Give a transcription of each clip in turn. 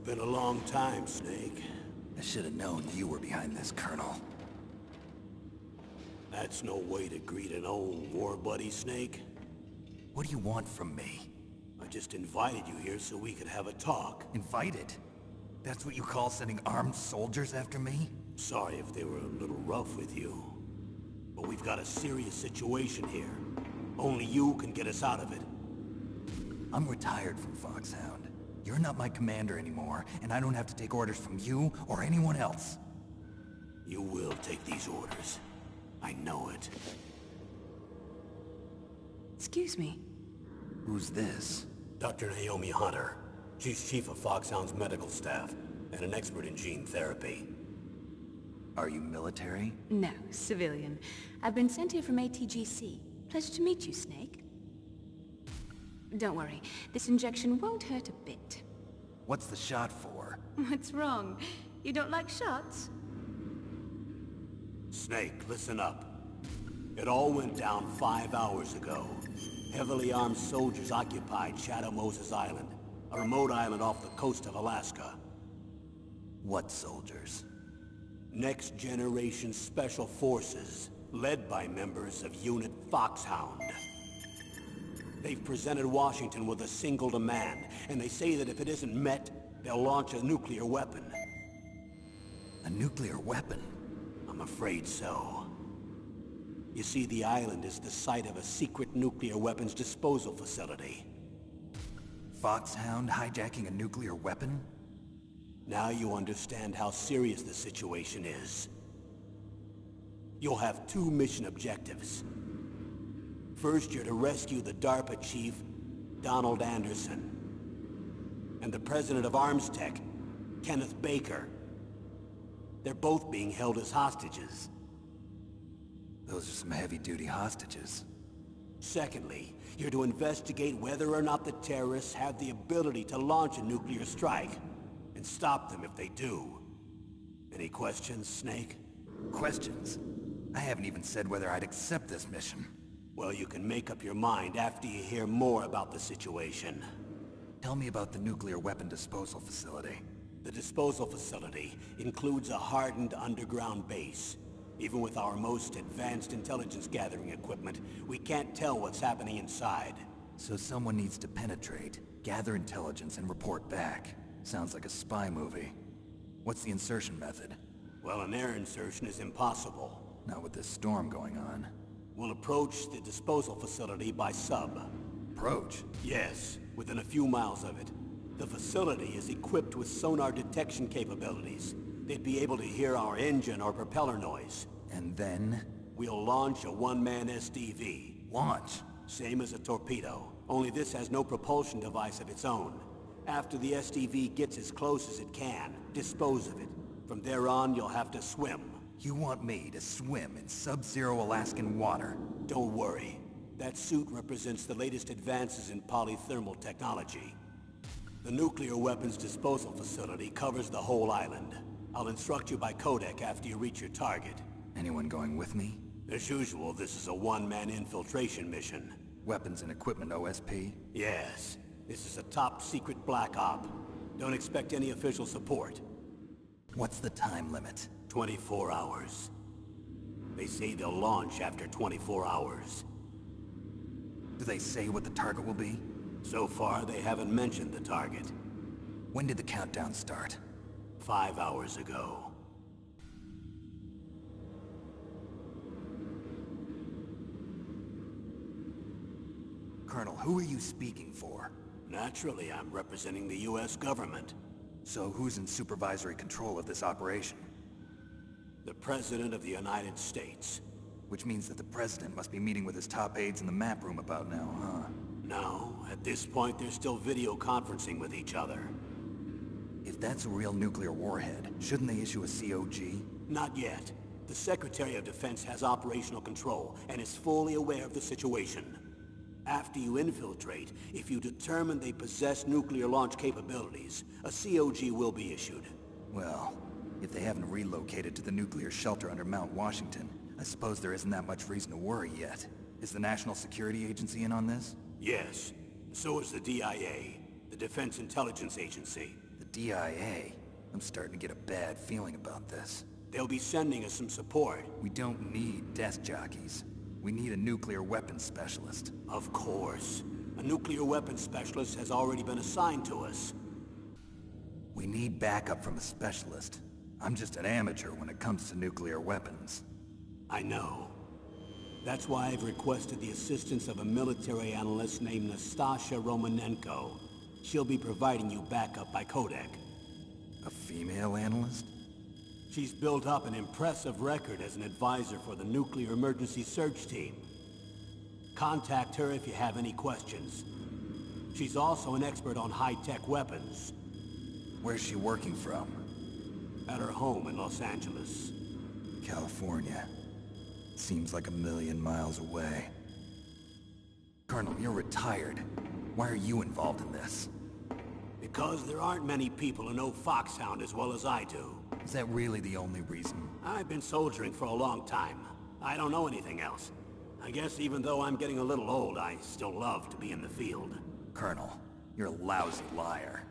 been a long time, Snake. I should have known you were behind this, Colonel. That's no way to greet an old war buddy, Snake. What do you want from me? I just invited you here so we could have a talk. Invited? That's what you call sending armed soldiers after me? Sorry if they were a little rough with you. But we've got a serious situation here. Only you can get us out of it. I'm retired from Foxhound. You're not my commander anymore, and I don't have to take orders from you or anyone else. You will take these orders. I know it. Excuse me. Who's this? Dr. Naomi Hunter. She's chief of Foxhound's medical staff, and an expert in gene therapy. Are you military? No, civilian. I've been sent here from ATGC. Pleasure to meet you, Snake. Don't worry, this injection won't hurt a bit. What's the shot for? What's wrong? You don't like shots? Snake, listen up. It all went down 5 hours ago. Heavily armed soldiers occupied Shadow Moses Island, a remote island off the coast of Alaska. What soldiers? Next Generation Special Forces, led by members of Unit Foxhound. They've presented Washington with a single demand, and they say that if it isn't met, they'll launch a nuclear weapon. A nuclear weapon? I'm afraid so. You see, the island is the site of a secret nuclear weapons disposal facility. Foxhound hijacking a nuclear weapon? Now you understand how serious the situation is. You'll have two mission objectives. First, you're to rescue the DARPA chief, Donald Anderson, and the president of Armstech, Kenneth Baker. They're both being held as hostages. Those are some heavy-duty hostages. Secondly, you're to investigate whether or not the terrorists have the ability to launch a nuclear strike, and stop them if they do. Any questions, Snake? Questions? I haven't even said whether I'd accept this mission. Well, you can make up your mind after you hear more about the situation. Tell me about the nuclear weapon disposal facility. The disposal facility includes a hardened underground base. Even with our most advanced intelligence gathering equipment, we can't tell what's happening inside. So someone needs to penetrate, gather intelligence, and report back. Sounds like a spy movie. What's the insertion method? Well, an air insertion is impossible. Not with this storm going on. We'll approach the disposal facility by sub. Approach? Yes, within a few miles of it. The facility is equipped with sonar detection capabilities. They'd be able to hear our engine or propeller noise. And then? We'll launch a one-man SDV. Launch? Same as a torpedo, only this has no propulsion device of its own. After the SDV gets as close as it can, dispose of it. From there on, you'll have to swim. You want me to swim in sub-zero Alaskan water? Don't worry. That suit represents the latest advances in polythermal technology. The nuclear weapons disposal facility covers the whole island. I'll instruct you by codec after you reach your target. Anyone going with me? As usual, this is a one-man infiltration mission. Weapons and equipment OSP? Yes. This is a top-secret black op. Don't expect any official support. What's the time limit? 24 hours. They say they'll launch after 24 hours. Do they say what the target will be? So far, they haven't mentioned the target. When did the countdown start? 5 hours ago. Colonel, who are you speaking for? Naturally, I'm representing the U.S. government. So who's in supervisory control of this operation? The President of the United States. Which means that the President must be meeting with his top aides in the map room about now, huh? No, at this point they're still video conferencing with each other. If that's a real nuclear warhead, shouldn't they issue a COG? Not yet. The Secretary of Defense has operational control and is fully aware of the situation. After you infiltrate, if you determine they possess nuclear launch capabilities, a COG will be issued. Well, if they haven't relocated to the nuclear shelter under Mount Washington, I suppose there isn't that much reason to worry yet. Is the National Security Agency in on this? Yes. So is the DIA, the Defense Intelligence Agency. The DIA. I'm starting to get a bad feeling about this. They'll be sending us some support. We don't need desk jockeys. We need a nuclear weapons specialist. Of course. A nuclear weapons specialist has already been assigned to us. We need backup from a specialist. I'm just an amateur when it comes to nuclear weapons. I know. That's why I've requested the assistance of a military analyst named Nastasha Romanenko. She'll be providing you backup by Kodak. A female analyst? She's built up an impressive record as an advisor for the Nuclear Emergency Search Team. Contact her if you have any questions. She's also an expert on high-tech weapons. Where's she working from? At her home in Los Angeles. California. Seems like a million miles away. Colonel, you're retired. Why are you involved in this? Because there aren't many people who know Foxhound as well as I do. Is that really the only reason? I've been soldiering for a long time. I don't know anything else. I guess even though I'm getting a little old, I still love to be in the field. Colonel, you're a lousy liar.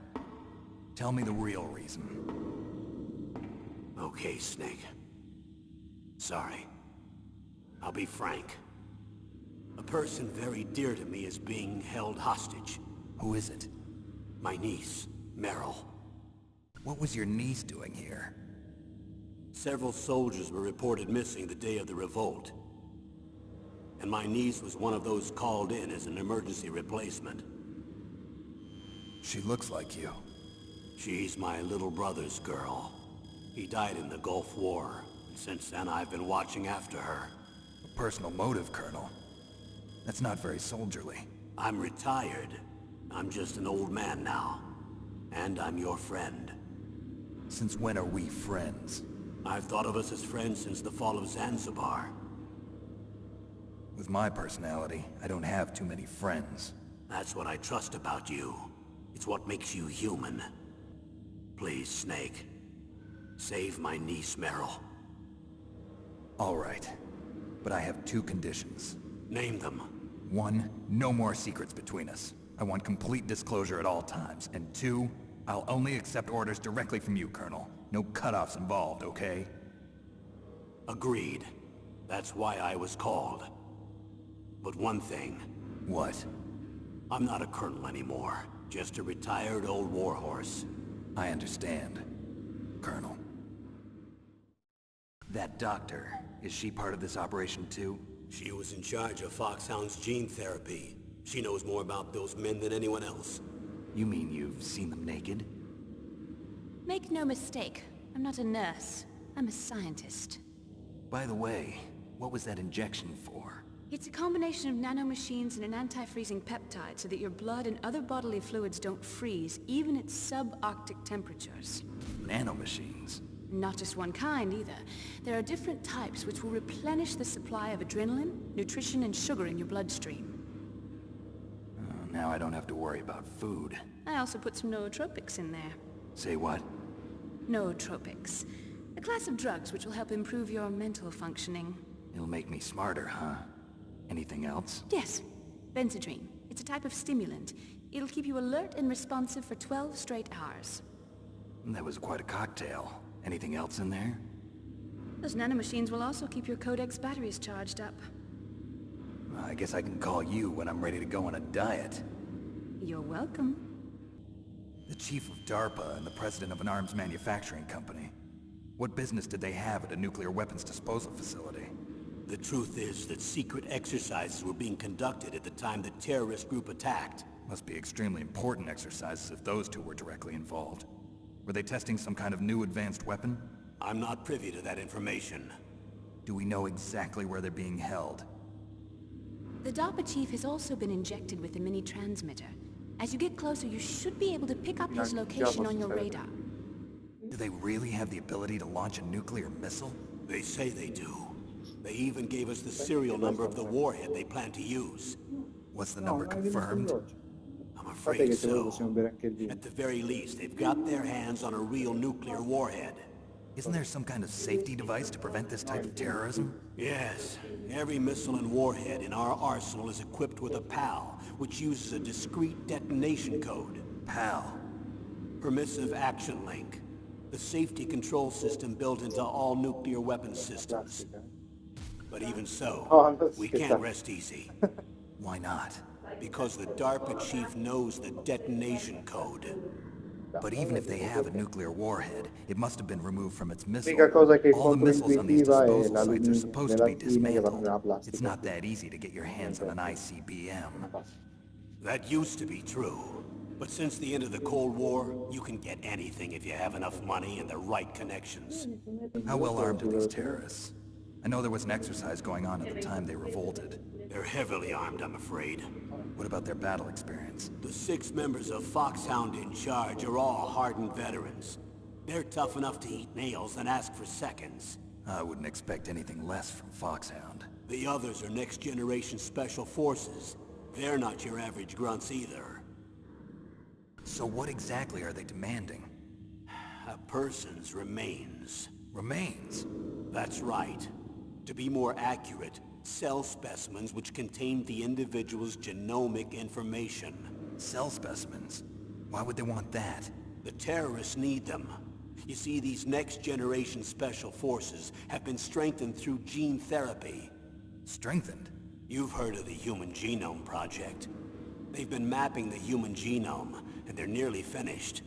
Tell me the real reason. Okay, Snake. Sorry. I'll be frank. A person very dear to me is being held hostage. Who is it? My niece, Meryl. What was your niece doing here? Several soldiers were reported missing the day of the revolt. And my niece was one of those called in as an emergency replacement. She looks like you. She's my little brother's girl. He died in the Gulf War. Since then, I've been watching after her. A personal motive, Colonel. That's not very soldierly. I'm retired. I'm just an old man now. And I'm your friend. Since when are we friends? I've thought of us as friends since the fall of Zanzibar. With my personality, I don't have too many friends. That's what I trust about you. It's what makes you human. Please, Snake. Save my niece, Meryl. All right. But I have two conditions. Name them. 1, no more secrets between us. I want complete disclosure at all times. And 2, I'll only accept orders directly from you, Colonel. No cutoffs involved, okay? Agreed. That's why I was called. But one thing. What? I'm not a colonel anymore. Just a retired old warhorse. I understand, Colonel. That doctor, is she part of this operation too? She was in charge of Foxhound's gene therapy. She knows more about those men than anyone else. You mean you've seen them naked? Make no mistake, I'm not a nurse. I'm a scientist. By the way, what was that injection for? It's a combination of nanomachines and an anti-freezing peptide so that your blood and other bodily fluids don't freeze, even at subarctic temperatures. Nanomachines? Not just one kind, either. There are different types which will replenish the supply of adrenaline, nutrition, and sugar in your bloodstream. Now I don't have to worry about food. I also put some nootropics in there. Say what? Nootropics. A class of drugs which will help improve your mental functioning. It'll make me smarter, huh? Anything else? Yes. Benzedrine. It's a type of stimulant. It'll keep you alert and responsive for 12 straight hours. That was quite a cocktail. Anything else in there? Those nanomachines will also keep your Codex batteries charged up. I guess I can call you when I'm ready to go on a diet. You're welcome. The chief of DARPA and the president of an arms manufacturing company. What business did they have at a nuclear weapons disposal facility? The truth is that secret exercises were being conducted at the time the terrorist group attacked. Must be extremely important exercises if those two were directly involved. Were they testing some kind of new advanced weapon? I'm not privy to that information. Do we know exactly where they're being held? The DARPA chief has also been injected with a mini-transmitter. As you get closer, you should be able to pick up his location on your radar. Do they really have the ability to launch a nuclear missile? They say they do. They even gave us the serial number of the warhead they plan to use. Was the number confirmed? I'm afraid so. At the very least, they've got their hands on a real nuclear warhead. Isn't there some kind of safety device to prevent this type of terrorism? Yes. Every missile and warhead in our arsenal is equipped with a PAL, which uses a discrete detonation code. PAL. Permissive Action Link. The safety control system built into all nuclear weapons systems. But even so, we can't rest easy. Why not? Because the DARPA chief knows the detonation code. But even if they have a nuclear warhead, it must have been removed from its missile. L'unica cosa che All the contro missiles on these intuitiva è disposal sites are supposed to be nella fine che va dismantled. nella plastica. It's not that easy to get your hands on an ICBM. That used to be true. But since the end of the Cold War, you can get anything if you have enough money and the right connections. How well armed are these terrorists? I know there was an exercise going on at the time they revolted. They're heavily armed, I'm afraid. What about their battle experience? The 6 members of Foxhound in charge are all hardened veterans. They're tough enough to eat nails and ask for seconds. I wouldn't expect anything less from Foxhound. The others are next-generation special forces. They're not your average grunts either. So what exactly are they demanding? A person's remains. Remains? That's right. To be more accurate, cell specimens which contain the individual's genomic information. Cell specimens? Why would they want that? The terrorists need them. You see, these next-generation special forces have been strengthened through gene therapy. Strengthened? You've heard of the Human Genome Project. They've been mapping the human genome, and they're nearly finished.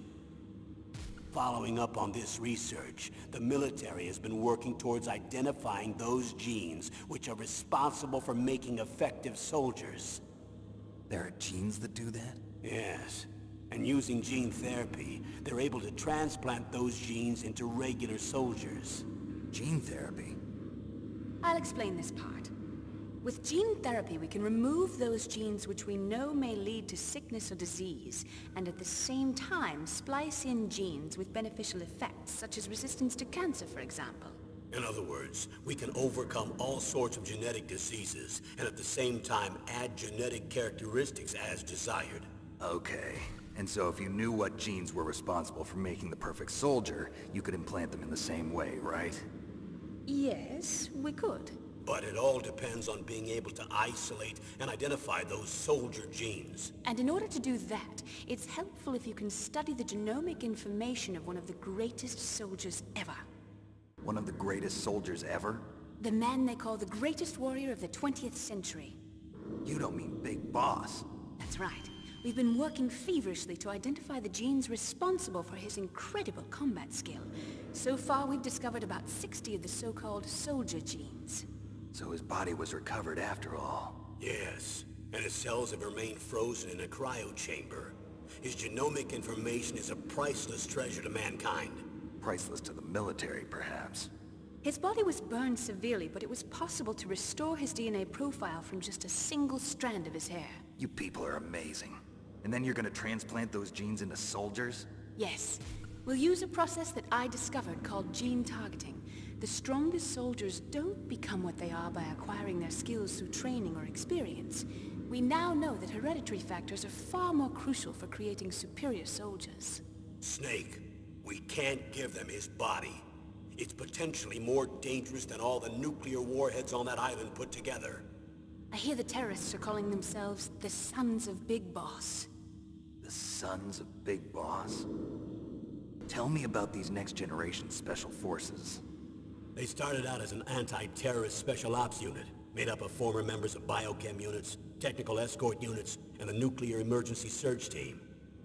Following up on this research, the military has been working towards identifying those genes which are responsible for making effective soldiers. There are genes that do that? Yes. And using gene therapy, they're able to transplant those genes into regular soldiers. Gene therapy? I'll explain this part. With gene therapy, we can remove those genes which we know may lead to sickness or disease, and at the same time splice in genes with beneficial effects, such as resistance to cancer, for example. In other words, we can overcome all sorts of genetic diseases, and at the same time add genetic characteristics as desired. Okay. And so if you knew what genes were responsible for making the perfect soldier, you could implant them in the same way, right? Yes, we could. But it all depends on being able to isolate and identify those soldier genes. And in order to do that, it's helpful if you can study the genomic information of one of the greatest soldiers ever. One of the greatest soldiers ever? The man they call the greatest warrior of the 20th century. You don't mean Big Boss. That's right. We've been working feverishly to identify the genes responsible for his incredible combat skill. So far, we've discovered about 60 of the so-called soldier genes. So his body was recovered after all. Yes, and his cells have remained frozen in a cryo chamber. His genomic information is a priceless treasure to mankind. Priceless to the military, perhaps. His body was burned severely, but it was possible to restore his DNA profile from just a single strand of his hair. You people are amazing. And then you're gonna transplant those genes into soldiers? Yes. We'll use a process that I discovered called gene targeting. The strongest soldiers don't become what they are by acquiring their skills through training or experience. We now know that hereditary factors are far more crucial for creating superior soldiers. Snake, we can't give them his body. It's potentially more dangerous than all the nuclear warheads on that island put together. I hear the terrorists are calling themselves the Sons of Big Boss. The Sons of Big Boss? Tell me about these next-generation special forces. They started out as an anti-terrorist special ops unit, made up of former members of biochem units, technical escort units, and the nuclear emergency search team.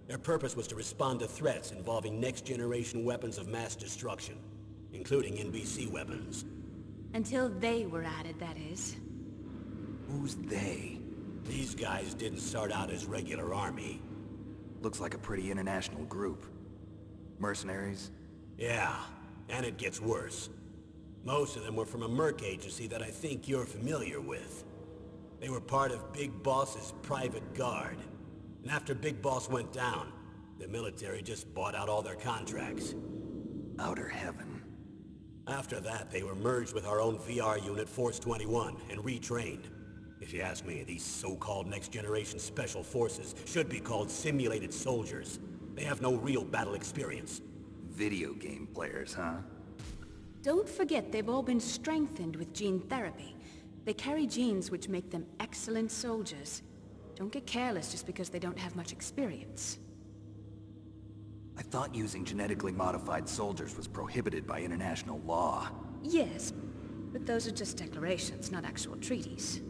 Their purpose was to respond to threats involving next-generation weapons of mass destruction, including NBC weapons. Until they were added, that is. Who's they? These guys didn't start out as regular army. Looks like a pretty international group. Mercenaries? Yeah, and it gets worse. Most of them were from a merc agency that I think you're familiar with. They were part of Big Boss's private guard. And after Big Boss went down, the military just bought out all their contracts. Outer heaven. After that, they were merged with our own VR unit, Force 21, and retrained. If you ask me, these so-called next-generation special forces should be called simulated soldiers. They have no real battle experience. Video game players, huh? Don't forget they've all been strengthened with gene therapy. They carry genes which make them excellent soldiers. Don't get careless just because they don't have much experience. I thought using genetically modified soldiers was prohibited by international law. Yes, but those are just declarations, not actual treaties.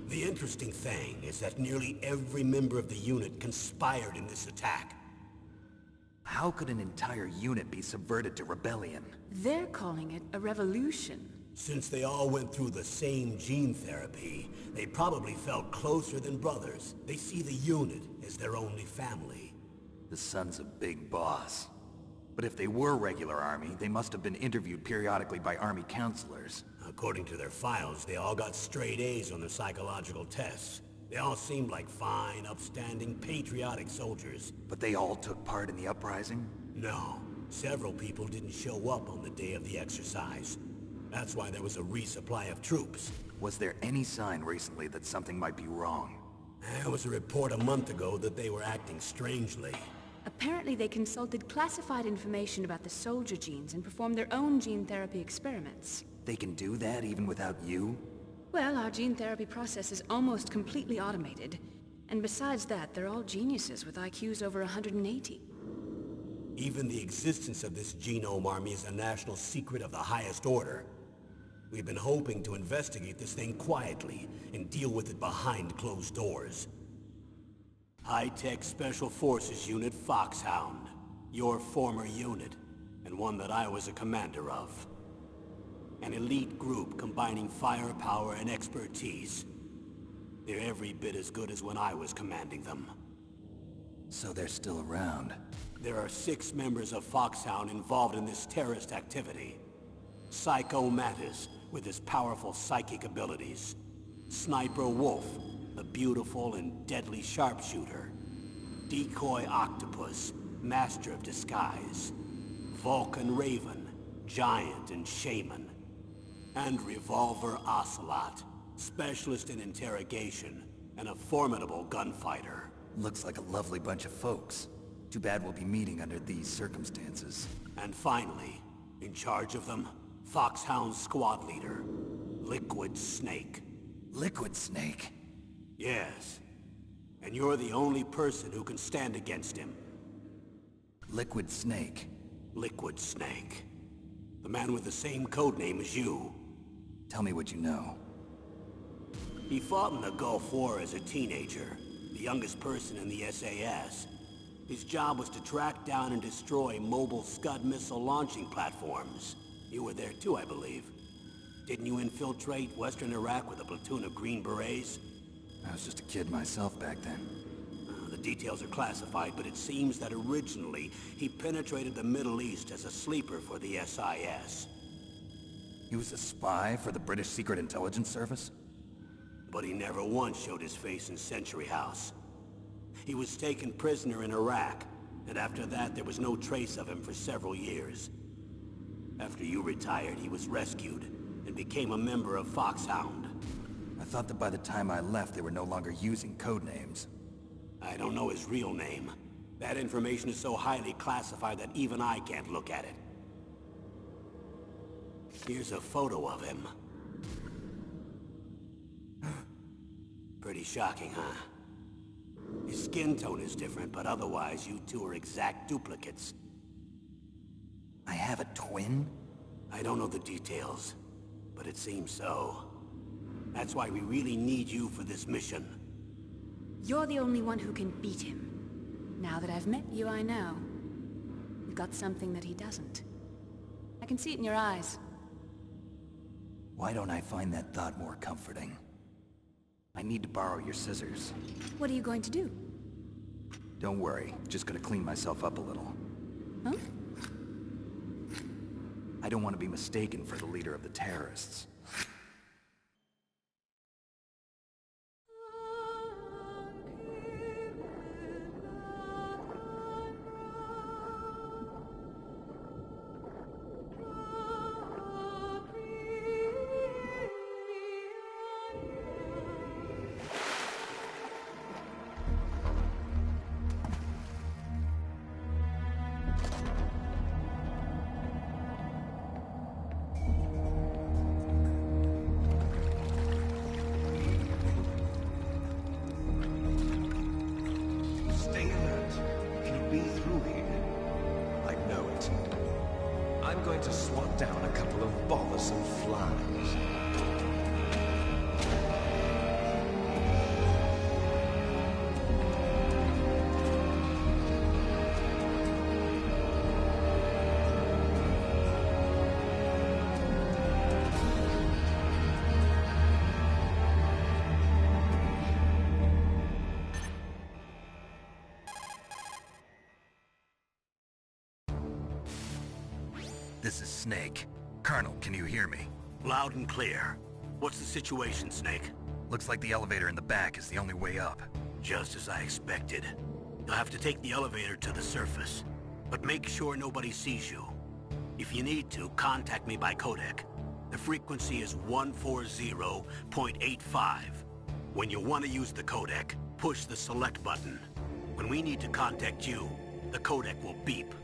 The interesting thing is that nearly every member of the unit conspired in this attack. How could an entire unit be subverted to rebellion? They're calling it a revolution. Since they all went through the same gene therapy, they probably felt closer than brothers. They see the unit as their only family. The son's a big boss. But if they were regular army, they must have been interviewed periodically by army counselors. According to their files, they all got straight A's on their psychological tests. They all seemed like fine, upstanding, patriotic soldiers. But they all took part in the uprising? No. Several people didn't show up on the day of the exercise. That's why there was a resupply of troops. Was there any sign recently that something might be wrong? There was a report a month ago that they were acting strangely. Apparently they consulted classified information about the soldier genes and performed their own gene therapy experiments. They can do that even without you? Well, our gene therapy process is almost completely automated. And besides that, they're all geniuses with IQs over 180. Even the existence of this genome army is a national secret of the highest order. We've been hoping to investigate this thing quietly and deal with it behind closed doors. High-Tech Special Forces Unit Foxhound. Your former unit, and one that I was a commander of. An elite group combining firepower and expertise. They're every bit as good as when I was commanding them. So they're still around. There are 6 members of Foxhound involved in this terrorist activity. Psycho Mantis, with his powerful psychic abilities. Sniper Wolf, the beautiful and deadly sharpshooter. Decoy Octopus, master of disguise. Vulcan Raven, giant and shaman. And Revolver Ocelot, specialist in interrogation and a formidable gunfighter. Looks like a lovely bunch of folks. Too bad we'll be meeting under these circumstances. And finally, in charge of them, Foxhound's squad leader, Liquid Snake. Liquid Snake? Yes. And you're the only person who can stand against him. Liquid Snake? Liquid Snake. The man with the same codename as you. Tell me what you know. He fought in the Gulf War as a teenager, the youngest person in the SAS. His job was to track down and destroy mobile Scud missile launching platforms. You were there too, I believe. Didn't you infiltrate Western Iraq with a platoon of Green Berets? I was just a kid myself back then. The details are classified, but it seems that originally he penetrated the Middle East as a sleeper for the SIS. He was a spy for the British Secret Intelligence Service? But he never once showed his face in Century House. He was taken prisoner in Iraq, and after that there was no trace of him for several years. After you retired, he was rescued and became a member of Foxhound. I thought that by the time I left, they were no longer using code names. I don't know his real name. That information is so highly classified that even I can't look at it. Here's a photo of him. Pretty shocking, huh? His skin tone is different, but otherwise you two are exact duplicates. I have a twin? I don't know the details, but it seems so. That's why we really need you for this mission. You're the only one who can beat him. Now that I've met you, I know. You've got something that he doesn't. I can see it in your eyes. Why don't I find that thought more comforting? I need to borrow your scissors. What are you going to do? Don't worry, just gonna clean myself up a little. Huh? I don't want to be mistaken for the leader of the terrorists. going to swat down a couple of bothersome flies. This is Snake. Colonel, can you hear me? Loud and clear. What's the situation, Snake? Looks like the elevator in the back is the only way up. Just as I expected. You'll have to take the elevator to the surface. But make sure nobody sees you. If you need to, contact me by codec. The frequency is 140.85. When you want to use the codec, push the select button. When we need to contact you, the codec will beep.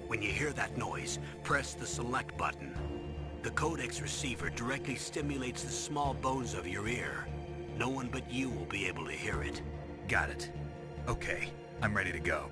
When you hear that noise, press the select button. The codec's receiver directly stimulates the small bones of your ear. No one but you will be able to hear it. Got it. Okay, I'm ready to go.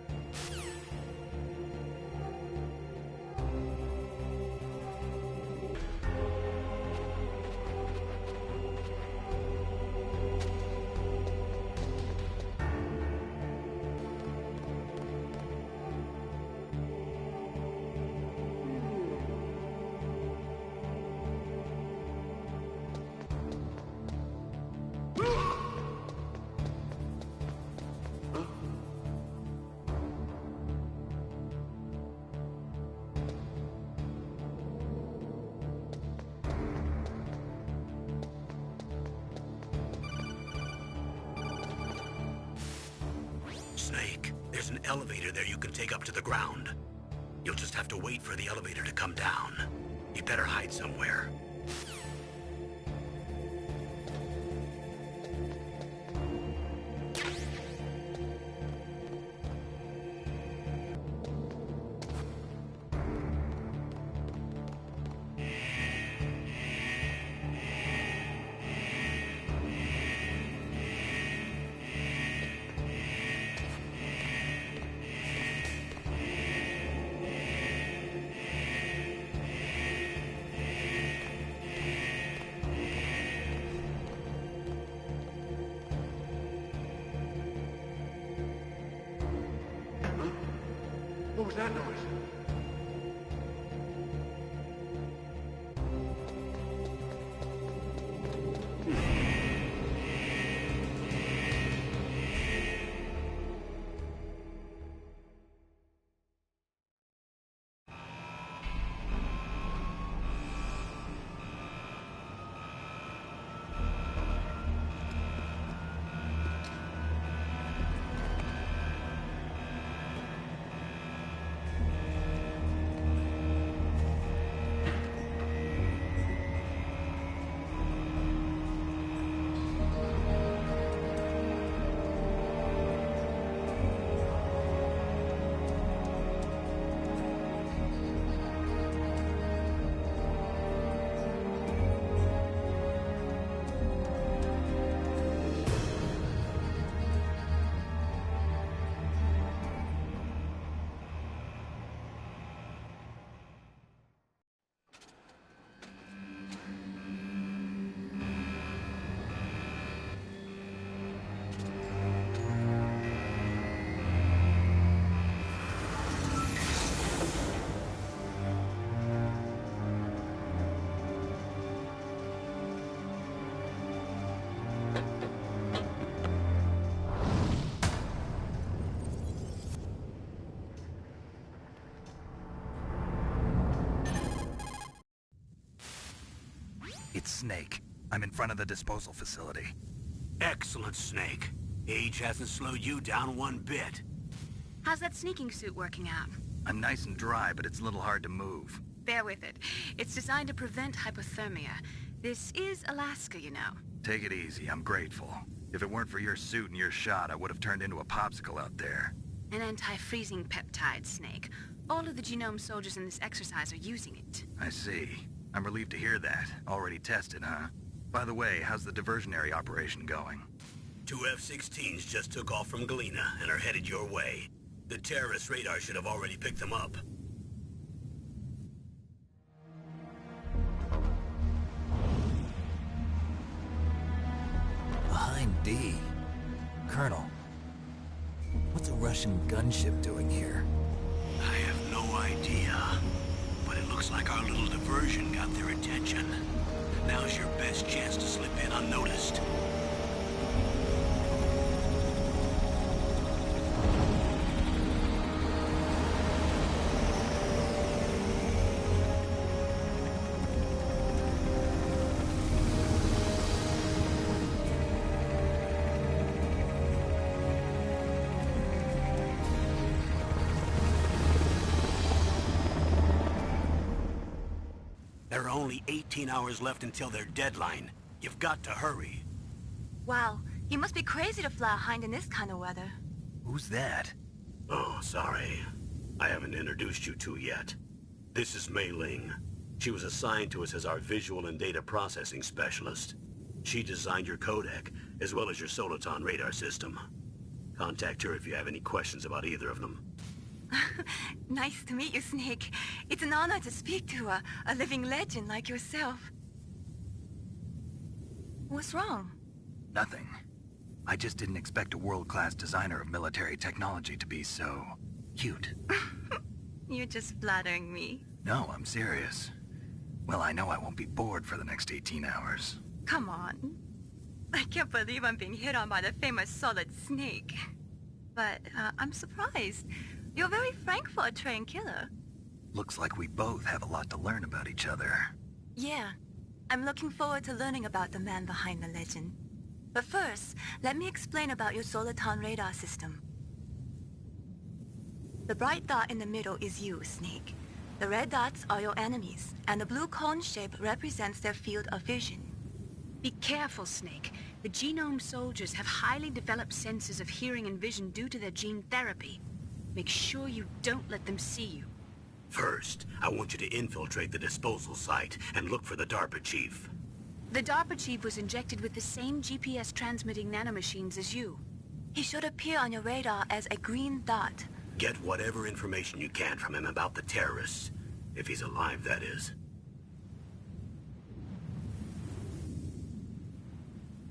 Snake, there's an elevator there you can take up to the ground. You'll just have to wait for the elevator to come down. You better hide somewhere. What was that noise? It's Snake. I'm in front of the disposal facility. Excellent, Snake. Age hasn't slowed you down one bit. How's that sneaking suit working out? I'm nice and dry, but it's a little hard to move. Bear with it. It's designed to prevent hypothermia. This is Alaska, you know. Take it easy, I'm grateful. If it weren't for your suit and your shot, I would have turned into a popsicle out there. An anti-freezing peptide, Snake. All of the genome soldiers in this exercise are using it. I see. I'm relieved to hear that. Already tested, huh? By the way, how's the diversionary operation going? 2 F-16s just took off from Galena and are headed your way. The terrorist radar should have already picked them up. Colonel, what's a Russian gunship doing here? I have no idea. But it looks like our little diversion got their attention. Now's your best chance to slip in unnoticed. There are only 18 hours left until their deadline. You've got to hurry. Wow, you must be crazy to fly a Hind in this kind of weather. Who's that? Oh, sorry. I haven't introduced you to yet. This is Mei Ling. She was assigned to us as our visual and data processing specialist. She designed your codec, as well as your Soliton radar system. Contact her if you have any questions about either of them. Nice to meet you, Snake. It's an honor to speak to a living legend like yourself. What's wrong? Nothing. I just didn't expect a world-class designer of military technology to be so... cute. You're just flattering me. No, I'm serious. Well, I know I won't be bored for the next 18 hours. Come on. I can't believe I'm being hit on by the famous Solid Snake. But I'm surprised. You're very frank for a trained killer. Looks like we both have a lot to learn about each other. Yeah. I'm looking forward to learning about the man behind the legend. But first, let me explain about your Soliton radar system. The bright dot in the middle is you, Snake. The red dots are your enemies, and the blue cone shape represents their field of vision. Be careful, Snake. The genome soldiers have highly developed senses of hearing and vision due to their gene therapy. Make sure you don't let them see you. First, I want you to infiltrate the disposal site and look for the DARPA chief. The DARPA chief was injected with the same GPS-transmitting nanomachines as you. He should appear on your radar as a green dot. Get whatever information you can from him about the terrorists. If he's alive, that is.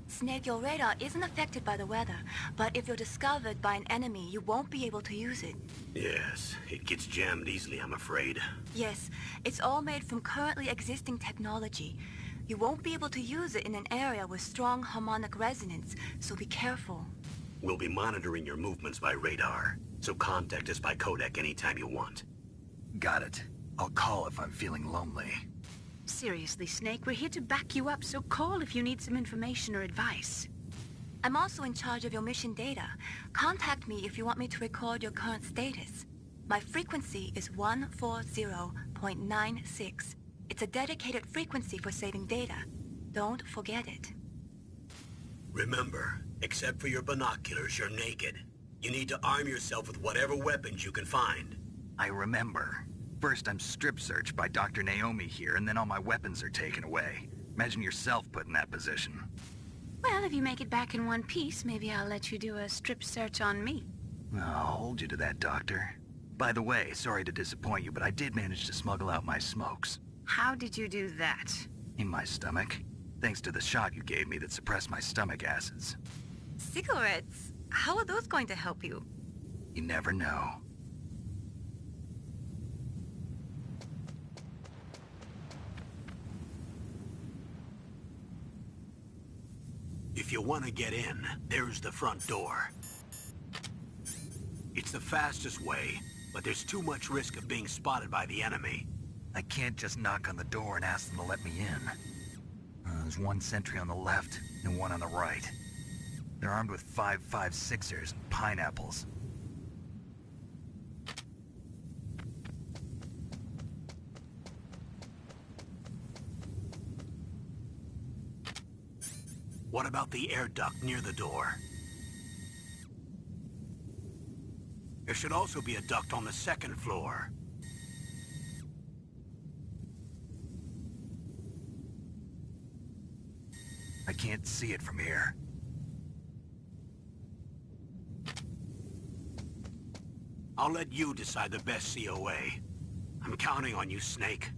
Snake, your radar isn't affected by the weather, but if you're discovered by an enemy, you won't be able to use it. Yes, it gets jammed easily, I'm afraid. Yes, it's all made from currently existing technology. You won't be able to use it in an area with strong harmonic resonance, so be careful. We'll be monitoring your movements by radar, so contact us by codec anytime you want. Got it. I'll call if I'm feeling lonely. Seriously, Snake, we're here to back you up, so call if you need some information or advice. I'm also in charge of your mission data. Contact me if you want me to record your current status. My frequency is 140.96. It's a dedicated frequency for saving data. Don't forget it. Remember, except for your binoculars, you're naked. You need to arm yourself with whatever weapons you can find. I remember. First, I'm strip searched by Dr. Naomi here, and then all my weapons are taken away. Imagine yourself put in that position. Well, if you make it back in one piece, maybe I'll let you do a strip search on me. I'll hold you to that, Doctor. By the way, sorry to disappoint you, but I did manage to smuggle out my smokes. How did you do that? In my stomach. Thanks to the shot you gave me that suppressed my stomach acids. Cigarettes? How are those going to help you? You never know. If you want to get in, there's the front door. It's the fastest way, but there's too much risk of being spotted by the enemy. I can't just knock on the door and ask them to let me in. There's one sentry on the left and one on the right. They're armed with 5.56ers and pineapples. What about the air duct near the door? There should also be a duct on the second floor. I can't see it from here. I'll let you decide the best COA. I'm counting on you, Snake.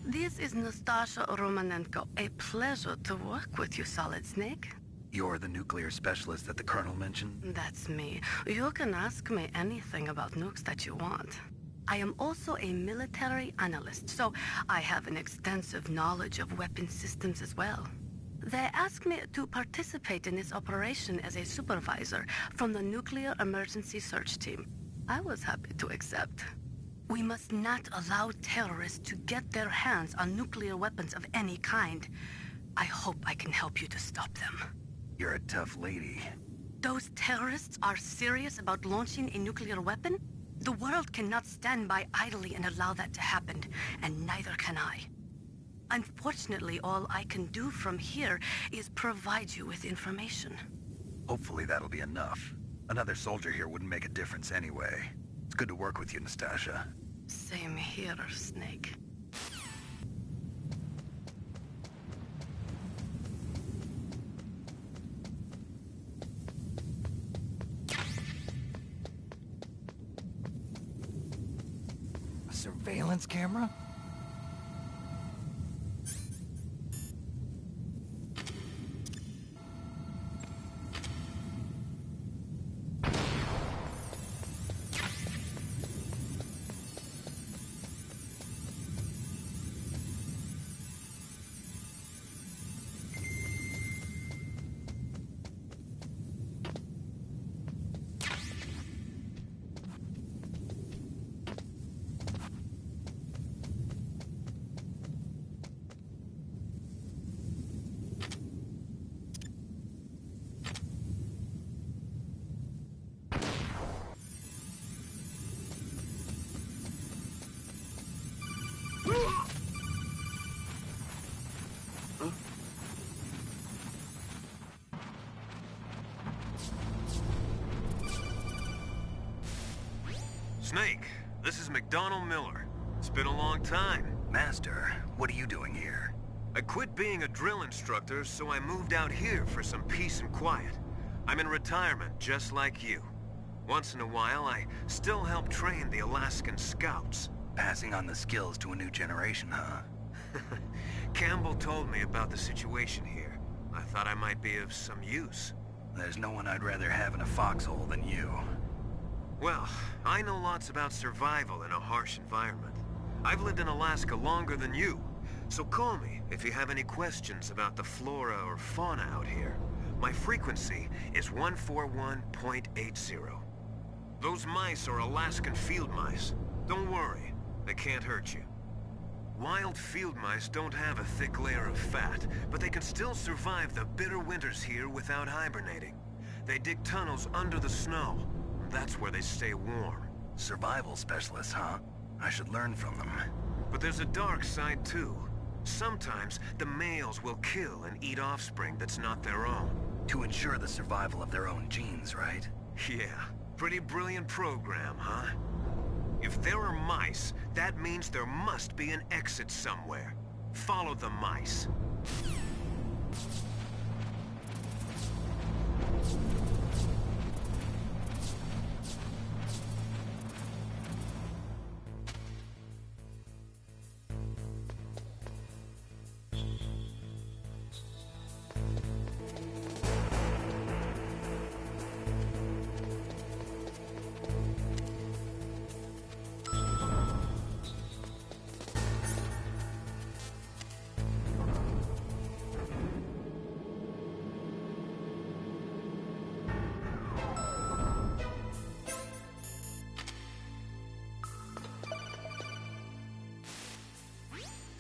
This is Nastasha Romanenko. A pleasure to work with you, Solid Snake. You're the nuclear specialist that the Colonel mentioned? That's me. You can ask me anything about nukes that you want. I am also a military analyst, so I have an extensive knowledge of weapon systems as well. They asked me to participate in this operation as a supervisor from the Nuclear Emergency Search Team. I was happy to accept. We must not allow terrorists to get their hands on nuclear weapons of any kind. I hope I can help you to stop them. You're a tough lady. Those terrorists are serious about launching a nuclear weapon? The world cannot stand by idly and allow that to happen, and neither can I. Unfortunately, all I can do from here is provide you with information. Hopefully that'll be enough. Another soldier here wouldn't make a difference anyway. It's good to work with you, Nastasha. Same here, Snake. A surveillance camera? Snake, this is McDonald Miller. It's been a long time. Master, what are you doing here? I quit being a drill instructor, so I moved out here for some peace and quiet. I'm in retirement, just like you. Once in a while, I still help train the Alaskan Scouts. Passing on the skills to a new generation, huh? Campbell told me about the situation here. I thought I might be of some use. There's no one I'd rather have in a foxhole than you. Well, I know lots about survival in a harsh environment. I've lived in Alaska longer than you, so call me if you have any questions about the flora or fauna out here. My frequency is 141.80. Those mice are Alaskan field mice. Don't worry, they can't hurt you. Wild field mice don't have a thick layer of fat, but they can still survive the bitter winters here without hibernating. They dig tunnels under the snow. That's where they stay warm. Survival specialists, huh? I should learn from them. But there's a dark side too. Sometimes the males will kill and eat offspring that's not their own. To ensure the survival of their own genes, right? Yeah, pretty brilliant program, huh? If there are mice, that means there must be an exit somewhere. Follow the mice.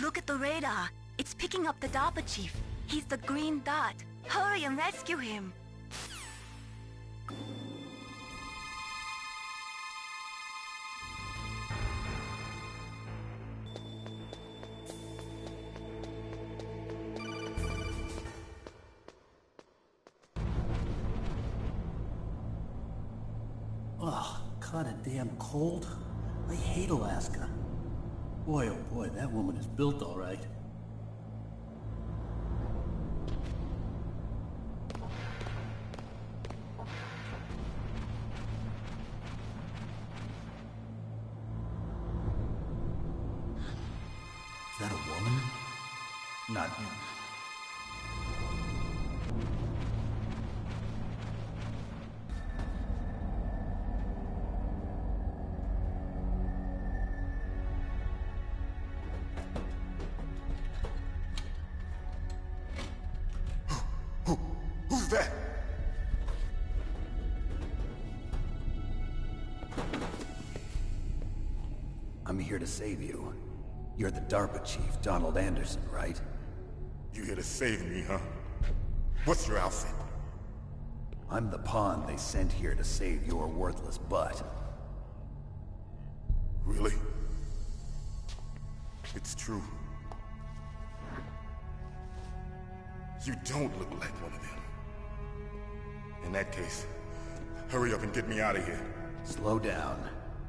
Look at the radar. It's picking up the DARPA chief. He's the green dot. Hurry and rescue him. Ugh, kinda damn cold. I hate Alaska. Boy, oh boy, that woman is built all right. Is that a woman? Not him. I'm here to save you. You're the DARPA chief, Donald Anderson, right? You here to save me, huh? What's your outfit? I'm the pawn they sent here to save your worthless butt. Really? It's true. You don't look like one of them. In that case, hurry up and get me out of here. Slow down.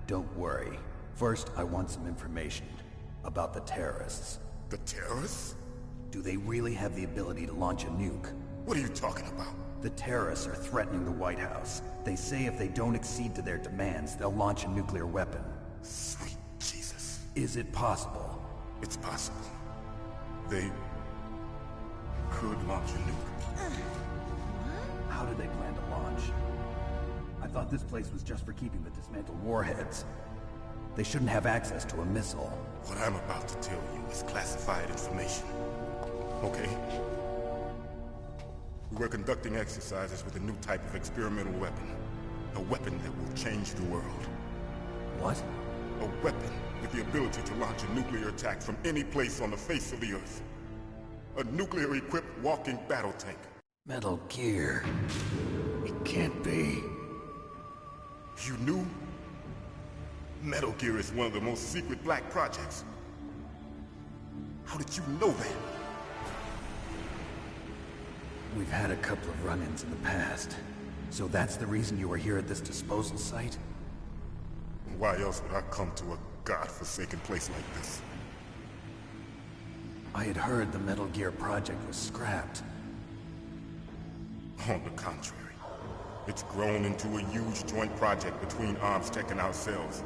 Don't worry. First, I want some information about the terrorists. The terrorists? Do they really have the ability to launch a nuke? What are you talking about? The terrorists are threatening the White House. They say if they don't accede to their demands, they'll launch a nuclear weapon. Sweet Jesus. Is it possible? It's possible. They could launch a nuke. How do they plan to launch? I thought this place was just for keeping the dismantled warheads. They shouldn't have access to a missile. What I'm about to tell you is classified information. Okay? We were conducting exercises with a new type of experimental weapon. A weapon that will change the world. What? A weapon with the ability to launch a nuclear attack from any place on the face of the Earth. A nuclear-equipped walking battle tank. Metal Gear. It can't be. You knew? Metal Gear is one of the most secret black projects. How did you know that? We've had a couple of run-ins in the past. So that's the reason you were here at this disposal site? Why else would I come to a godforsaken place like this? I had heard the Metal Gear project was scrapped. On the contrary. It's grown into a huge joint project between ArmsTech and ourselves.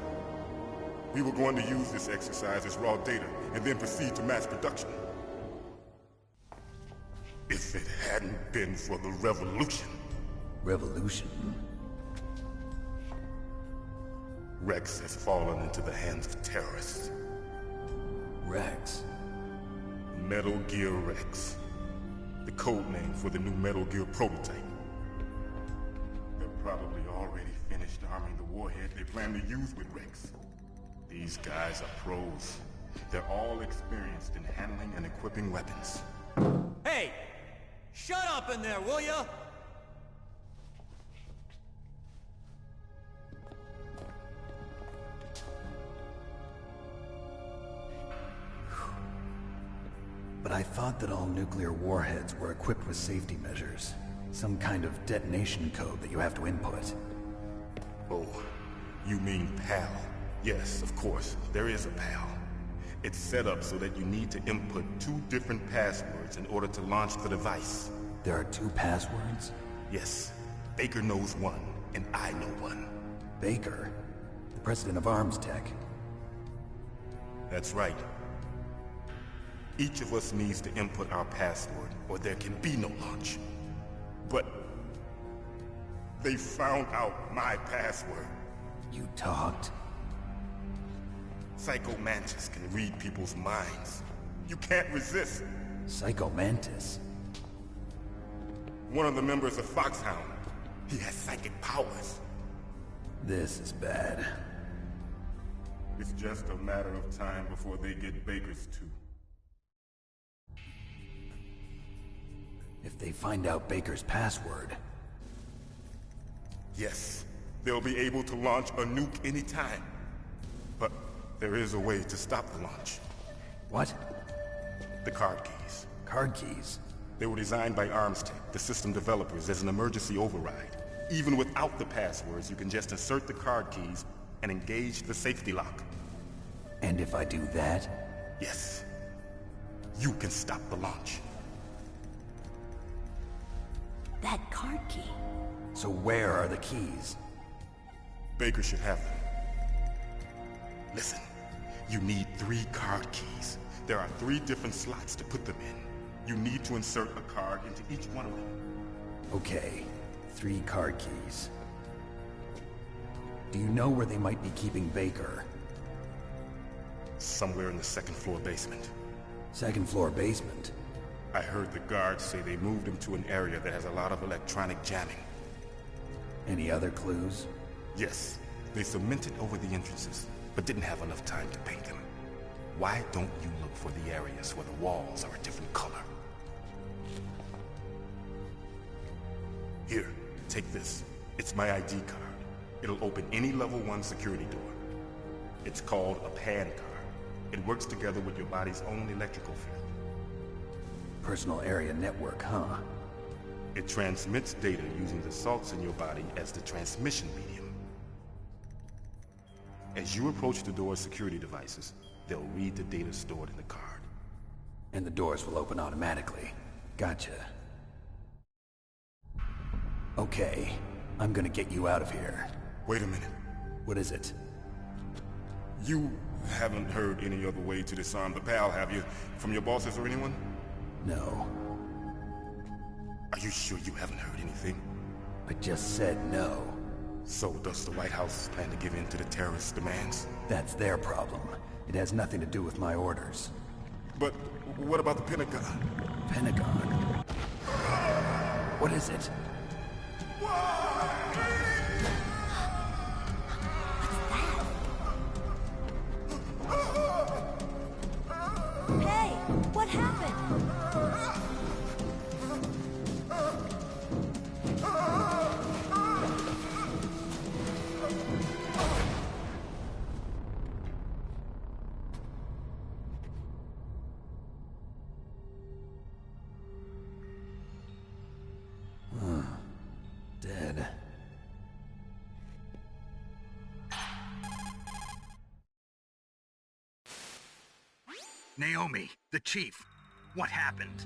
We were going to use this exercise as raw data, and then proceed to mass production. If it hadn't been for the revolution... Revolution? Rex has fallen into the hands of terrorists. Rex? Metal Gear Rex. The code name for the new Metal Gear prototype. They're probably already finished arming the warhead they plan to use with Rex. These guys are pros. They're all experienced in handling and equipping weapons. Hey! Shut up in there, will ya? But I thought that all nuclear warheads were equipped with safety measures. Some kind of detonation code that you have to input. Oh, you mean PAL? Yes, of course, there is a PAL. It's set up so that you need to input 2 different passwords in order to launch the device. There are 2 passwords? Yes. Baker knows one, and I know one. Baker? The president of ArmsTech? That's right. Each of us needs to input our password, or there can be no launch. But... they found out my password. You talked? Psycho Mantis can read people's minds. You can't resist. Psycho Mantis? One of the members of Foxhound. He has psychic powers. This is bad. It's just a matter of time before they get Baker's too. If they find out Baker's password... Yes, they'll be able to launch a nuke anytime. But there is a way to stop the launch. What? The card keys. Card keys? They were designed by ArmsTech, the system developers, as an emergency override. Even without the passwords, you can just insert the card keys and engage the safety lock. And if I do that? Yes. You can stop the launch. That card key. So where are the keys? Baker should have them. Listen, you need 3 card keys. There are 3 different slots to put them in. You need to insert a card into each one of them. Okay, 3 card keys. Do you know where they might be keeping Baker? Somewhere in the 2nd floor basement. 2nd floor basement? I heard the guards say they moved him to an area that has a lot of electronic jamming. Any other clues? Yes, they cemented over the entrances. but didn't have enough time to paint them. Why don't you look for the areas where the walls are a different color? Here, take this. It's my ID card. It'll open any level 1 security door. It's called a PAN card. It works together with your body's own electrical field. Personal area network, huh? It transmits data using the salts in your body as the transmission medium. As you approach the door's security devices, they'll read the data stored in the card. And the doors will open automatically. Gotcha. Okay, I'm gonna get you out of here. Wait a minute. What is it? You haven't heard any other way to disarm the PAL, have you? From your bosses or anyone? No. Are you sure you haven't heard anything? I just said no. So does the White House plan to give in to the terrorists' demands? That's their problem. It has nothing to do with my orders. But what about the Pentagon? Pentagon? What is it? Hey, what happened? Dead. Naomi, the chief. What happened?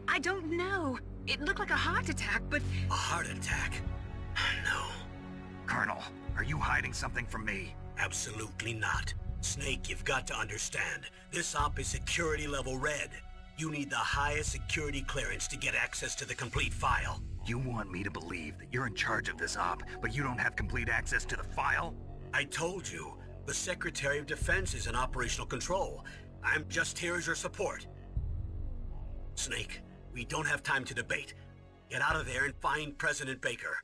I don't know. It looked like a heart attack, but... A heart attack? No. Colonel, are you hiding something from me? Absolutely not. Snake, you've got to understand. This op is security level red. You need the highest security clearance to get access to the complete file. You want me to believe that you're in charge of this op, but you don't have complete access to the file? I told you. The Secretary of Defense is in operational control. I'm just here as your support. Snake, we don't have time to debate. Get out of there and find President Baker.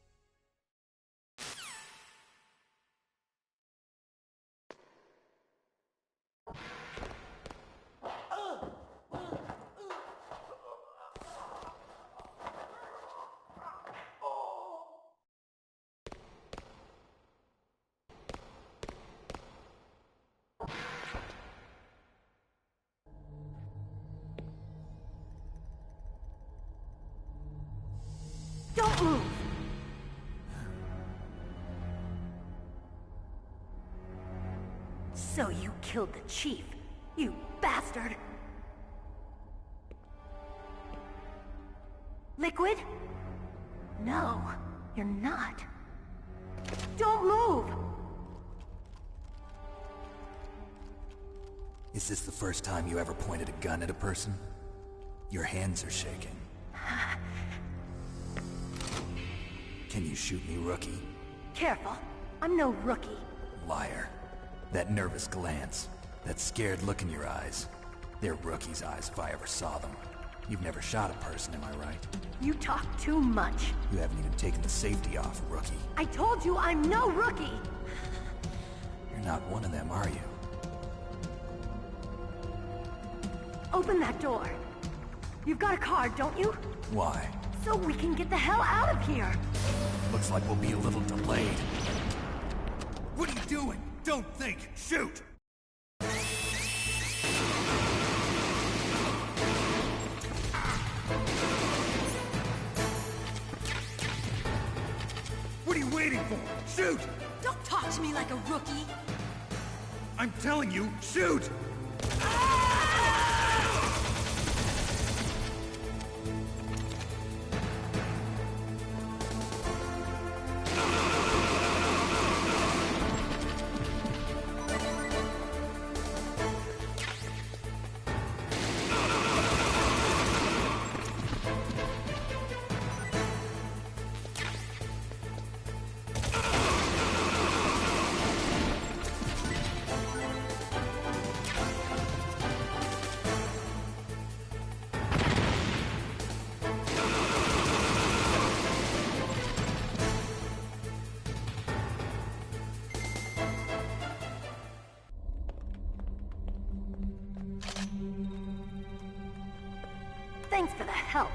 Don't move! So you killed the chief, you bastard! Liquid? No, you're not. Don't move! Is this the first time you ever pointed a gun at a person? Your hands are shaking. Can you shoot me, rookie? Careful, I'm no rookie. Liar. That nervous glance, that scared look in your eyes. They're rookie's eyes if I ever saw them. You've never shot a person, am I right? You talk too much. You haven't even taken the safety off, rookie. I told you I'm no rookie! You're not one of them, are you? Open that door. You've got a card, don't you? Why? So we can get the hell out of here! Looks like we'll be a little delayed. What are you doing? Don't think! Shoot! What are you waiting for? Shoot! Don't talk to me like a rookie! I'm telling you, shoot! Thanks for the help.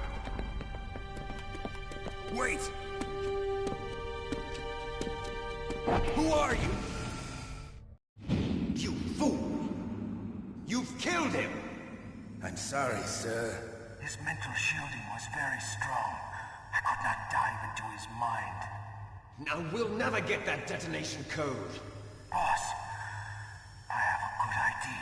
Wait! Who are you? You fool! You've killed him! I'm sorry, sir. His mental shielding was very strong. I could not dive into his mind. Now we'll never get that detonation code. Boss, I have a good idea.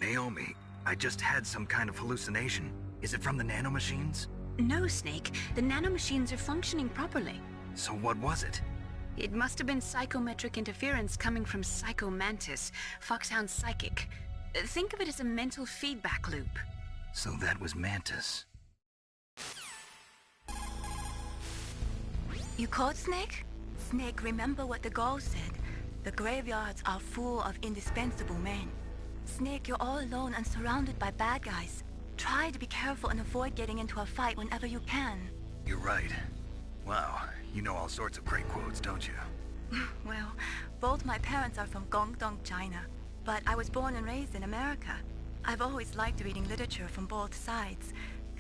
Naomi, I just had some kind of hallucination. Is it from the nanomachines? No, Snake. The nanomachines are functioning properly. So what was it? It must have been psychometric interference coming from Psycho Mantis, Foxhound's psychic. Think of it as a mental feedback loop. So that was Mantis. You called Snake? Snake, remember what the Gaul said. The graveyards are full of indispensable men. Snake, you're all alone and surrounded by bad guys. Try to be careful and avoid getting into a fight whenever you can. You're right. Wow, you know all sorts of great quotes, don't you? Well, both my parents are from Guangdong, China. But I was born and raised in America. I've always liked reading literature from both sides.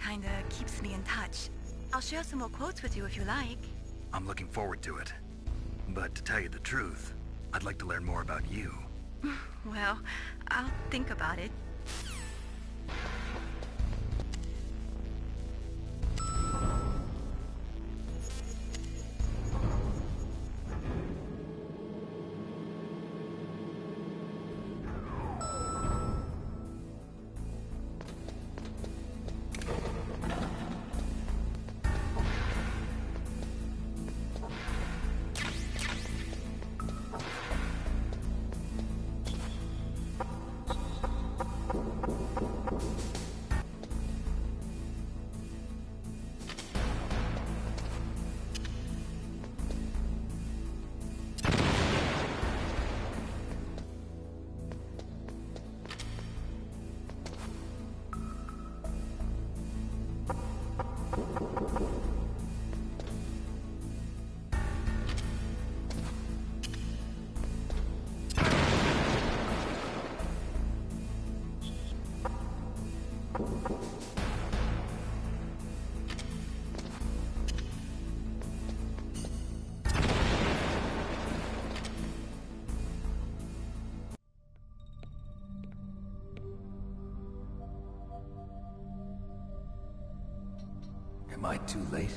Kinda keeps me in touch. I'll share some more quotes with you if you like. I'm looking forward to it. But to tell you the truth, I'd like to learn more about you. Well, I'll think about it. Am I too late?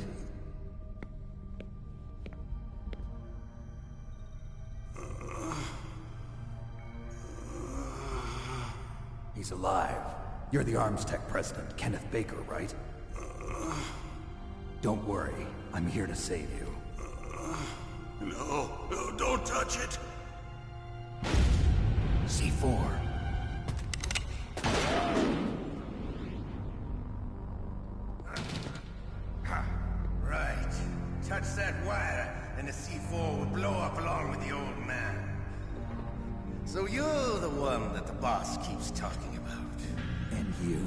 He's alive. You're the Arms Tech president, Kenneth Baker, right? Don't worry. I'm here to save you. No, don't touch it! C4. Right. Touch that wire, and the C4 will blow up along with the old man. So you're the one that the boss keeps talking about. And you?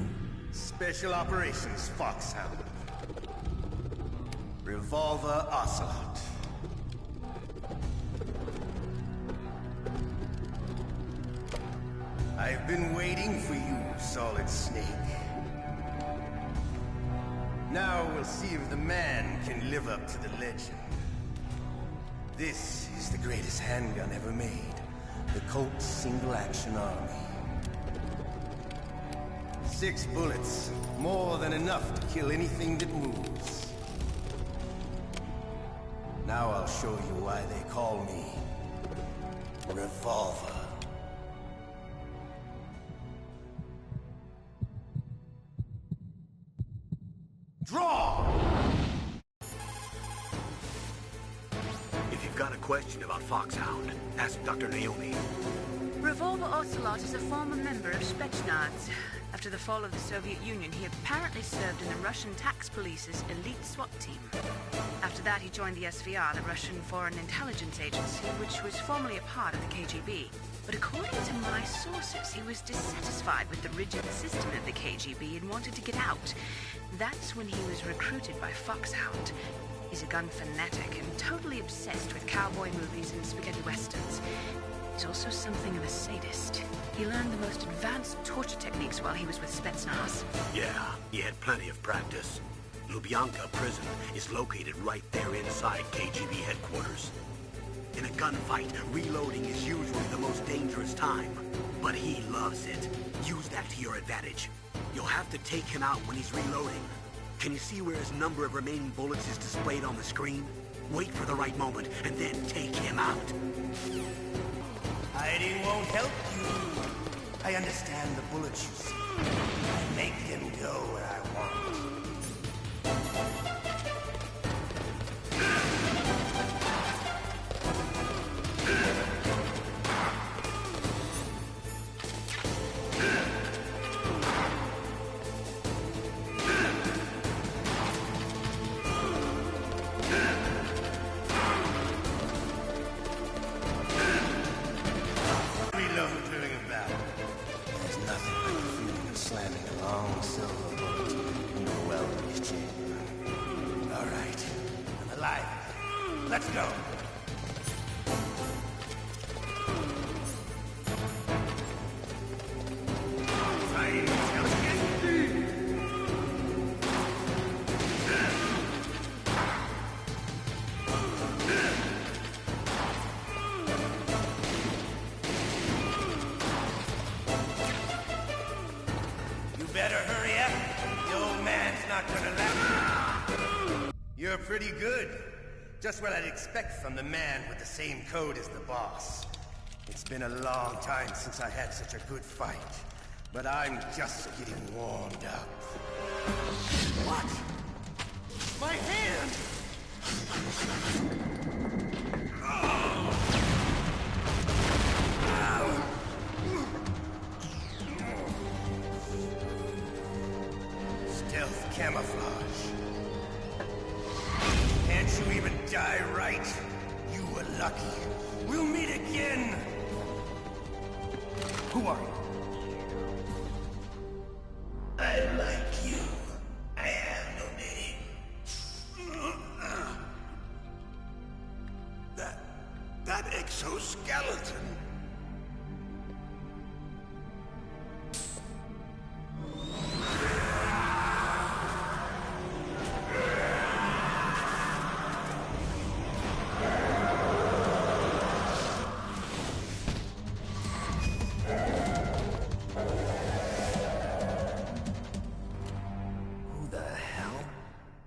Special Operations Foxhound. Revolver Ocelot. I've been waiting for you, Solid Snake. Now we'll see if the man can live up to the legend. This is the greatest handgun ever made. The Colt Single Action Army. 6 bullets, more than enough to kill anything that moves. Now I'll show you why they call me Revolver. Draw! If you've got a question about Foxhound. Ask Dr. Naomi. Revolver Ocelot is a former member of Spetsnaz. After the fall of the Soviet Union, he apparently served in the Russian tax police's elite SWAT team. After that, he joined the SVR, the Russian Foreign Intelligence Agency, which was formerly a part of the KGB. But according to my sources, he was dissatisfied with the rigid system of the KGB and wanted to get out. That's when he was recruited by Foxhound. He's a gun fanatic and totally obsessed with cowboy movies and spaghetti westerns. He's also something of a sadist. He learned the most advanced torture techniques while he was with Spetsnaz. Yeah, he had plenty of practice. Lubyanka prison is located right there inside KGB headquarters. In a gunfight, reloading is usually the most dangerous time. But he loves it. Use that to your advantage. You'll have to take him out when he's reloading. Can you see where his number of remaining bullets is displayed on the screen? Wait for the right moment, and then take him out. Hiding won't help you. I understand the bullets you see. I make them go where I want. Let's go. You better hurry up. The old man's not gonna let you. You're pretty good. Just what I'd expect from the man with the same code as the boss. It's been a long time since I had such a good fight, but I'm just getting warmed up. What? My hand! Stealth camouflage. Can't you even die right? You were lucky. We'll meet again! Who are you? I like you. I have no name. That exoskeleton.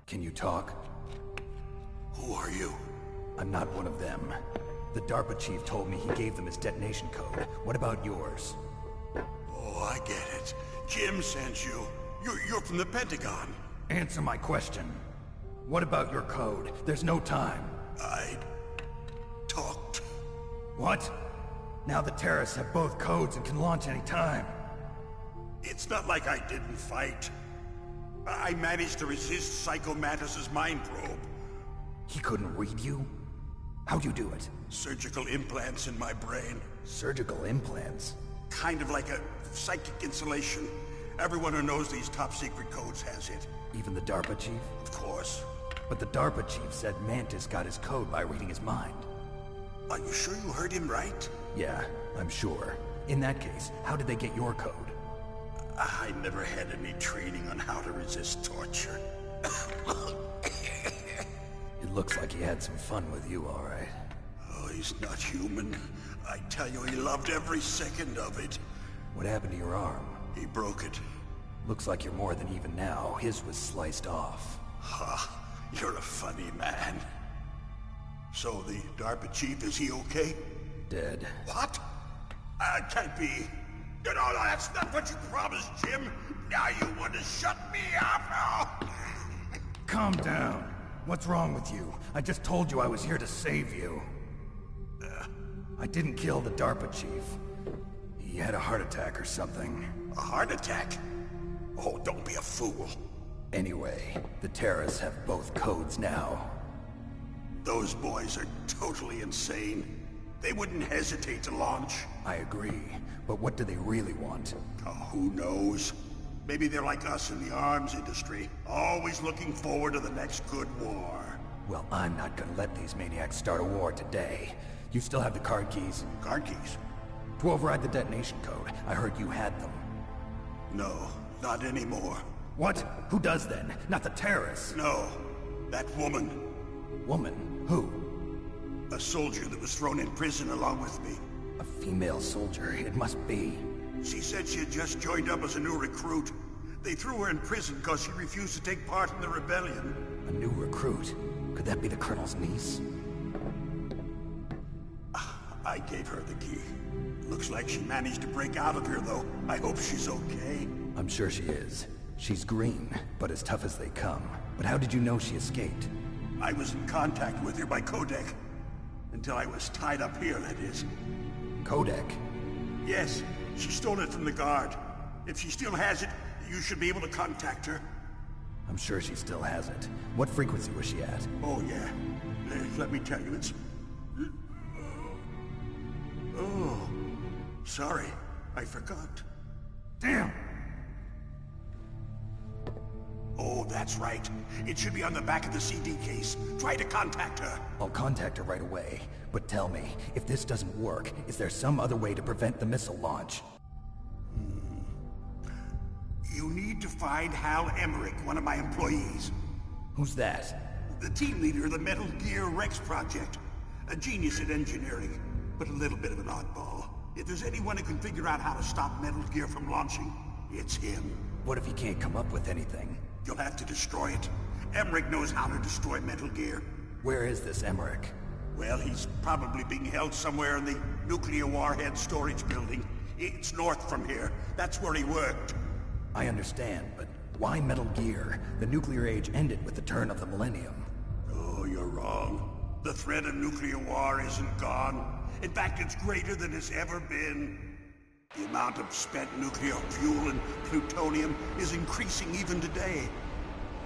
Can you talk? Who are you? I'm not one of them. The DARPA chief told me he gave them his detonation code. What about yours? Oh, I get it. Jim sent you. You're from the Pentagon. Answer my question. What about your code? There's no time. I talked. What? Now the terrorists have both codes and can launch any time. It's not like I didn't fight. I managed to resist Psycho Mantis's mind probe. He couldn't read you? How'd you do it? Surgical implants in my brain. Surgical implants? Kind of like a psychic insulation. Everyone who knows these top-secret codes has it. Even the DARPA chief? Of course. But the DARPA chief said Mantis got his code by reading his mind. Are you sure you heard him right? Yeah, I'm sure. In that case, how did they get your code? I never had any training on how to resist torture. It looks like he had some fun with you, all right. Oh, he's not human. I tell you, he loved every second of it. What happened to your arm? He broke it. Looks like you're more than even now. His was sliced off. Ha, you're a funny man. So the DARPA chief, is he okay? Dead. What? Can't be. No, that's not what you promised, Jim. Now you want to shut me up? Calm down. What's wrong with you? I just told you I was here to save you. I didn't kill the DARPA chief. He had a heart attack or something. A heart attack? Oh, don't be a fool. Anyway, the terrorists have both codes now. Those boys are totally insane. They wouldn't hesitate to launch. I agree, but what do they really want? Oh, who knows? Maybe they're like us in the arms industry, always looking forward to the next good war. Well, I'm not gonna let these maniacs start a war today. You still have the card keys? Card keys? To override the detonation code. I heard you had them. No, not anymore. What? Who does then? Not the terrorists? No, that woman. Woman? Who? A soldier that was thrown in prison along with me. A female soldier, it must be. She said she had just joined up as a new recruit. They threw her in prison because she refused to take part in the rebellion. A new recruit? Could that be the Colonel's niece? I gave her the key. Looks like she managed to break out of here, though. I hope she's okay. I'm sure she is. She's green, but as tough as they come. But how did you know she escaped? I was in contact with her by codec. Until I was tied up here, that is. Codec? Yes, she stole it from the guard. If she still has it, you should be able to contact her. I'm sure she still has it. What frequency was she at? Oh, yeah. Let me tell you, it's... Oh, sorry. I forgot. Damn! Oh, that's right. It should be on the back of the CD case. Try to contact her. I'll contact her right away. But tell me, if this doesn't work, is there some other way to prevent the missile launch? You need to find Hal Emmerich, one of my employees. Who's that? The team leader of the Metal Gear Rex project. A genius at engineering, but a little bit of an oddball. If there's anyone who can figure out how to stop Metal Gear from launching, it's him. What if he can't come up with anything? You'll have to destroy it. Emmerich knows how to destroy Metal Gear. Where is this Emmerich? Well, he's probably being held somewhere in the nuclear warhead storage building. It's north from here. That's where he worked. I understand, but why Metal Gear? The nuclear age ended with the turn of the millennium. Oh, you're wrong. The threat of nuclear war isn't gone. In fact, it's greater than it's ever been. The amount of spent nuclear fuel and plutonium is increasing even today.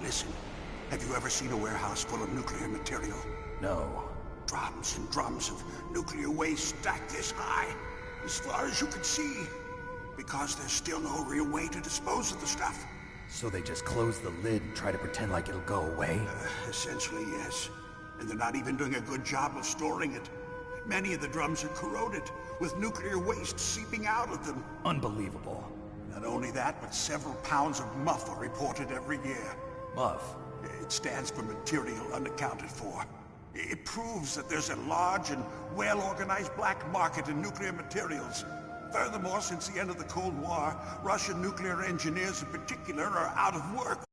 Listen, have you ever seen a warehouse full of nuclear material? No. Drums and drums of nuclear waste stacked this high, as far as you can see. Because there's still no real way to dispose of the stuff. So they just close the lid and try to pretend like it'll go away? Essentially, yes. And they're not even doing a good job of storing it. Many of the drums are corroded, with nuclear waste seeping out of them. Unbelievable. Not only that, but several pounds of MUF are reported every year. MUF? It stands for material unaccounted for. It proves that there's a large and well-organized black market in nuclear materials. Furthermore, since the end of the Cold War, Russian nuclear engineers in particular are out of work.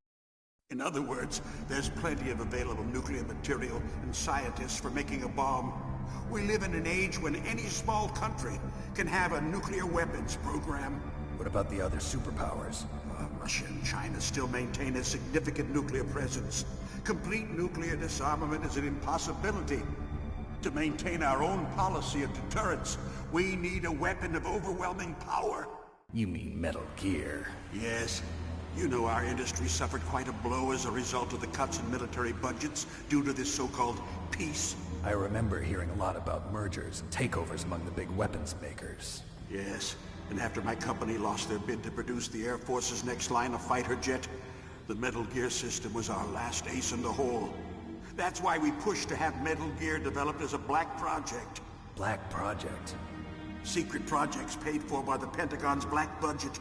In other words, there's plenty of available nuclear material and scientists for making a bomb. We live in an age when any small country can have a nuclear weapons program. What about the other superpowers? Russia and China still maintain a significant nuclear presence. Complete nuclear disarmament is an impossibility. To maintain our own policy of deterrence, we need a weapon of overwhelming power. You mean Metal Gear? Yes. You know our industry suffered quite a blow as a result of the cuts in military budgets due to this so-called peace. I remember hearing a lot about mergers and takeovers among the big weapons makers. Yes, and after my company lost their bid to produce the Air Force's next line of fighter jet, the Metal Gear system was our last ace in the hole. That's why we pushed to have Metal Gear developed as a black project. Black project? Secret projects paid for by the Pentagon's black budget.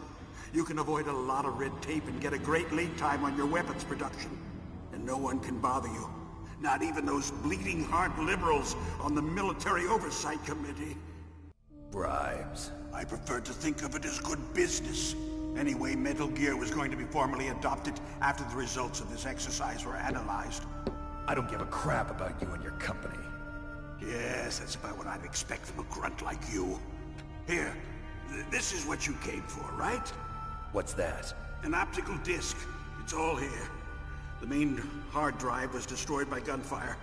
You can avoid a lot of red tape and get a great lead time on your weapons production. And no one can bother you. Not even those bleeding heart liberals on the Military Oversight Committee. Bribes. I prefer to think of it as good business. Anyway, Metal Gear was going to be formally adopted after the results of this exercise were analyzed. I don't give a crap about you and your company. Yes, that's about what I'd expect from a grunt like you. Here, this is what you came for, right? What's that? An optical disc. It's all here. The main hard drive was destroyed by gunfire.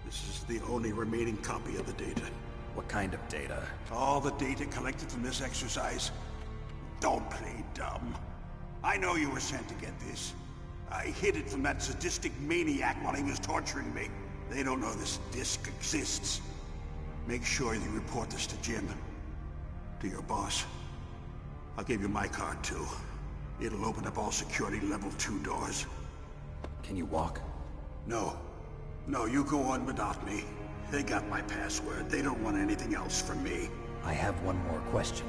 This is the only remaining copy of the data. What kind of data? All the data collected from this exercise. Don't play dumb. I know you were sent to get this. I hid it from that sadistic maniac while he was torturing me. They don't know this disk exists. Make sure you report this to Jim. To your boss. I'll give you my card too. It'll open up all security level 2 doors. Can you walk? No. No, you go on without me. They got my password. They don't want anything else from me. I have one more question.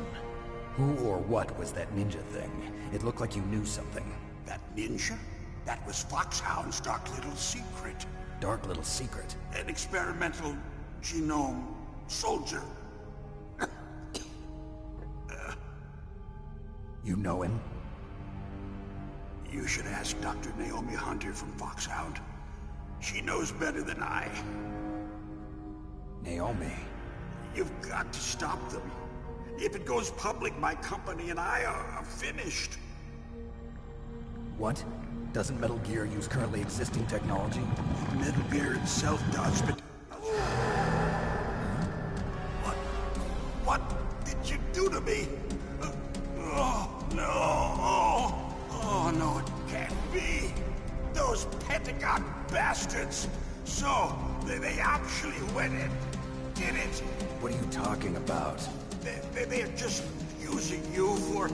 Who or what was that ninja thing? It looked like you knew something. That ninja? That was Foxhound's dark little secret. Dark little secret? An experimental genome soldier. You know him? You should ask Dr. Naomi Hunter from Foxhound. She knows better than I. Naomi? You've got to stop them. If it goes public, my company and I are finished. What? Doesn't Metal Gear use currently existing technology? Metal Gear itself does, but... What did you do to me? Oh, no. Oh, no, it can't be. Those Pentagon bastards. So, they actually went and did it. What are you talking about? They're just using you for...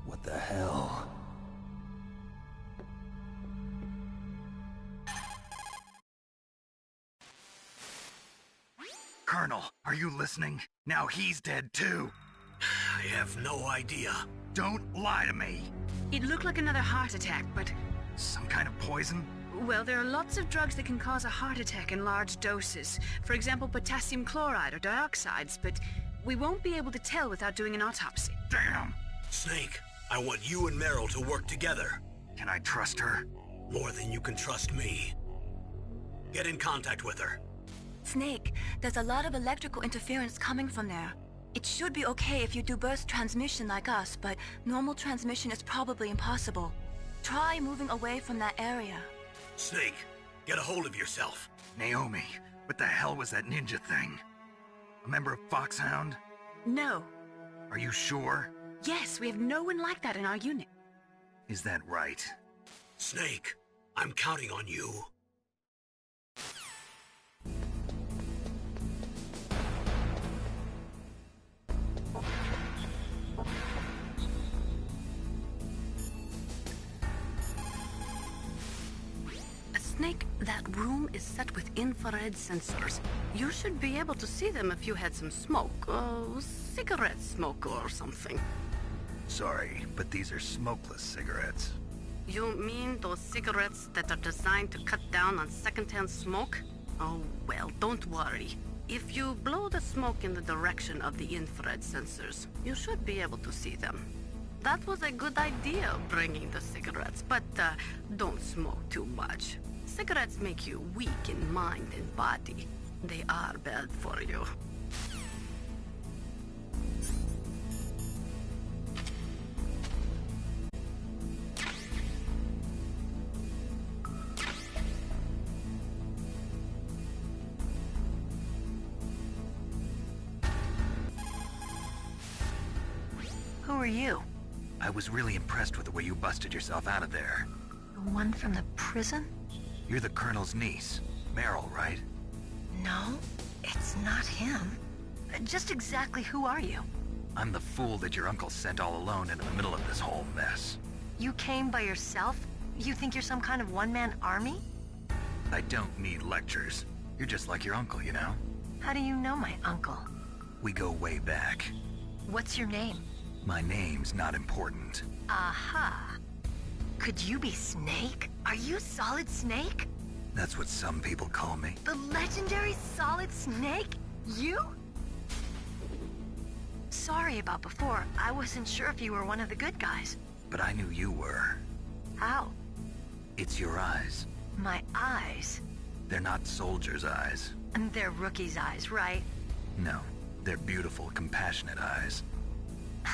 What the hell? Colonel, are you listening? Now he's dead too. I have no idea. Don't lie to me. It looked like another heart attack, but... Some kind of poison? Well, there are lots of drugs that can cause a heart attack in large doses. For example, potassium chloride or dioxides, but we won't be able to tell without doing an autopsy. Damn! Snake, I want you and Meryl to work together. Can I trust her? More than you can trust me. Get in contact with her. Snake, there's a lot of electrical interference coming from there. It should be okay if you do burst transmission like us, but normal transmission is probably impossible. Try moving away from that area. Snake, get a hold of yourself. Naomi, what the hell was that ninja thing? A member of Foxhound? No. Are you sure? Yes, we have no one like that in our unit. Is that right? Snake, I'm counting on you. Snake, that room is set with infrared sensors. You should be able to see them if you had some smoke. Cigarette smoke or something. Sorry, but these are smokeless cigarettes. You mean those cigarettes that are designed to cut down on secondhand smoke? Oh, well, don't worry. If you blow the smoke in the direction of the infrared sensors, you should be able to see them. That was a good idea, bringing the cigarettes, but don't smoke too much. Cigarettes make you weak in mind and body. They are bad for you. Who are you? I was really impressed with the way you busted yourself out of there. The one from the prison? You're the Colonel's niece, Meryl, right? No, it's not him. Just exactly who are you? I'm the fool that your uncle sent all alone into the middle of this whole mess. You came by yourself? You think you're some kind of one-man army? I don't need lectures. You're just like your uncle, you know? How do you know my uncle? We go way back. What's your name? My name's not important. Aha. Could you be Snake? Are you Solid Snake? That's what some people call me. The legendary Solid Snake? You? Sorry about before. I wasn't sure if you were one of the good guys. But I knew you were. How? It's your eyes. My eyes? They're not soldiers' eyes. And they're Rookie's eyes, right? No. Their beautiful, compassionate eyes.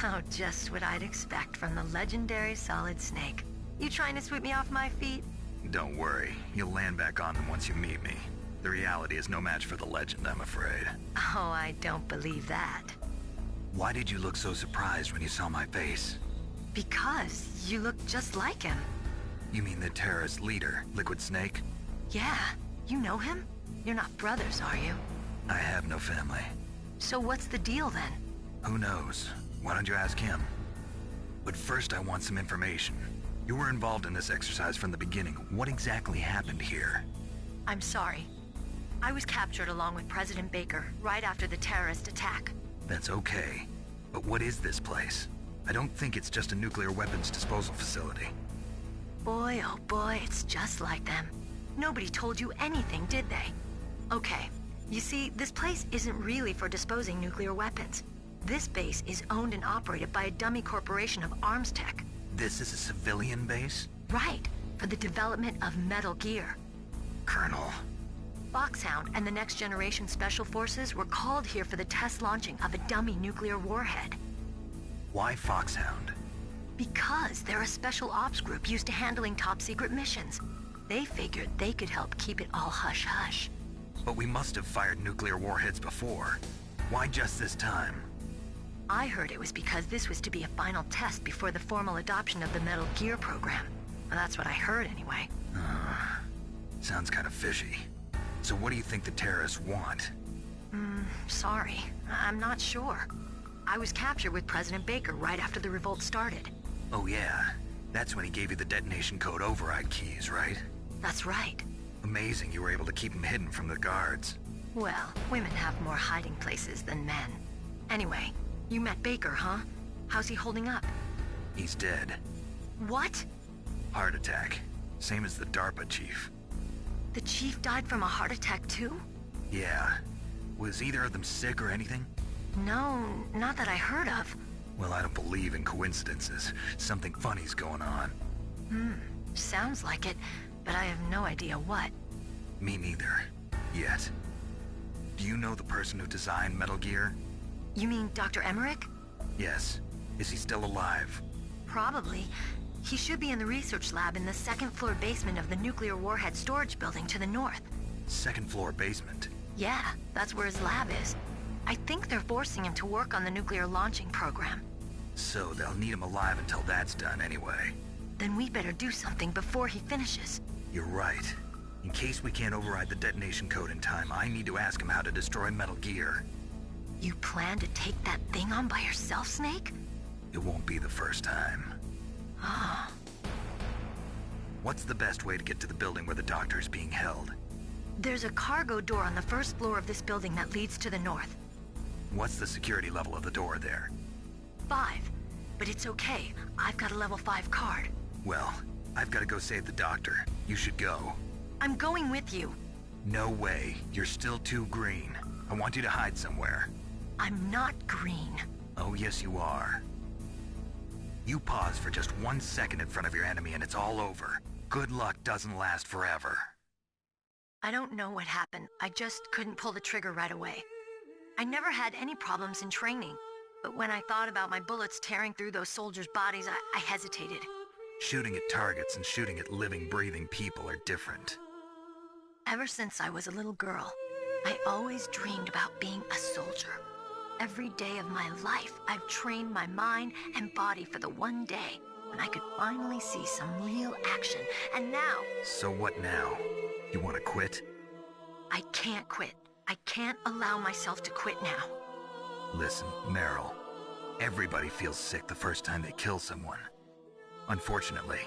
Oh, just what I'd expect from the legendary Solid Snake. You trying to sweep me off my feet? Don't worry, you'll land back on them once you meet me. The reality is no match for the legend, I'm afraid. Oh, I don't believe that. Why did you look so surprised when you saw my face? Because you look just like him. You mean the terrorist leader, Liquid Snake? Yeah, you know him? You're not brothers, are you? I have no family. So what's the deal then? Who knows? Why don't you ask him? But first I want some information. You were involved in this exercise from the beginning. What exactly happened here? I'm sorry. I was captured along with President Baker right after the terrorist attack. That's okay. But what is this place? I don't think it's just a nuclear weapons disposal facility. Boy, oh boy, it's just like them. Nobody told you anything, did they? Okay, you see, this place isn't really for disposing nuclear weapons. This base is owned and operated by a dummy corporation of arms tech. This is a civilian base? Right, for the development of Metal Gear. Colonel. Foxhound and the Next Generation Special Forces were called here for the test launching of a dummy nuclear warhead. Why Foxhound? Because they're a special ops group used to handling top-secret missions. They figured they could help keep it all hush-hush. But we must have fired nuclear warheads before. Why just this time? I heard it was because this was to be a final test before the formal adoption of the Metal Gear program. Well, that's what I heard anyway. Sounds kind of fishy. So what do you think the terrorists want? Sorry. I'm not sure. I was captured with President Baker right after the revolt started. Oh yeah, that's when he gave you the detonation code override keys, right? That's right. Amazing you were able to keep him hidden from the guards. Well, women have more hiding places than men. Anyway, you met Baker, huh? How's he holding up? He's dead. What? Heart attack. Same as the DARPA chief. The chief died from a heart attack too? Yeah. Was either of them sick or anything? No, not that I heard of. Well, I don't believe in coincidences. Something funny's going on. Sounds like it, but I have no idea what. Me neither. Yet. Do you know the person who designed Metal Gear? You mean Dr. Emmerich? Yes. Is he still alive? Probably. He should be in the research lab in the second-floor basement of the nuclear warhead storage building to the north. Second-floor basement? Yeah, that's where his lab is. I think they're forcing him to work on the nuclear launching program. So they'll need him alive until that's done anyway. Then we better do something before he finishes. You're right. In case we can't override the detonation code in time, I need to ask him how to destroy Metal Gear. You plan to take that thing on by yourself, Snake? It won't be the first time. What's the best way to get to the building where the doctor is being held? There's a cargo door on the first floor of this building that leads to the north. What's the security level of the door there? 5. But it's okay. I've got a level 5 card. Well, I've got to go save the doctor. You should go. I'm going with you. No way. You're still too green. I want you to hide somewhere. I'm not green. Oh, yes you are. You pause for just 1 second in front of your enemy and it's all over. Good luck doesn't last forever. I don't know what happened. I just couldn't pull the trigger right away. I never had any problems in training, but when I thought about my bullets tearing through those soldiers' bodies, I hesitated. Shooting at targets and shooting at living, breathing people are different. Ever since I was a little girl, I always dreamed about being a soldier. Every day of my life, I've trained my mind and body for the one day when I could finally see some real action, and now... So what now? You want to quit? I can't quit. I can't allow myself to quit now. Listen, Meryl. Everybody feels sick the first time they kill someone. Unfortunately,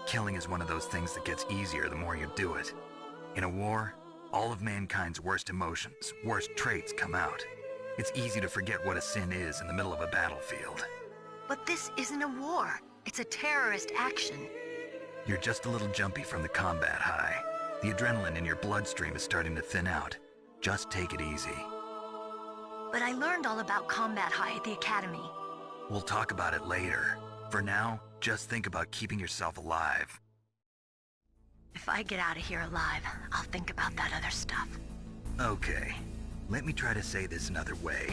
killing is one of those things that gets easier the more you do it. In a war, all of mankind's worst emotions, worst traits come out. It's easy to forget what a sin is in the middle of a battlefield. But this isn't a war. It's a terrorist action. You're just a little jumpy from the combat high. The adrenaline in your bloodstream is starting to thin out. Just take it easy. But I learned all about combat high at the academy. We'll talk about it later. For now, just think about keeping yourself alive. If I get out of here alive, I'll think about that other stuff. Okay. Let me try to say this another way.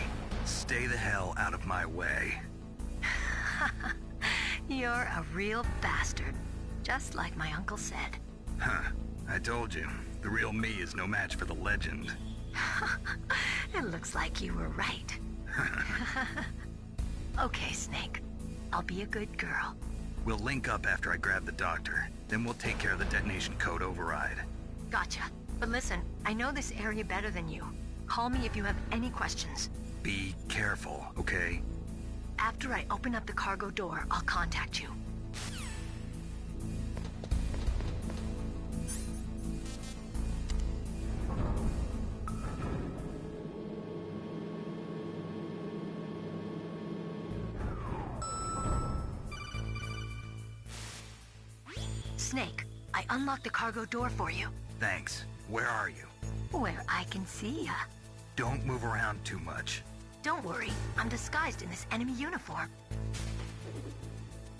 Stay the hell out of my way. You're a real bastard. Just like my uncle said. Huh. I told you. The real me is no match for the legend. It looks like you were right. Okay, Snake. I'll be a good girl. We'll link up after I grab the doctor. Then we'll take care of the detonation code override. Gotcha. But listen, I know this area better than you. Call me if you have any questions. Be careful, okay? After I open up the cargo door, I'll contact you. Snake, I unlocked the cargo door for you. Thanks. Where are you? Where I can see ya. Don't move around too much. Don't worry, I'm disguised in this enemy uniform.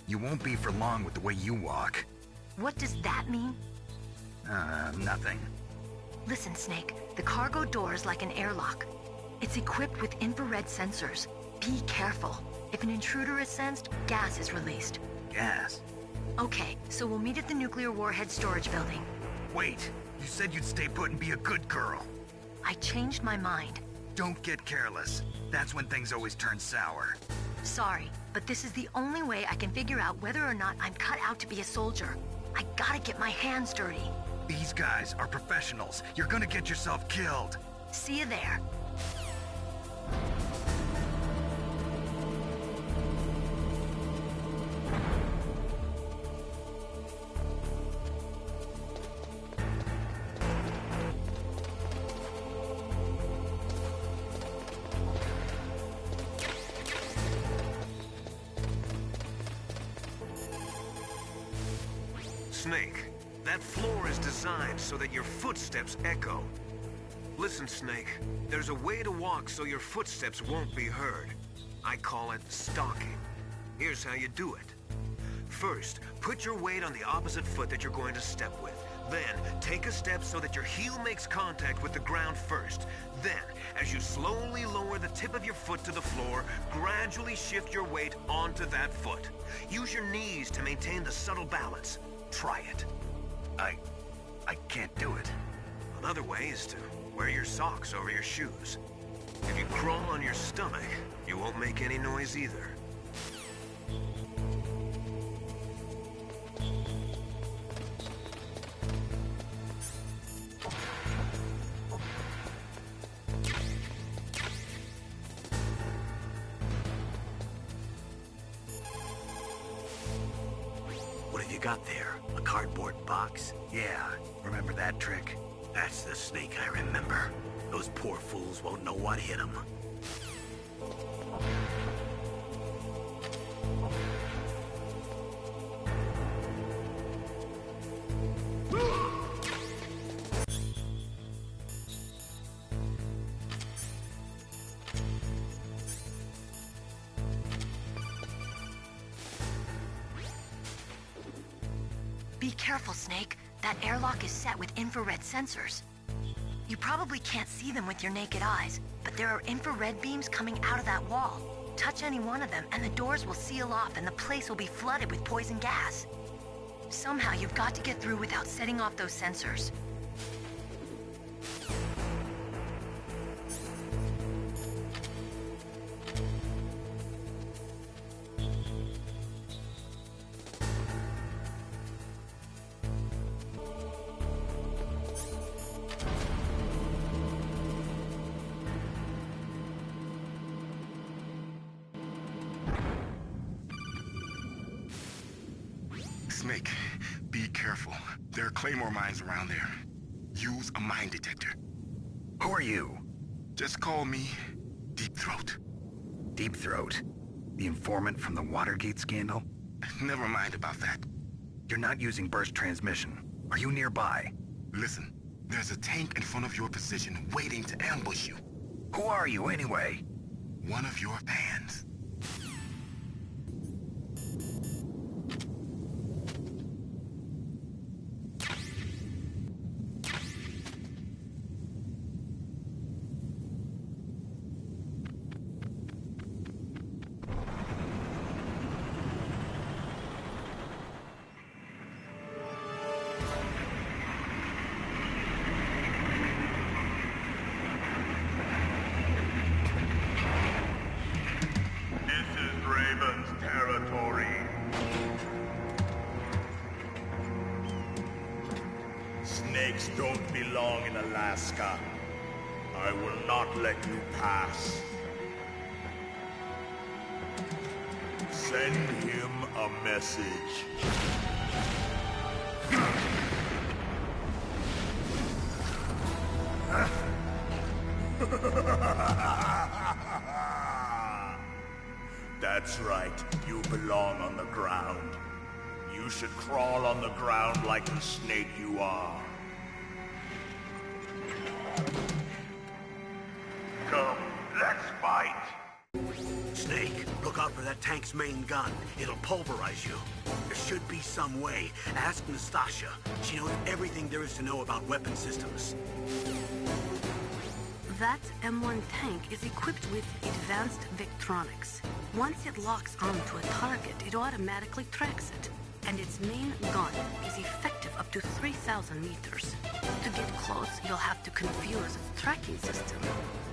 You won't be for long with the way you walk. What does that mean? Nothing. Listen, Snake, the cargo door is like an airlock. It's equipped with infrared sensors. Be careful. If an intruder is sensed, gas is released. Gas? Okay, so we'll meet at the nuclear warhead storage building. Wait, you said you'd stay put and be a good girl. I changed my mind. Don't get careless. That's when things always turn sour. Sorry, but this is the only way I can figure out whether or not I'm cut out to be a soldier. I gotta get my hands dirty. These guys are professionals. You're gonna get yourself killed. See you there. Snake, that floor is designed so that your footsteps echo. Listen, Snake, there's a way to walk so your footsteps won't be heard. I call it stalking. Here's how you do it. First, put your weight on the opposite foot that you're going to step with. Then, take a step so that your heel makes contact with the ground first. Then, as you slowly lower the tip of your foot to the floor, gradually shift your weight onto that foot. Use your knees to maintain the subtle balance. Try it. I can't do it. Another way is to wear your socks over your shoes. If you crawl on your stomach, you won't make any noise either. What have you got there? A cardboard box? Yeah, remember that trick? That's the Snake I remember. Those poor fools won't know what hit them. Be careful, Snake. That airlock is set with infrared sensors. You probably can't see them with your naked eyes, but there are infrared beams coming out of that wall. Touch any one of them, and the doors will seal off and the place will be flooded with poison gas. Somehow you've got to get through without setting off those sensors. Snake, be careful. There are Claymore mines around there. Use a mine detector. Who are you? Just call me Deep Throat. Deep Throat? The informant from the Watergate scandal? Never mind about that. You're not using burst transmission. Are you nearby? Listen, there's a tank in front of your position waiting to ambush you. Who are you anyway? One of your fans. legs don't belong in Alaska. I will not let you pass. Send him a message. That's right, you belong on the ground. You should crawl on the ground like the snake you are. Come, let's fight! Snake, look out for that tank's main gun. It'll pulverize you. There should be some way. Ask Nastasha. She knows everything there is to know about weapon systems. That M1 tank is equipped with advanced Victronics. Once it locks onto a target, it automatically tracks it. And its main gun is effective up to 3,000 meters. To get close, you'll have to confuse its tracking system.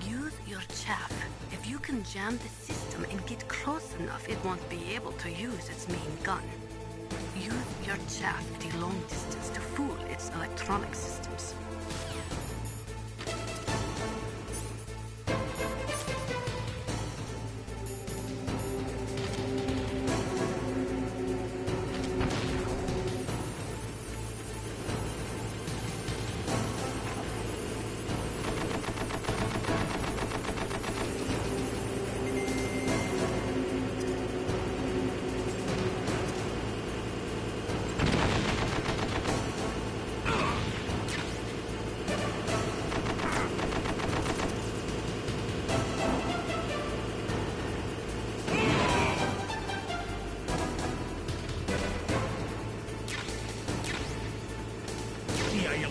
Use your chaff. If you can jam the system and get close enough, it won't be able to use its main gun. Use your chaff at a long distance to fool its electronic systems.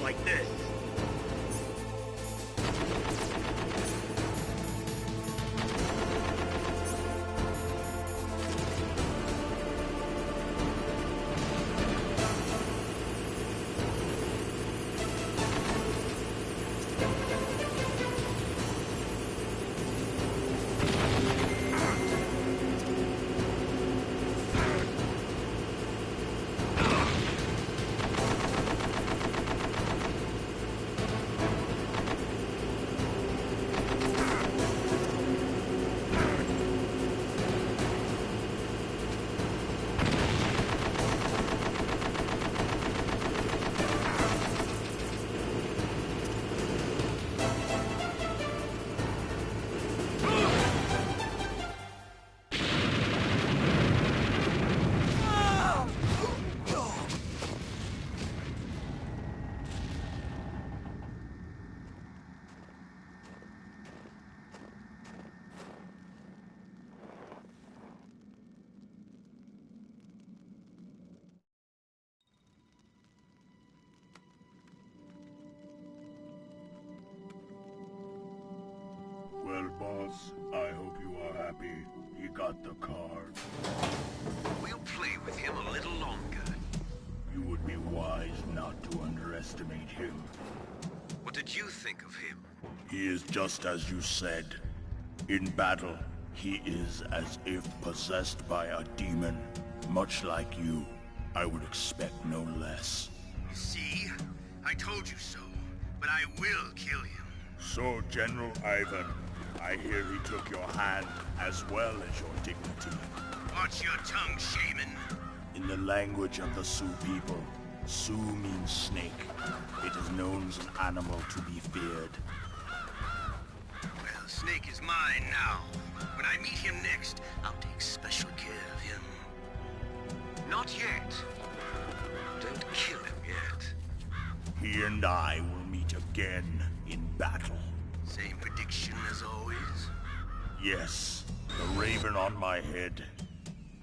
Like this. Well, boss, I hope you are happy. He got the card. We'll play with him a little longer. You would be wise not to underestimate him. What did you think of him? He is just as you said. In battle, he is as if possessed by a demon. Much like you, I would expect no less. See? I told you so. But I will kill him. So, General Ivan, I hear he took your hand as well as your dignity. Watch your tongue, shaman. In the language of the Sioux people, Sioux means snake. It is known as an animal to be feared. Well, Snake is mine now. When I meet him next, I'll take special care of him. Not yet. Don't kill him yet. He and I will meet again in battle. Same prediction as always? Yes. The raven on my head.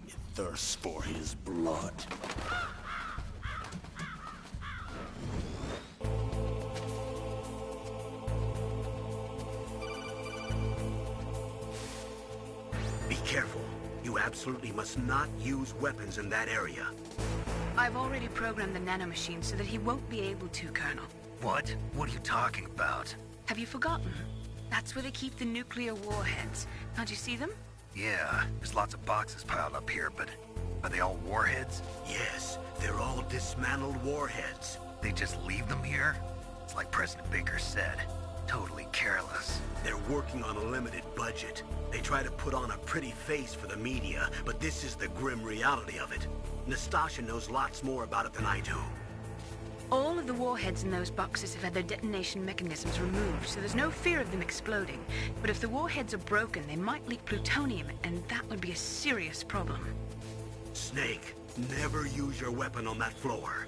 It thirsts for his blood. Be careful. You absolutely must not use weapons in that area. I've already programmed the nanomachine so that he won't be able to, Colonel. What? What are you talking about? Have you forgotten? That's where they keep the nuclear warheads. Can't you see them? Yeah, there's lots of boxes piled up here, but are they all warheads? Yes, they're all dismantled warheads. They just leave them here? It's like President Baker said. Totally careless. They're working on a limited budget. They try to put on a pretty face for the media, but this is the grim reality of it. Nastasha knows lots more about it than I do. All of the warheads in those boxes have had their detonation mechanisms removed, so there's no fear of them exploding. But if the warheads are broken, they might leak plutonium, and that would be a serious problem. Snake, never use your weapon on that floor.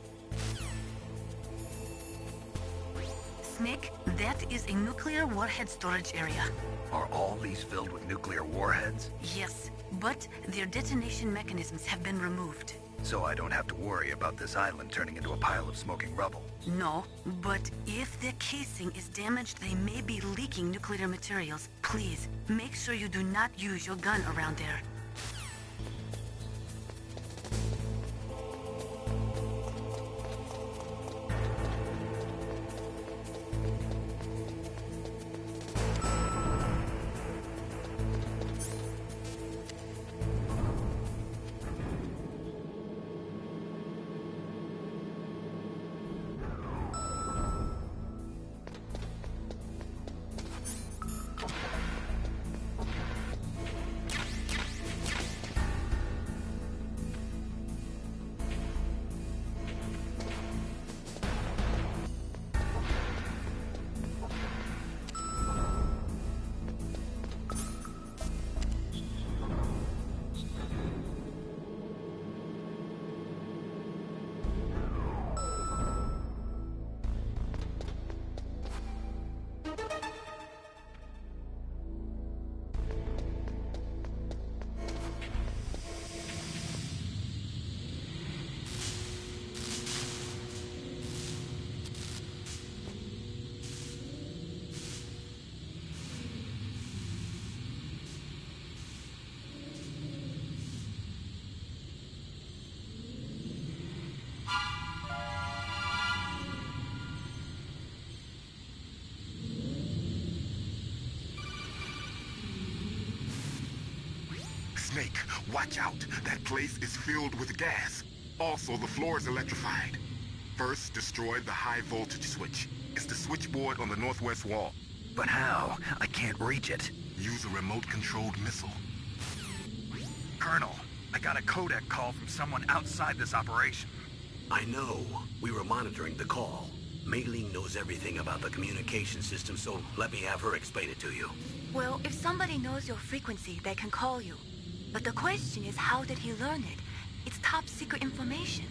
Snake, that is a nuclear warhead storage area. Are all these filled with nuclear warheads? Yes, but their detonation mechanisms have been removed. So I don't have to worry about this island turning into a pile of smoking rubble. No, but if the casing is damaged, they may be leaking nuclear materials. Please, make sure you do not use your gun around there. Snake, watch out. That place is filled with gas. Also, the floor is electrified. First, destroy the high voltage switch. It's the switchboard on the northwest wall. But how? I can't reach it. Use a remote-controlled missile. Colonel, I got a codec call from someone outside this operation. I know. We were monitoring the call. Mei Ling knows everything about the communication system, so let me have her explain it to you. Well, if somebody knows your frequency, they can call you. But the question is, how did he learn it? It's top secret information.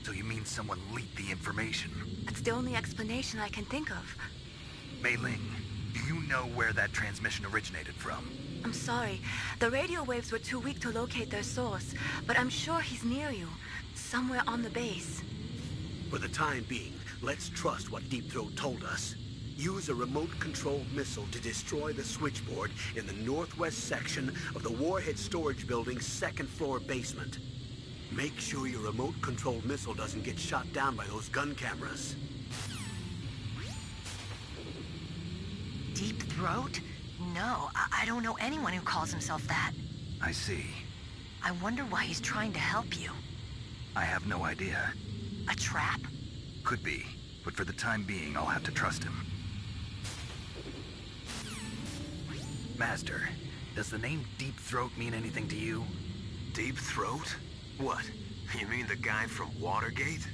So you mean someone leaked the information? That's the only explanation I can think of. Mei Ling, do you know where that transmission originated from? I'm sorry. The radio waves were too weak to locate their source, but I'm sure he's near you. Somewhere on the base. For the time being, let's trust what Deep Throat told us. Use a remote-controlled missile to destroy the switchboard in the northwest section of the Warhead Storage Building's second-floor basement. Make sure your remote-controlled missile doesn't get shot down by those gun cameras. Deep Throat? No, I don't know anyone who calls himself that. I see. I wonder why he's trying to help you. I have no idea. A trap? Could be, but for the time being, I'll have to trust him. Master, does the name Deep Throat mean anything to you? Deep Throat? What? You mean the guy from Watergate?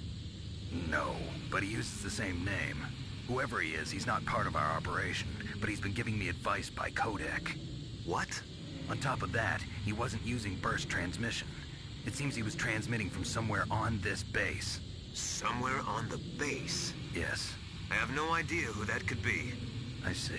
No, but he uses the same name. Whoever he is, he's not part of our operation, but he's been giving me advice by codec. What? On top of that, he wasn't using burst transmission. It seems he was transmitting from somewhere on this base. Somewhere on the base? Yes. I have no idea who that could be. I see.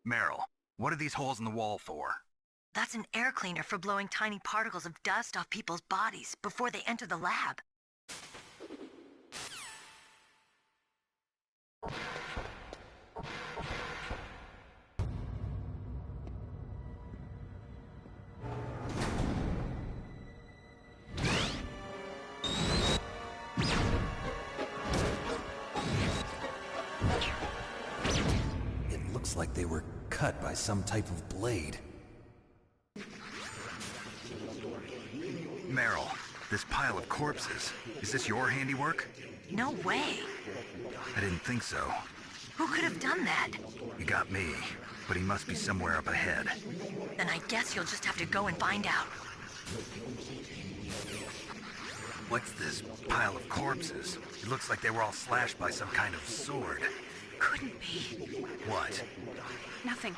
Meryl, what are these holes in the wall for? That's an air cleaner for blowing tiny particles of dust off people's bodies before they enter the lab. It looks like they were cut by some type of blade. Meryl, this pile of corpses, is this your handiwork? No way. I didn't think so. Who could have done that? You got me, but he must be somewhere up ahead. Then I guess you'll just have to go and find out. What's this pile of corpses? It looks like they were all slashed by some kind of sword. Couldn't be. What? Nothing.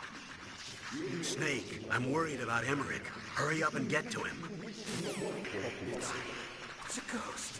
Snake, I'm worried about Emmerich. Hurry up and get to him. It's a ghost.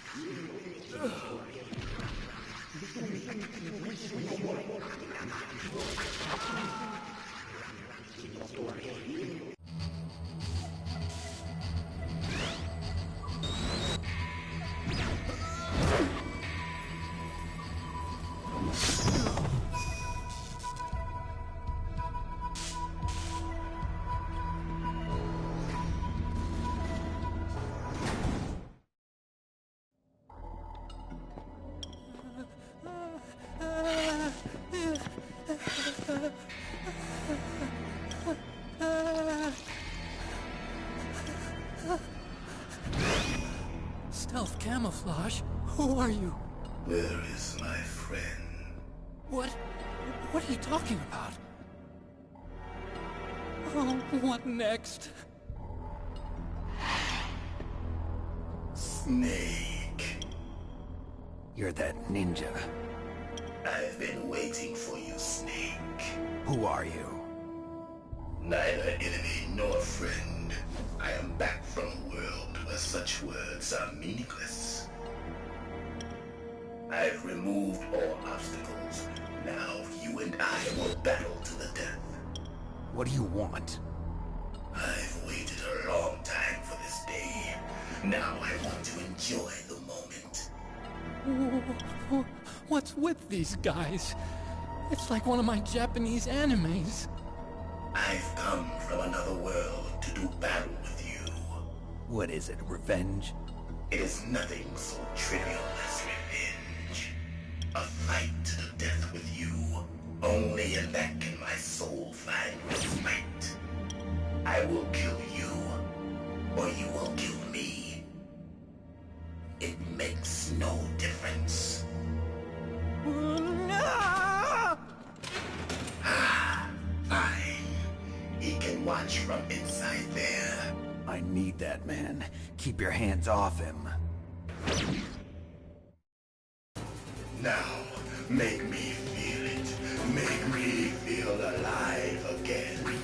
Stealth camouflage? Who are you? Where is my friend? What are you talking about? Oh, what next? Snake. You're that ninja. I've been waiting for you, Snake. Who are you? Neither enemy nor friend. I am back from a world where such words are meaningless. I've removed all obstacles. Now you and I will battle to the death. What do you want? I've waited a long time for this day. Now I want to enjoy the moment. What's with these guys? It's like one of my Japanese animes. I've come from another world to do battle with you. What is it, revenge? It is nothing so trivial as revenge. A fight to the death with you. Only in that can my soul find respite. I will kill you, or you will kill me. It makes no difference. Fine. He can watch from inside there. I need that man. Keep your hands off him. Now, make me feel it. Make me feel alive again.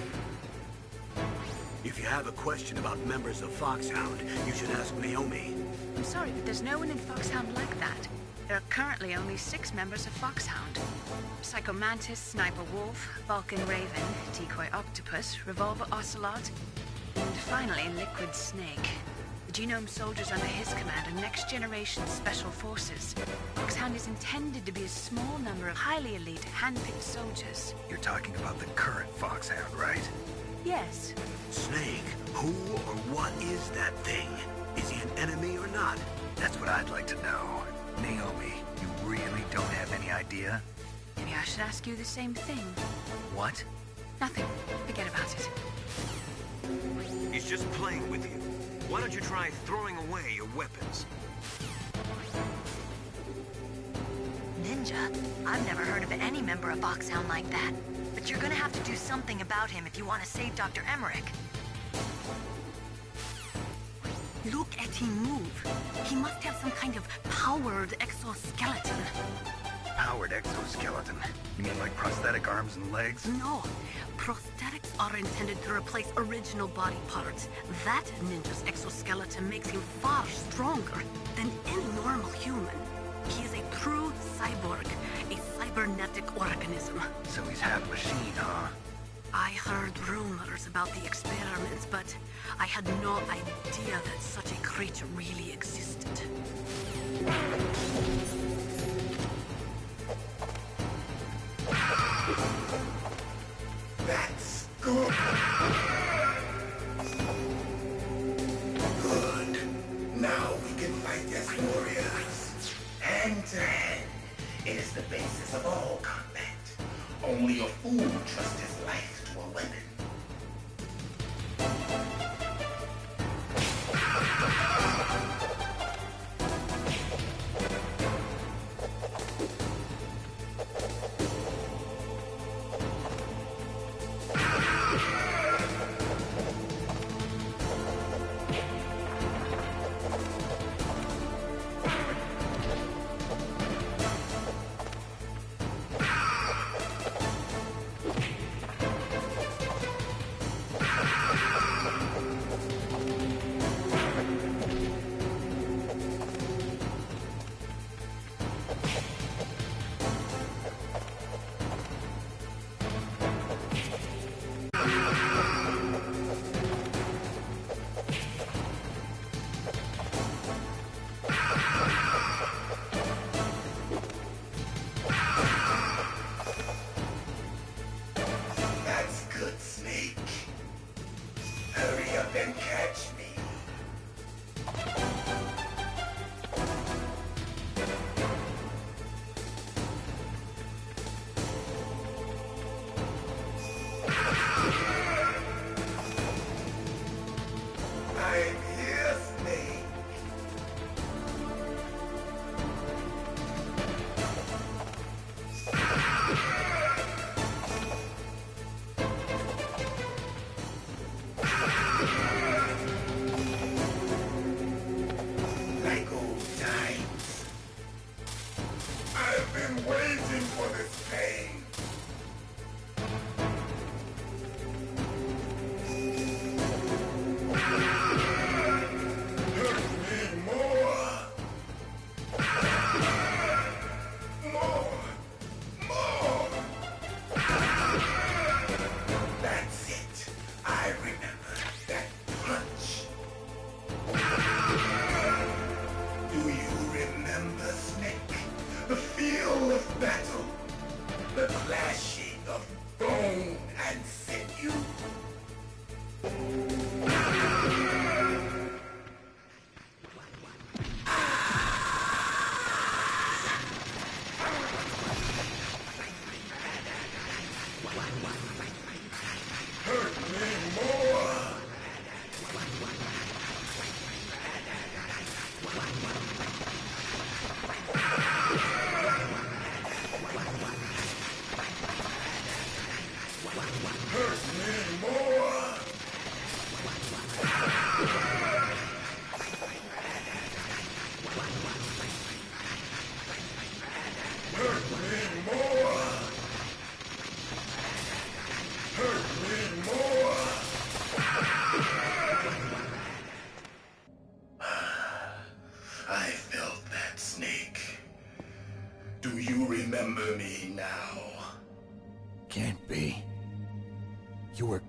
If you have a question about members of Foxhound, you should ask Naomi. I'm sorry, but there's no one in Foxhound like that. There are currently only 6 members of Foxhound. Psycho Mantis, Sniper Wolf, Vulcan Raven, Decoy Octopus, Revolver Ocelot, and finally Liquid Snake. The Genome soldiers under his command are next-generation special forces. Foxhound is intended to be a small number of highly elite, hand-picked soldiers. You're talking about the current Foxhound, right? Yes. Snake, who or what is that thing? Is he an enemy or not? That's what I'd like to know. Naomi, you really don't have any idea? Maybe I should ask you the same thing. What? Nothing. Forget about it. He's just playing with you. Why don't you try throwing away your weapons? Ninja? I've never heard of any member of Foxhound like that. But you're gonna have to do something about him if you want to save Dr. Emmerich. Look at him move. He must have some kind of powered exoskeleton. Powered exoskeleton? You mean like prosthetic arms and legs? No. Prosthetics are intended to replace original body parts. That ninja's exoskeleton makes him far stronger than any normal human. He is a true cyborg, a cybernetic organism. So he's half machine, huh? I heard rumors about the experiments, but I had no idea that such a creature really existed. That's good. Good. Now we can fight as warriors. Hand to hand. It is the basis of all combat. Only a fool trusts his life to a weapon.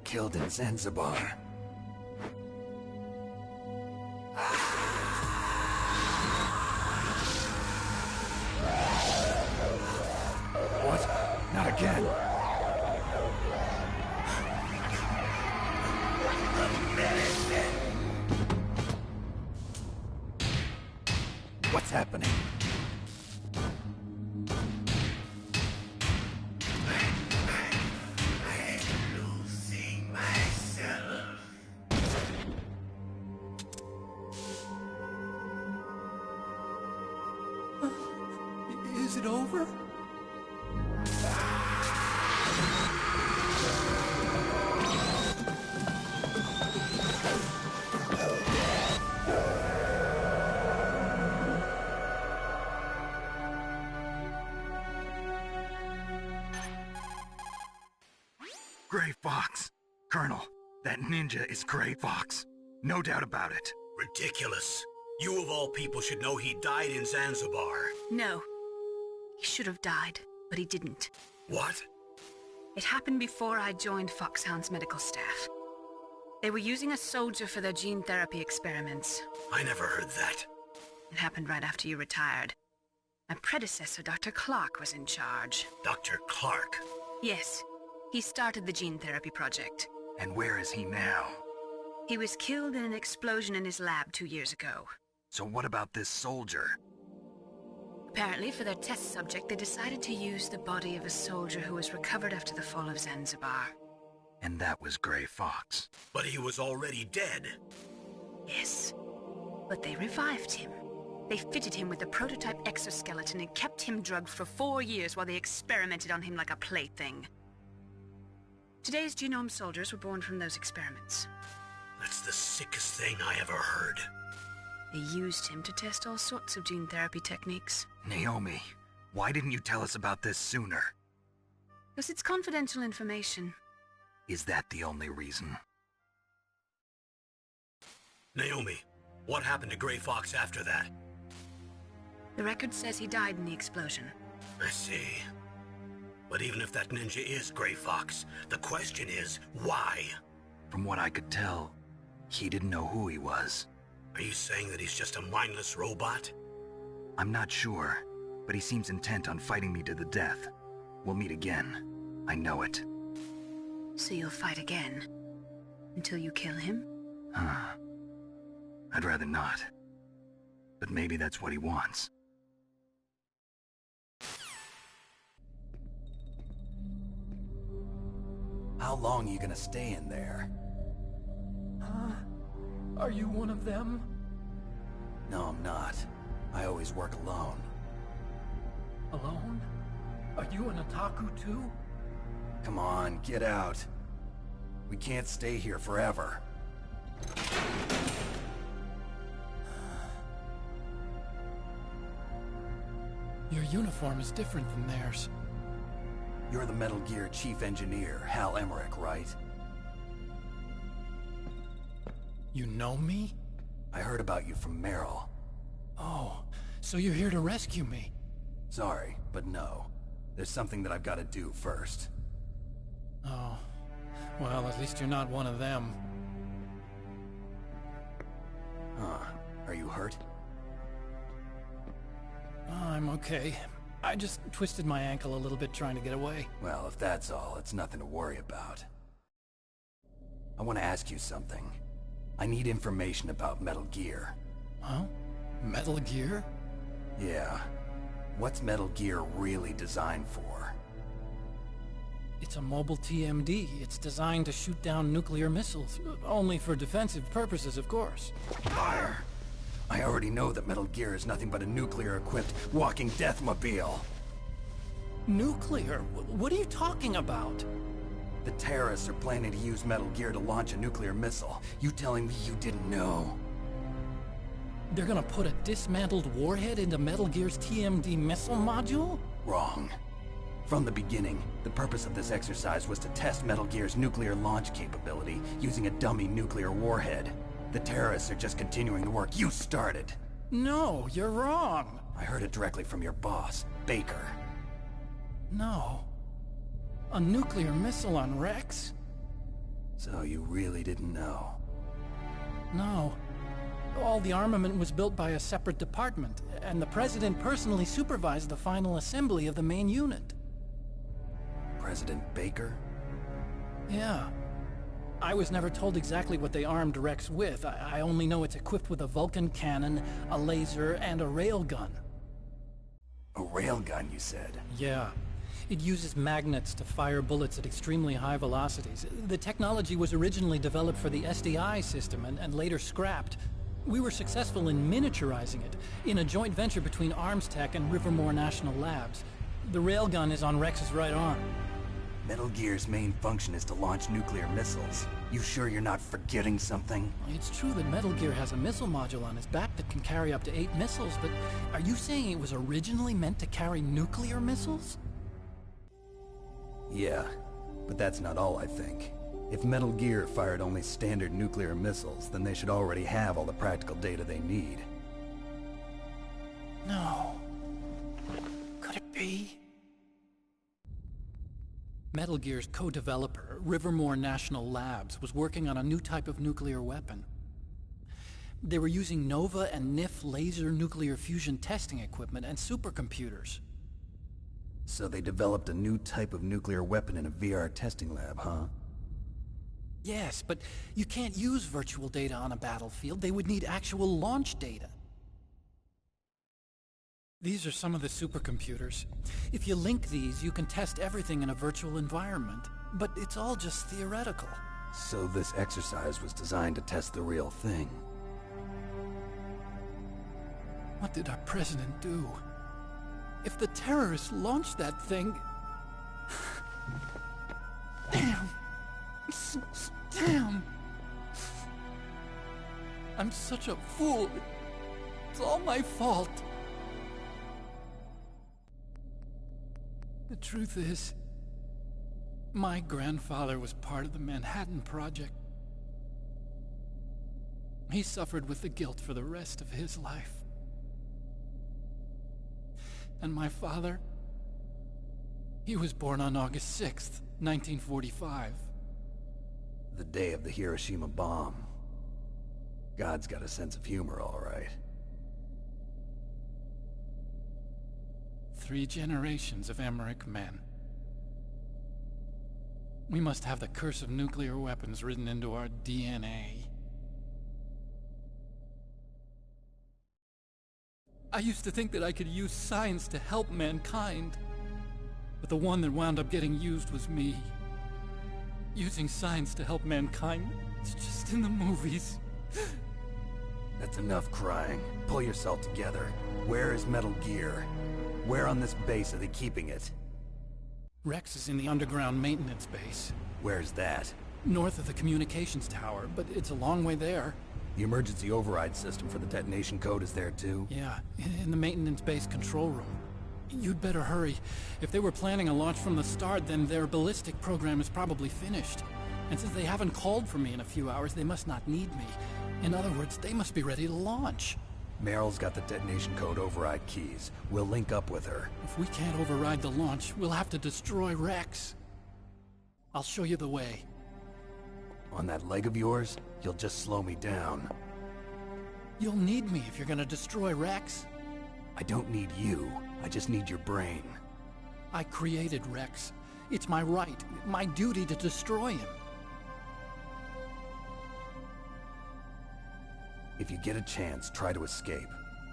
Killed in Zanzibar. What? Not again. What's happening? Is it over? Gray Fox. Colonel, that ninja is Gray Fox. No doubt about it. Ridiculous. You of all people should know he died in Zanzibar. No. He should have died, but he didn't. What? It happened before I joined Foxhound's medical staff. They were using a soldier for their gene therapy experiments. I never heard that. It happened right after you retired. My predecessor, Dr. Clark, was in charge. Dr. Clark? Yes. He started the gene therapy project. And where is he now? He was killed in an explosion in his lab 2 years ago. So what about this soldier? Apparently, for their test subject, they decided to use the body of a soldier who was recovered after the fall of Zanzibar. And that was Gray Fox. But he was already dead. Yes. But they revived him. They fitted him with a prototype exoskeleton and kept him drugged for 4 years while they experimented on him like a plaything. Today's genome soldiers were born from those experiments. That's the sickest thing I ever heard. They used him to test all sorts of gene therapy techniques. Naomi, why didn't you tell us about this sooner? Because it's confidential information. Is that the only reason? Naomi, what happened to Gray Fox after that? The record says he died in the explosion. I see. But even if that ninja is Gray Fox, the question is, why? From what I could tell, he didn't know who he was. Are you saying that he's just a mindless robot? I'm not sure, but he seems intent on fighting me to the death. We'll meet again. I know it. So you'll fight again? Until you kill him? I'd rather not. But maybe that's what he wants. How long are you gonna stay in there? Huh? Are you one of them? No, I'm not. I always work alone. Alone? Are you an otaku too? Come on, get out. We can't stay here forever. Your uniform is different than theirs. You're the Metal Gear Chief Engineer, Hal Emmerich, right? You know me? I heard about you from Meryl. Oh, so you're here to rescue me? Sorry, but no. There's something that I've got to do first. Oh. Well, at least you're not one of them. Huh. Are you hurt? I'm okay. I just twisted my ankle a little bit trying to get away. Well, if that's all, it's nothing to worry about. I want to ask you something. I need information about Metal Gear. Huh? Metal Gear? Yeah. What's Metal Gear really designed for? It's a mobile TMD. It's designed to shoot down nuclear missiles. Only for defensive purposes, of course. Fire! I already know that Metal Gear is nothing but a nuclear-equipped walking deathmobile. Nuclear? What are you talking about? The terrorists are planning to use Metal Gear to launch a nuclear missile. You telling me you didn't know? They're gonna put a dismantled warhead into Metal Gear's TMD missile module? Wrong. From the beginning, the purpose of this exercise was to test Metal Gear's nuclear launch capability using a dummy nuclear warhead. The terrorists are just continuing the work you started. No, you're wrong. I heard it directly from your boss, Baker. No. A nuclear missile on Rex? So you really didn't know? No. All the armament was built by a separate department, and the President personally supervised the final assembly of the main unit. President Baker? Yeah. I was never told exactly what they armed Rex with. I only know it's equipped with a Vulcan cannon, a laser, and a railgun. A railgun, you said? Yeah. It uses magnets to fire bullets at extremely high velocities. The technology was originally developed for the SDI system and later scrapped. We were successful in miniaturizing it, in a joint venture between Armstech and Rivermore National Labs. The railgun is on Rex's right arm. Metal Gear's main function is to launch nuclear missiles. You sure you're not forgetting something? It's true that Metal Gear has a missile module on its back that can carry up to 8 missiles, but are you saying it was originally meant to carry nuclear missiles? Yeah, but that's not all I think. If Metal Gear fired only standard nuclear missiles, then they should already have all the practical data they need. No. Could it be? Metal Gear's co-developer, Rivermore National Labs, was working on a new type of nuclear weapon. They were using NOVA and NIF laser nuclear fusion testing equipment and supercomputers. So they developed a new type of nuclear weapon in a VR testing lab, huh? Yes, but you can't use virtual data on a battlefield. They would need actual launch data. These are some of the supercomputers. If you link these, you can test everything in a virtual environment. But it's all just theoretical. So this exercise was designed to test the real thing. What did our president do? If the terrorists launched that thing... Damn! Damn! I'm such a fool. It's all my fault. The truth is, my grandfather was part of the Manhattan Project. He suffered with the guilt for the rest of his life. And my father, he was born on August 6th, 1945. The day of the Hiroshima bomb. God's got a sense of humor, all right. 3 generations of Emmerich men. We must have the curse of nuclear weapons written into our DNA. I used to think that I could use science to help mankind, but the one that wound up getting used was me. Using science to help mankind, it's just in the movies. That's enough crying. Pull yourself together. Where is Metal Gear? Where on this base are they keeping it? Rex is in the underground maintenance base. Where's that? North of the communications tower, but it's a long way there. The emergency override system for the detonation code is there too? Yeah, in the maintenance base control room. You'd better hurry. If they were planning a launch from the start, then their ballistic program is probably finished. And since they haven't called for me in a few hours, they must not need me. In other words, they must be ready to launch. Meryl's got the detonation code override keys. We'll link up with her. If we can't override the launch, we'll have to destroy Rex. I'll show you the way. On that leg of yours, you'll just slow me down. You'll need me if you're gonna destroy Rex. I don't need you. I just need your brain. I created Rex. It's my right, my duty to destroy him. If you get a chance, try to escape.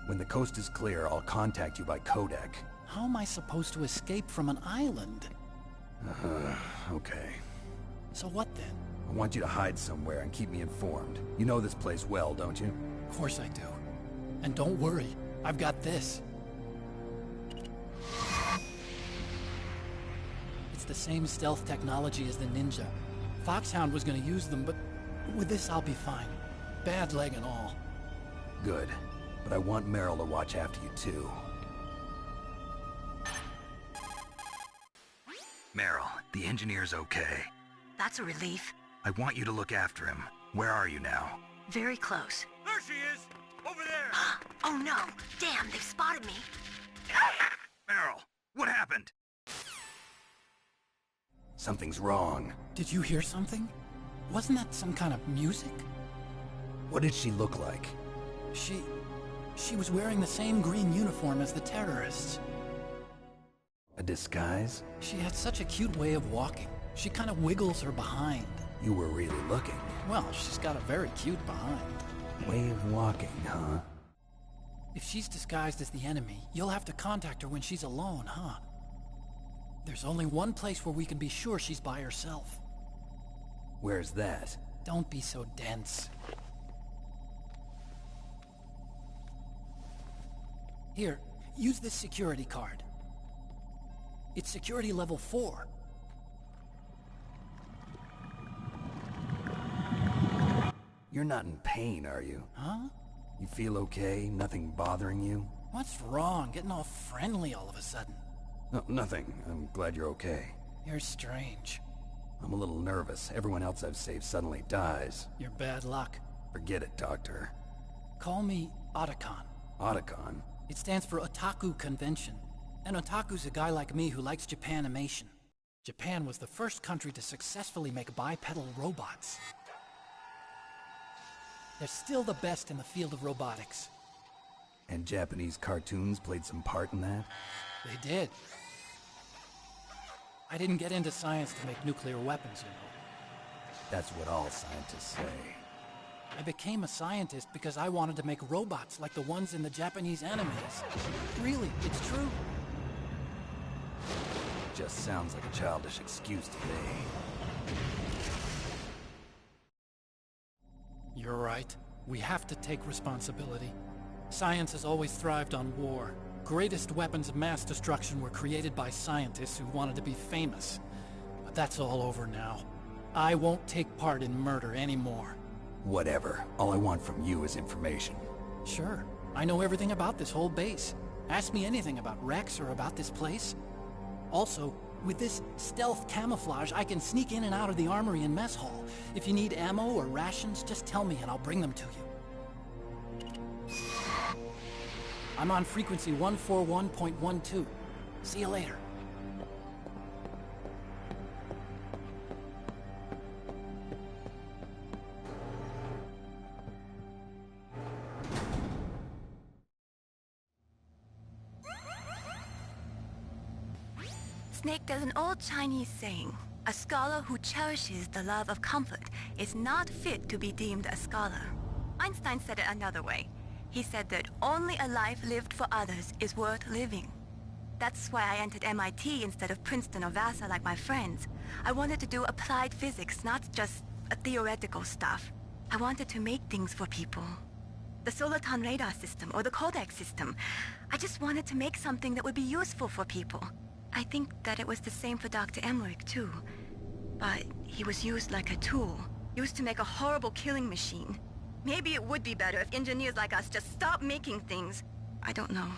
When the coast is clear, I'll contact you by codec. How am I supposed to escape from an island? Okay. So what then? I want you to hide somewhere and keep me informed. You know this place well, don't you? Of course I do. And don't worry, I've got this. It's the same stealth technology as the Ninja. Foxhound was gonna use them, but with this I'll be fine. Bad leg and all. Good. But I want Meryl to watch after you too. Meryl, the engineer's okay. That's a relief. I want you to look after him. Where are you now? Very close. There she is! Over there! Oh no! Damn, they've spotted me! Meryl, what happened? Something's wrong. Did you hear something? Wasn't that some kind of music? What did she look like? She was wearing the same green uniform as the terrorists. A disguise? She had such a cute way of walking. She kind of wiggles her behind. You were really looking. Well, she's got a very cute behind. Way of walking, huh? If she's disguised as the enemy, you'll have to contact her when she's alone, huh? There's only one place where we can be sure she's by herself. Where's that? Don't be so dense. Here, use this security card. It's security level 4. You're not in pain, are you? Huh? You feel okay? Nothing bothering you? What's wrong? Getting all friendly all of a sudden. No, nothing. I'm glad you're okay. You're strange. I'm a little nervous. Everyone else I've saved suddenly dies. You're bad luck. Forget it, Doctor. Call me Otacon. Otacon? It stands for Otaku Convention. An otaku's a guy like me who likes Japanimation. Japan was the first country to successfully make bipedal robots. They're still the best in the field of robotics. And Japanese cartoons played some part in that? They did. I didn't get into science to make nuclear weapons, you know. That's what all scientists say. I became a scientist because I wanted to make robots like the ones in the Japanese animes. Really, it's true. Just sounds like a childish excuse to me. You're right. We have to take responsibility. Science has always thrived on war. Greatest weapons of mass destruction were created by scientists who wanted to be famous. But that's all over now. I won't take part in murder anymore. Whatever. All I want from you is information. Sure. I know everything about this whole base. Ask me anything about Rex or about this place. Also, with this stealth camouflage, I can sneak in and out of the armory and mess hall. If you need ammo or rations, just tell me and I'll bring them to you. I'm on frequency 141.12. See you later. Snake, there's an old Chinese saying, a scholar who cherishes the love of comfort is not fit to be deemed a scholar. Einstein said it another way. He said that only a life lived for others is worth living. That's why I entered MIT instead of Princeton or Vassar like my friends. I wanted to do applied physics, not just theoretical stuff. I wanted to make things for people. The Soliton radar system or the Kodak system. I just wanted to make something that would be useful for people. I think that it was the same for Dr. Emmerich, too. But he was used like a tool, used to make a horrible killing machine. Maybe it would be better if engineers like us just stopped making things. I don't know.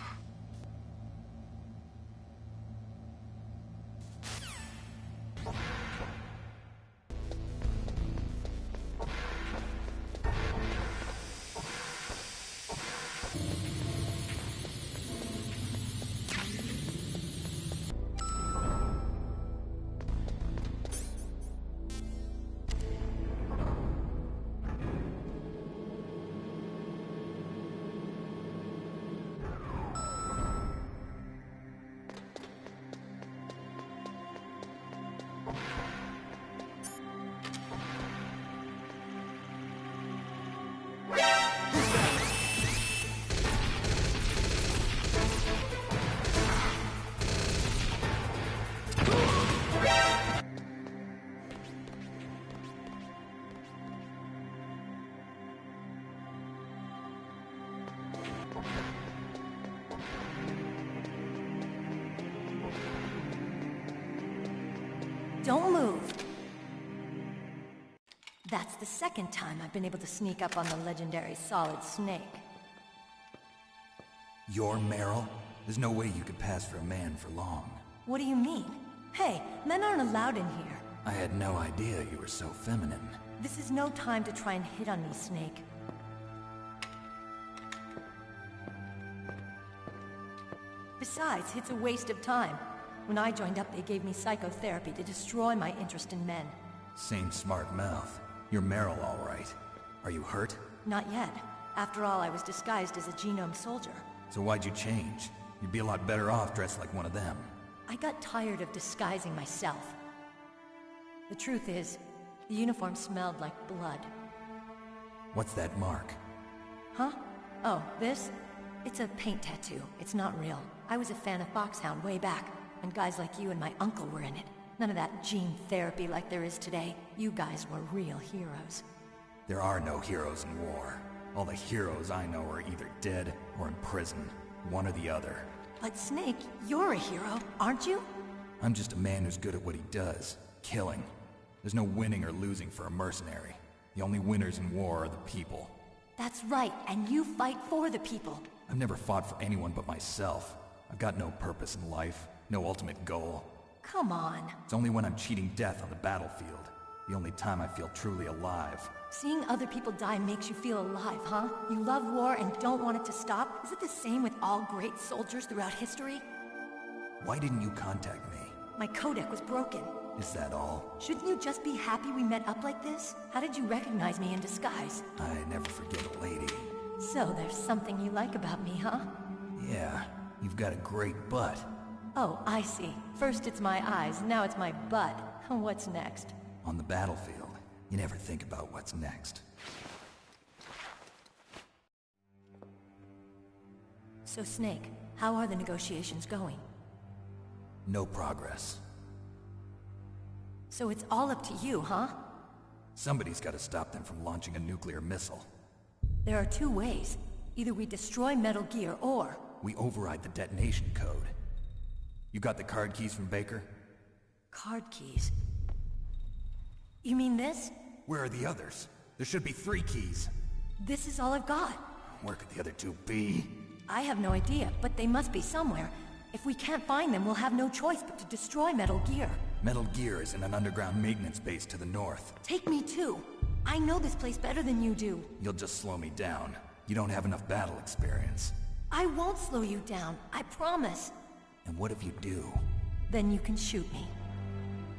Don't move. That's the second time I've been able to sneak up on the legendary Solid Snake. You're Meryl? There's no way you could pass for a man for long. What do you mean? Hey, men aren't allowed in here. I had no idea you were so feminine. This is no time to try and hit on me, Snake. Besides, it's a waste of time. When I joined up, they gave me psychotherapy to destroy my interest in men. Same smart mouth. You're Meryl, all right. Are you hurt? Not yet. After all, I was disguised as a genome soldier. So why'd you change? You'd be a lot better off dressed like one of them. I got tired of disguising myself. The truth is, the uniform smelled like blood. What's that mark? Huh? Oh, this? It's a paint tattoo. It's not real. I was a fan of Foxhound way back, when guys like you and my uncle were in it. None of that gene therapy like there is today. You guys were real heroes. There are no heroes in war. All the heroes I know are either dead or in prison. One or the other. But Snake, you're a hero, aren't you? I'm just a man who's good at what he does. Killing. There's no winning or losing for a mercenary. The only winners in war are the people. That's right, and you fight for the people. I've never fought for anyone but myself. I've got no purpose in life, no ultimate goal. Come on. It's only when I'm cheating death on the battlefield. The only time I feel truly alive. Seeing other people die makes you feel alive, huh? You love war and don't want it to stop? Is it the same with all great soldiers throughout history? Why didn't you contact me? My codec was broken. Is that all? Shouldn't you just be happy we met up like this? How did you recognize me in disguise? I never forget a lady. So there's something you like about me, huh? Yeah, you've got a great butt. Oh, I see. First it's my eyes, now it's my butt. What's next? On the battlefield, you never think about what's next. So Snake, how are the negotiations going? No progress. So it's all up to you, huh? Somebody's got to stop them from launching a nuclear missile. There are two ways. Either we destroy Metal Gear, or... we override the detonation code. You got the card keys from Baker? Card keys? You mean this? Where are the others? There should be 3 keys. This is all I've got. Where could the other 2 be? I have no idea, but they must be somewhere. If we can't find them, we'll have no choice but to destroy Metal Gear. Metal Gear is in an underground maintenance base to the north. Take me too. I know this place better than you do. You'll just slow me down. You don't have enough battle experience. I won't slow you down, I promise. And what if you do? Then you can shoot me.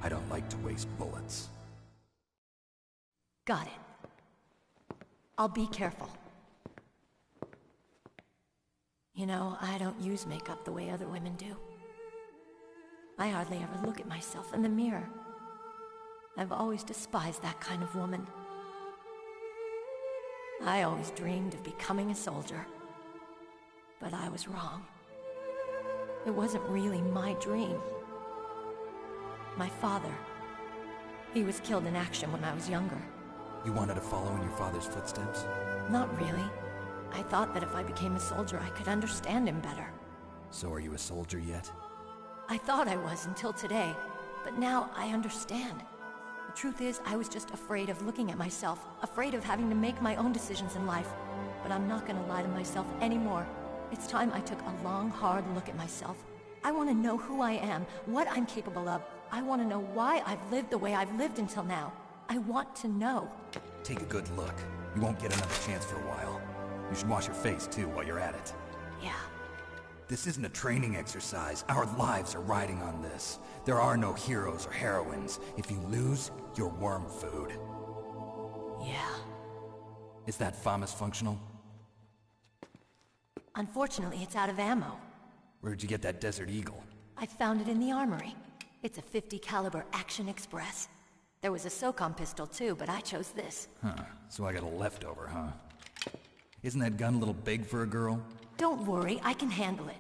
I don't like to waste bullets. Got it. I'll be careful. You know, I don't use makeup the way other women do. I hardly ever look at myself in the mirror. I've always despised that kind of woman. I always dreamed of becoming a soldier. But I was wrong. It wasn't really my dream. My father, he was killed in action when I was younger. You wanted to follow in your father's footsteps? Not really. I thought that if I became a soldier, I could understand him better. So are you a soldier yet? I thought I was until today, but now I understand. The truth is, I was just afraid of looking at myself, afraid of having to make my own decisions in life. But I'm not gonna lie to myself anymore. It's time I took a long, hard look at myself. I want to know who I am, what I'm capable of. I want to know why I've lived the way I've lived until now. I want to know. Take a good look. You won't get another chance for a while. You should wash your face, too, while you're at it. Yeah. This isn't a training exercise. Our lives are riding on this. There are no heroes or heroines. If you lose, you're worm food. Yeah. Is that FAMAS functional? Unfortunately, it's out of ammo. Where'd you get that Desert Eagle? I found it in the armory. It's a .50 caliber Action Express. There was a SOCOM pistol too, but I chose this. Huh. So I got a leftover, huh? Isn't that gun a little big for a girl? Don't worry, I can handle it.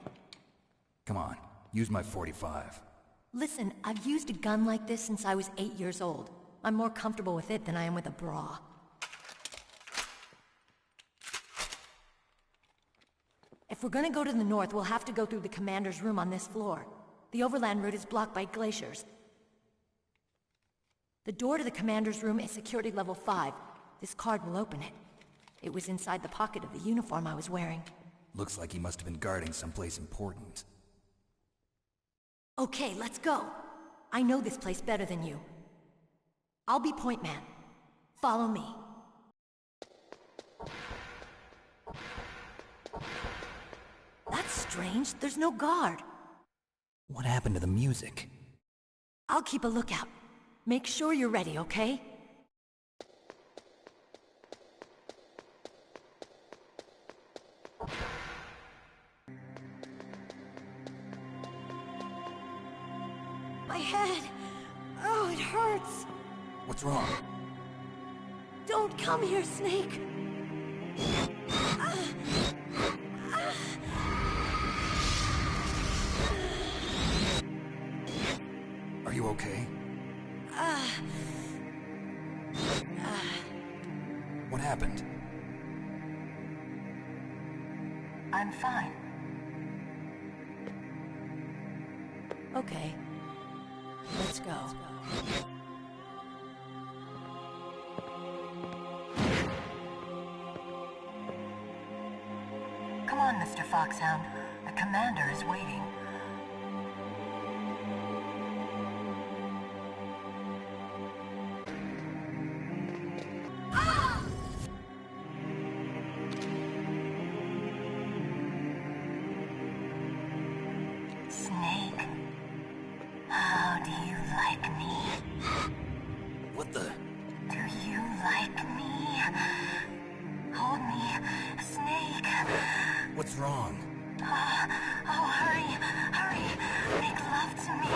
Come on, use my .45. Listen, I've used a gun like this since I was 8 years old. I'm more comfortable with it than I am with a bra. If we're gonna go to the north, we'll have to go through the commander's room on this floor. The overland route is blocked by glaciers. The door to the commander's room is security level 5. This card will open it. It was inside the pocket of the uniform I was wearing. Looks like he must have been guarding someplace important. Okay, let's go. I know this place better than you. I'll be point man. Follow me. That's strange. There's no guard. What happened to the music? I'll keep a lookout. Make sure you're ready, okay? My head! Oh, it hurts! What's wrong? Don't come here, Snake! Are you okay? What happened? I'm fine. Okay. Let's go. Come on, Mr. Foxhound. The commander is waiting. Snake, how do you like me? What's wrong? Oh, hurry, hurry. Make love to me.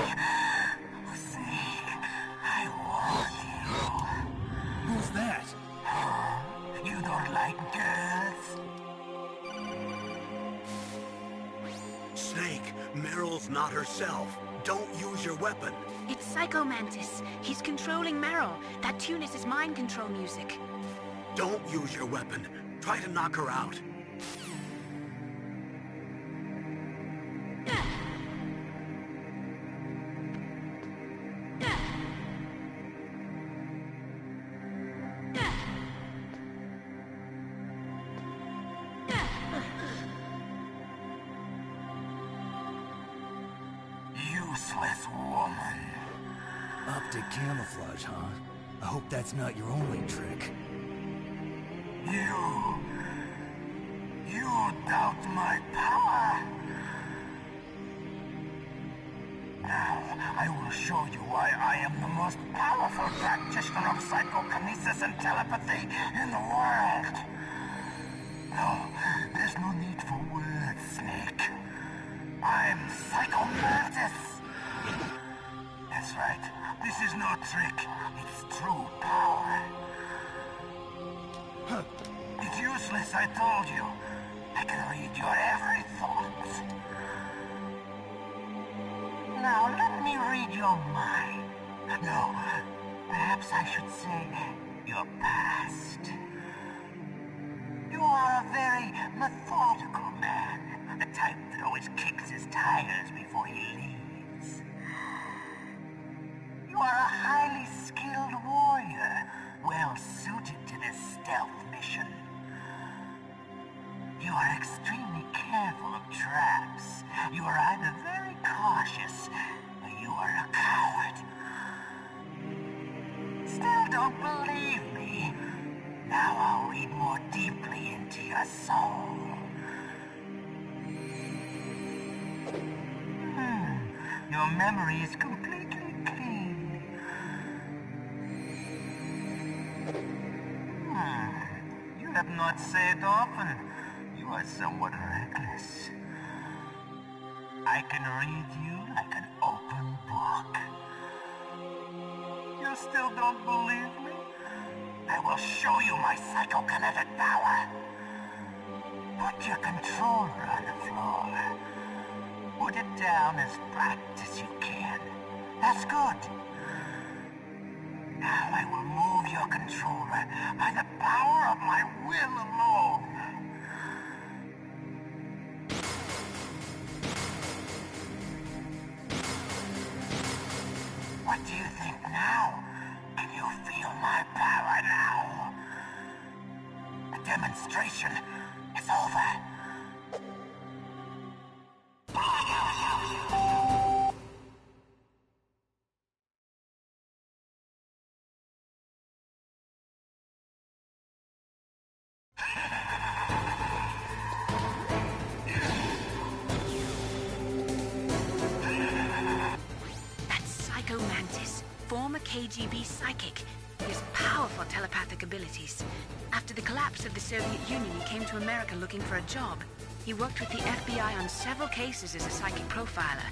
Oh, Snake, I want you. Who's that? You don't like girls? Snake, Meryl's not herself. Don't use your weapon. It's Psycho Mantis. He's controlling Meryl. That tune is his mind control music. Don't use your weapon. Try to knock her out. Useless woman. Optic camouflage, huh? I hope that's not your only trick. You doubt my power? Now, I will show you why I am the most powerful practitioner of psychokinesis and telepathy in the world. No, there's no need for words, Snake. I'm Psycho Mantis. That's right. This is no trick. It's true power. It's useless, I told you. I can read your every thought. Now, let me read your mind. No, perhaps I should say your past. You are a very methodical man. The type that always kicks his tires before he leaves. You are a highly skilled warrior, well suited to this stealth mission. You are extremely careful of traps. You are either very cautious, or you are a coward. Still don't believe me? Now I'll read more deeply into your soul. Your memory is completely clean. You have not said often. You are somewhat reckless. I can read you like an open book. You still don't believe me? I will show you my psychokinetic power. Put your controller on the floor. Put it down as flat as you can. That's good. Now I will move your controller by the power of my will alone. What do you think now? Can you feel my power now? The demonstration is over. Former KGB psychic. He has powerful telepathic abilities. After the collapse of the Soviet Union, he came to America looking for a job. He worked with the FBI on several cases as a psychic profiler.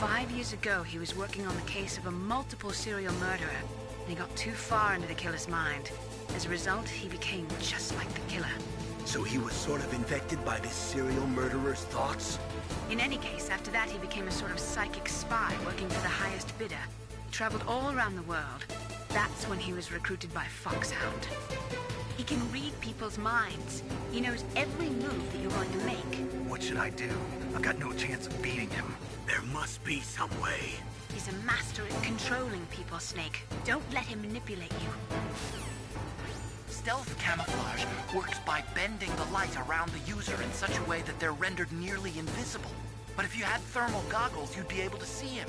5 years ago, he was working on the case of a multiple serial murderer, and he got too far into the killer's mind. As a result, he became just like the killer. So he was sort of infected by this serial murderer's thoughts? In any case, after that, he became a sort of psychic spy working for the highest bidder. Traveled all around the world. That's when he was recruited by Foxhound. He can read people's minds. He knows every move that you're going to make. What should I do? I've got no chance of beating him. There must be some way. He's a master at controlling people, Snake. Don't let him manipulate you. Stealth camouflage works by bending the light around the user in such a way that they're rendered nearly invisible. But if you had thermal goggles, you'd be able to see him.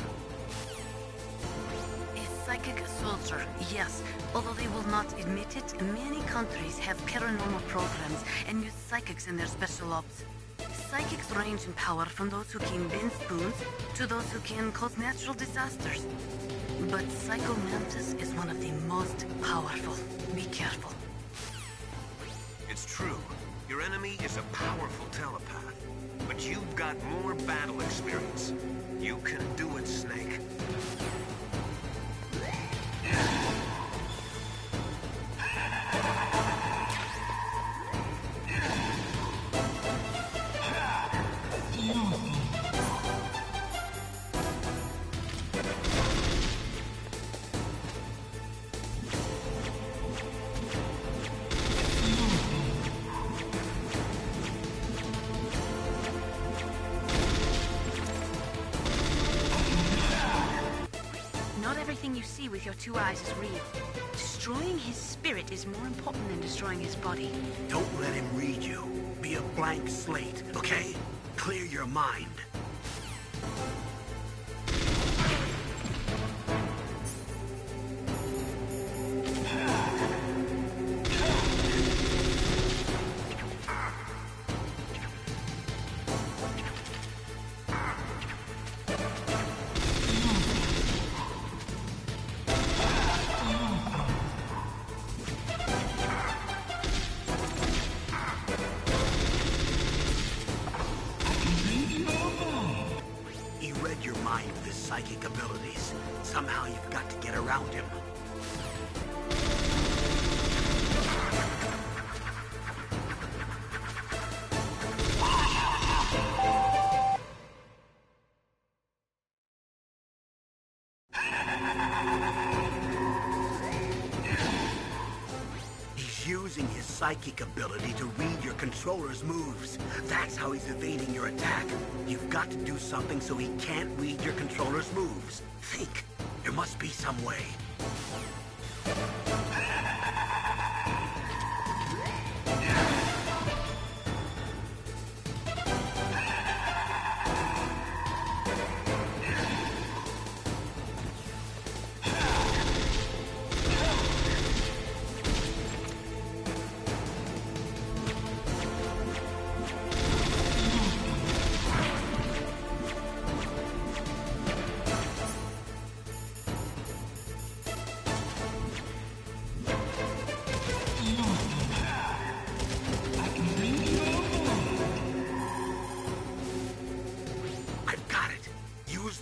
Psychic soldier, yes. Although they will not admit it, many countries have paranormal programs and use psychics in their special ops. Psychics range in power from those who can bend spoons to those who can cause natural disasters. But Psycho Mantis is one of the most powerful. Be careful. It's true. Your enemy is a powerful telepath, but you've got more battle experience. You can do it, Snake. Not everything you see with your 2 eyes is real. Destroying his spirit is more important than destroying his body. Don't let him read you. Be a blank slate, okay? Clear your mind. Psychic abilities. Somehow you've got to get around him. He's using his psychic ability to read your controller's moves. That's how he's evading your attack. You've got to do something so he can't read your controller's moves. Think. There must be some way.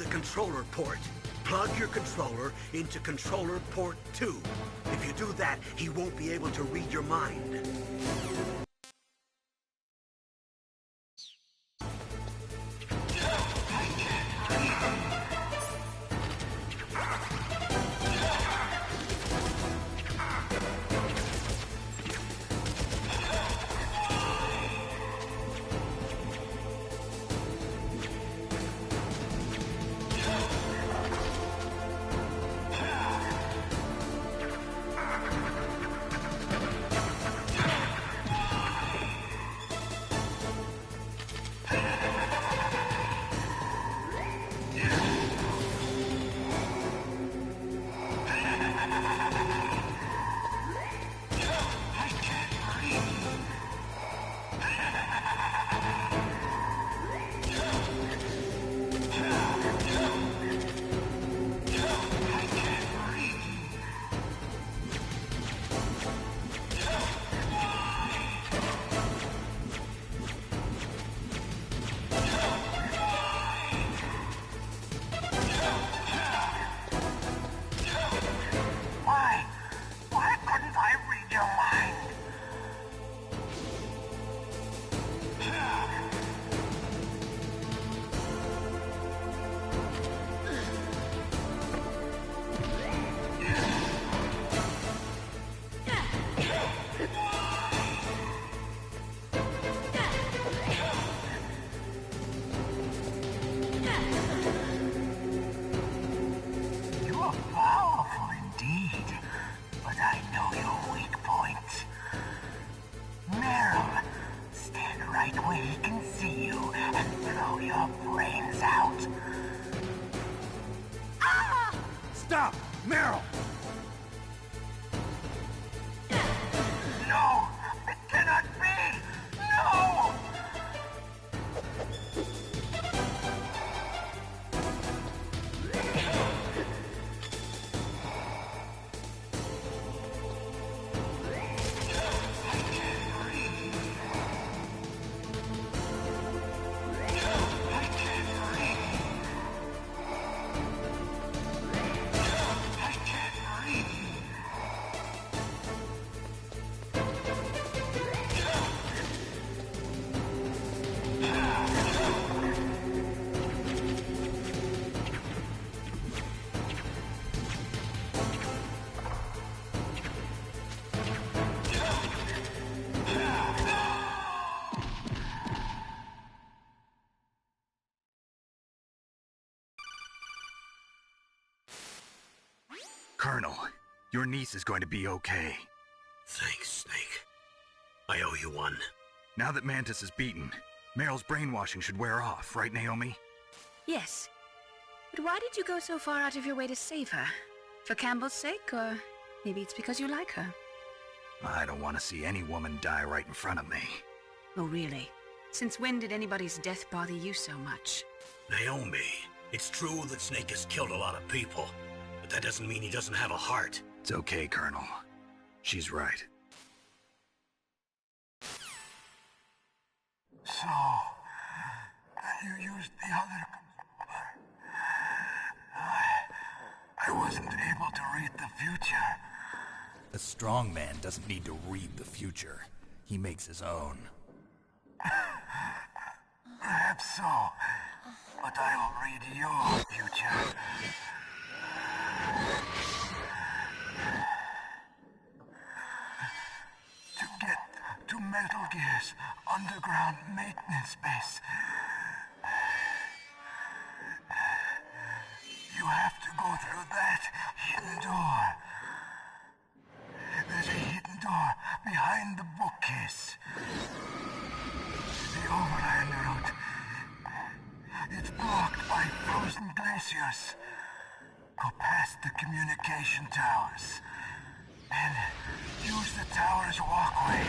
Controller port. Plug your controller into controller port 2. If you do that, he won't be able to read your mind. Colonel, your niece is going to be okay. Thanks, Snake. I owe you one. Now that Mantis is beaten, Meryl's brainwashing should wear off, right, Naomi? Yes. But why did you go so far out of your way to save her? For Campbell's sake, or maybe it's because you like her? I don't want to see any woman die right in front of me. Oh, really? Since when did anybody's death bother you so much? Naomi, it's true that Snake has killed a lot of people, but that doesn't mean he doesn't have a heart. It's okay, Colonel. She's right. So, you used the other... I wasn't able to read the future. A strong man doesn't need to read the future. He makes his own. Perhaps so, but I'll read your future. To get to Metal Gear's underground maintenance base, you have to go through that hidden door. There's a hidden door behind the bookcase. The overland route. It's blocked by frozen glaciers. Go past the communication towers. And use the tower's walkway.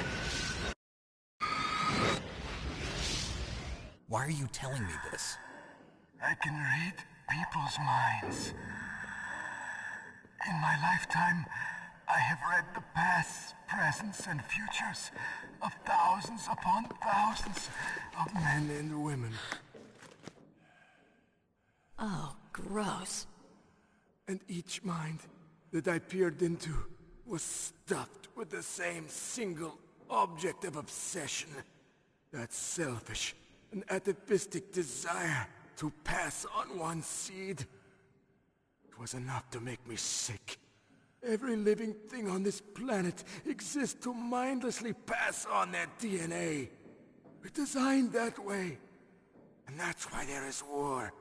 Why are you telling me this? I can read people's minds. In my lifetime, I have read the pasts, presents, and futures of thousands upon thousands of men and women. Oh, gross. And each mind that I peered into was stuffed with the same single object of obsession. That selfish and atavistic desire to pass on one seed. It was enough to make me sick. Every living thing on this planet exists to mindlessly pass on their DNA. We're designed that way. And that's why there is war.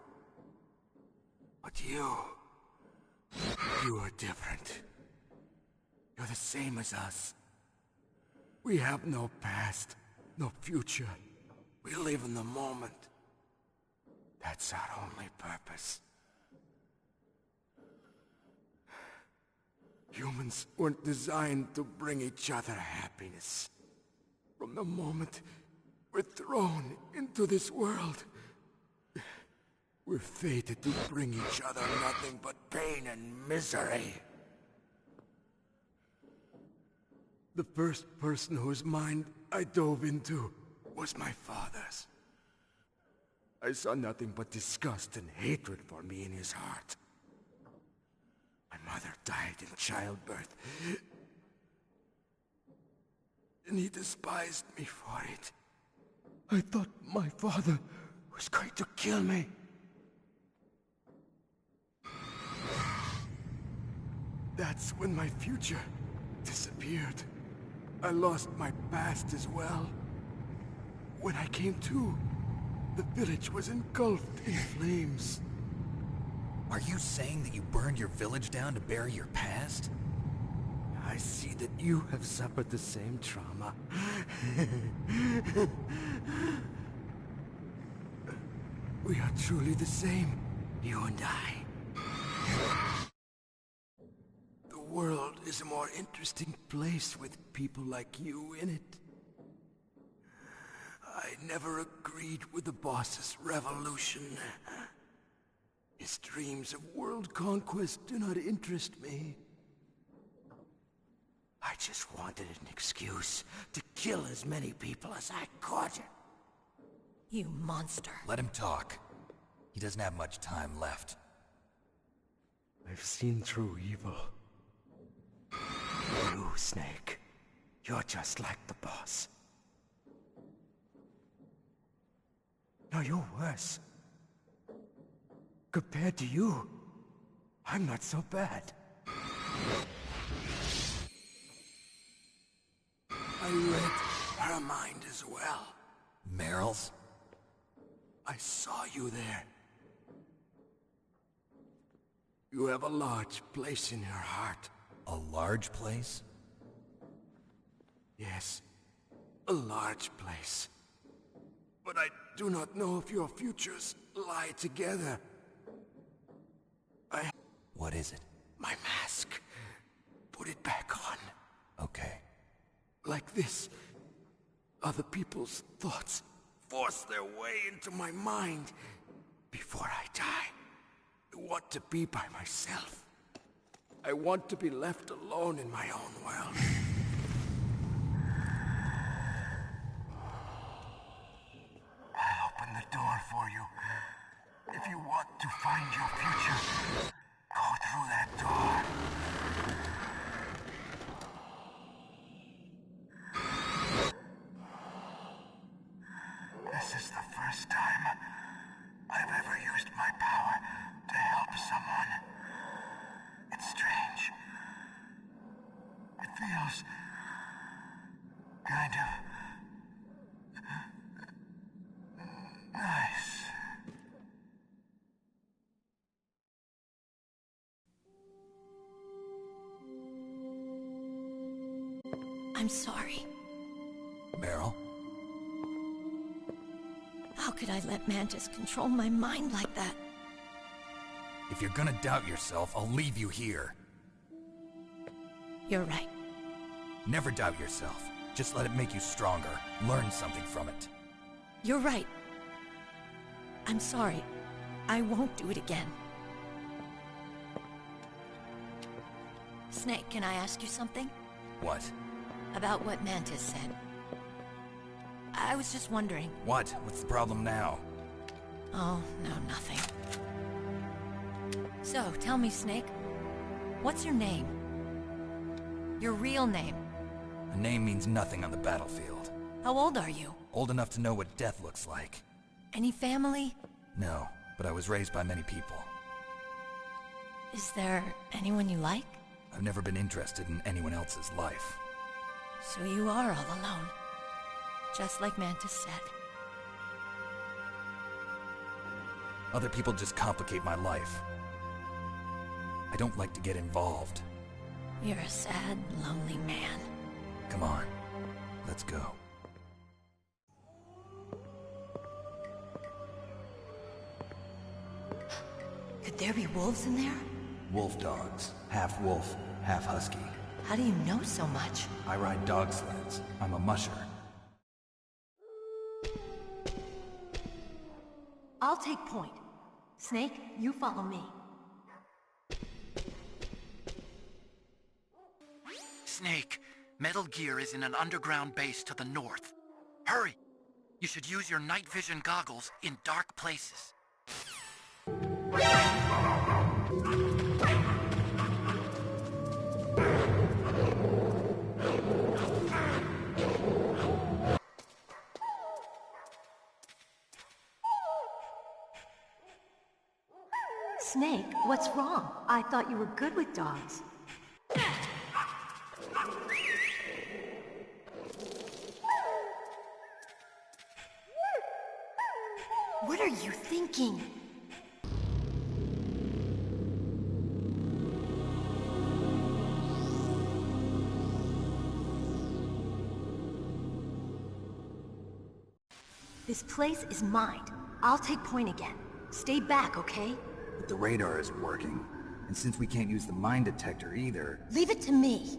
But you are different. You're the same as us. We have no past, no future. We live in the moment. That's our only purpose. Humans weren't designed to bring each other happiness. From the moment we're thrown into this world, we're fated to bring each other nothing but pain and misery. The first person whose mind I dove into was my father's. I saw nothing but disgust and hatred for me in his heart. My mother died in childbirth, and he despised me for it. I thought my father was going to kill me. That's when my future disappeared. I lost my past as well. When I came to, the village was engulfed in flames. Are you saying that you burned your village down to bury your past? I see that you have suffered the same trauma. We are truly the same, you and I. The world is a more interesting place with people like you in it. I never agreed with the boss's revolution. His dreams of world conquest do not interest me. I just wanted an excuse to kill as many people as I could. You monster. Let him talk. He doesn't have much time left. I've seen through evil. You, Snake. You're just like the boss. No, you're worse. Compared to you, I'm not so bad. I read her mind as well. Meryl's? I saw you there. You have a large place in your heart. A large place? Yes, a large place. But I do not know if your futures lie together. What is it? My mask. Put it back on. Okay. Like this, other people's thoughts force their way into my mind. Before I die, I want to be by myself. I want to be left alone in my own world. I'll open the door for you. If you want to find your future, go through that door. This is the first time I've ever used my power to help someone. It's strange. It feels kind of nice. I'm sorry. Meryl? How could I let Mantis control my mind like that? If you're gonna doubt yourself, I'll leave you here. You're right. Never doubt yourself. Just let it make you stronger. Learn something from it. You're right. I'm sorry. I won't do it again. Snake, can I ask you something? What? About what Mantis said. I was just wondering. What? What's the problem now? Oh, no, nothing. So, tell me, Snake. What's your name? Your real name? A name means nothing on the battlefield. How old are you? Old enough to know what death looks like. Any family? No, but I was raised by many people. Is there anyone you like? I've never been interested in anyone else's life. So you are all alone. Just like Mantis said. Other people just complicate my life. I don't like to get involved. You're a sad, lonely man. Come on, let's go. Could there be wolves in there? Wolf dogs. Half wolf, half husky. How do you know so much? I ride dog sleds. I'm a musher. I'll take point. Snake, you follow me. Snake, Metal Gear is in an underground base to the north. Hurry! You should use your night vision goggles in dark places. Snake, what's wrong? I thought you were good with dogs. What are you thinking? This place is mine. I'll take point again. Stay back, okay? But the radar isn't working. And since we can't use the mine detector either... Leave it to me.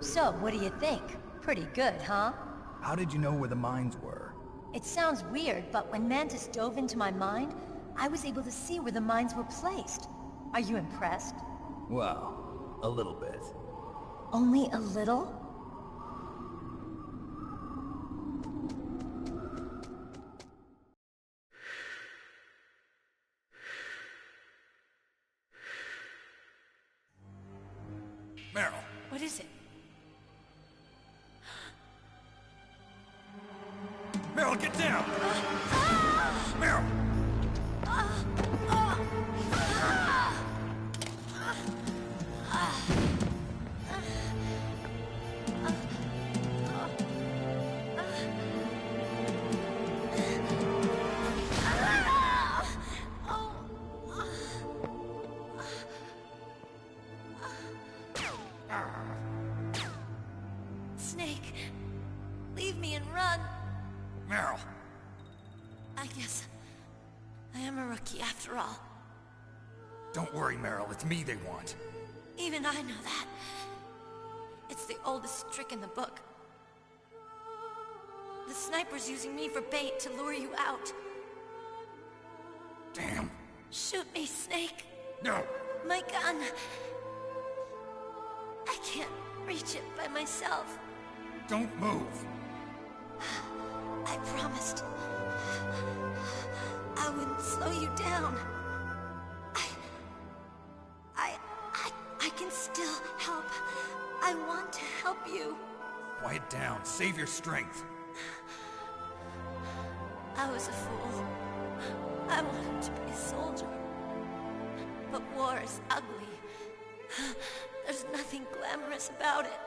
So, what do you think? Pretty good, huh? How did you know where the mines were? It sounds weird, but when Mantis dove into my mind, I was able to see where the mines were placed. Are you impressed? Well, a little bit. Only a little? Meryl. What is it? Meryl, get down! Meryl! Snake, leave me and run. Meryl! I guess I am a rookie after all. Don't worry, Meryl. It's me they want. Even I know that. It's the oldest trick in the book. The sniper's using me for bait to lure you out. Damn. Shoot me, Snake. No. My gun. I can't reach it by myself. Don't move. I promised I wouldn't slow you down. I can still help. I want to help you. Quiet down. Save your strength. I was a fool. I wanted to be a soldier. But war is ugly. There's nothing glamorous about it.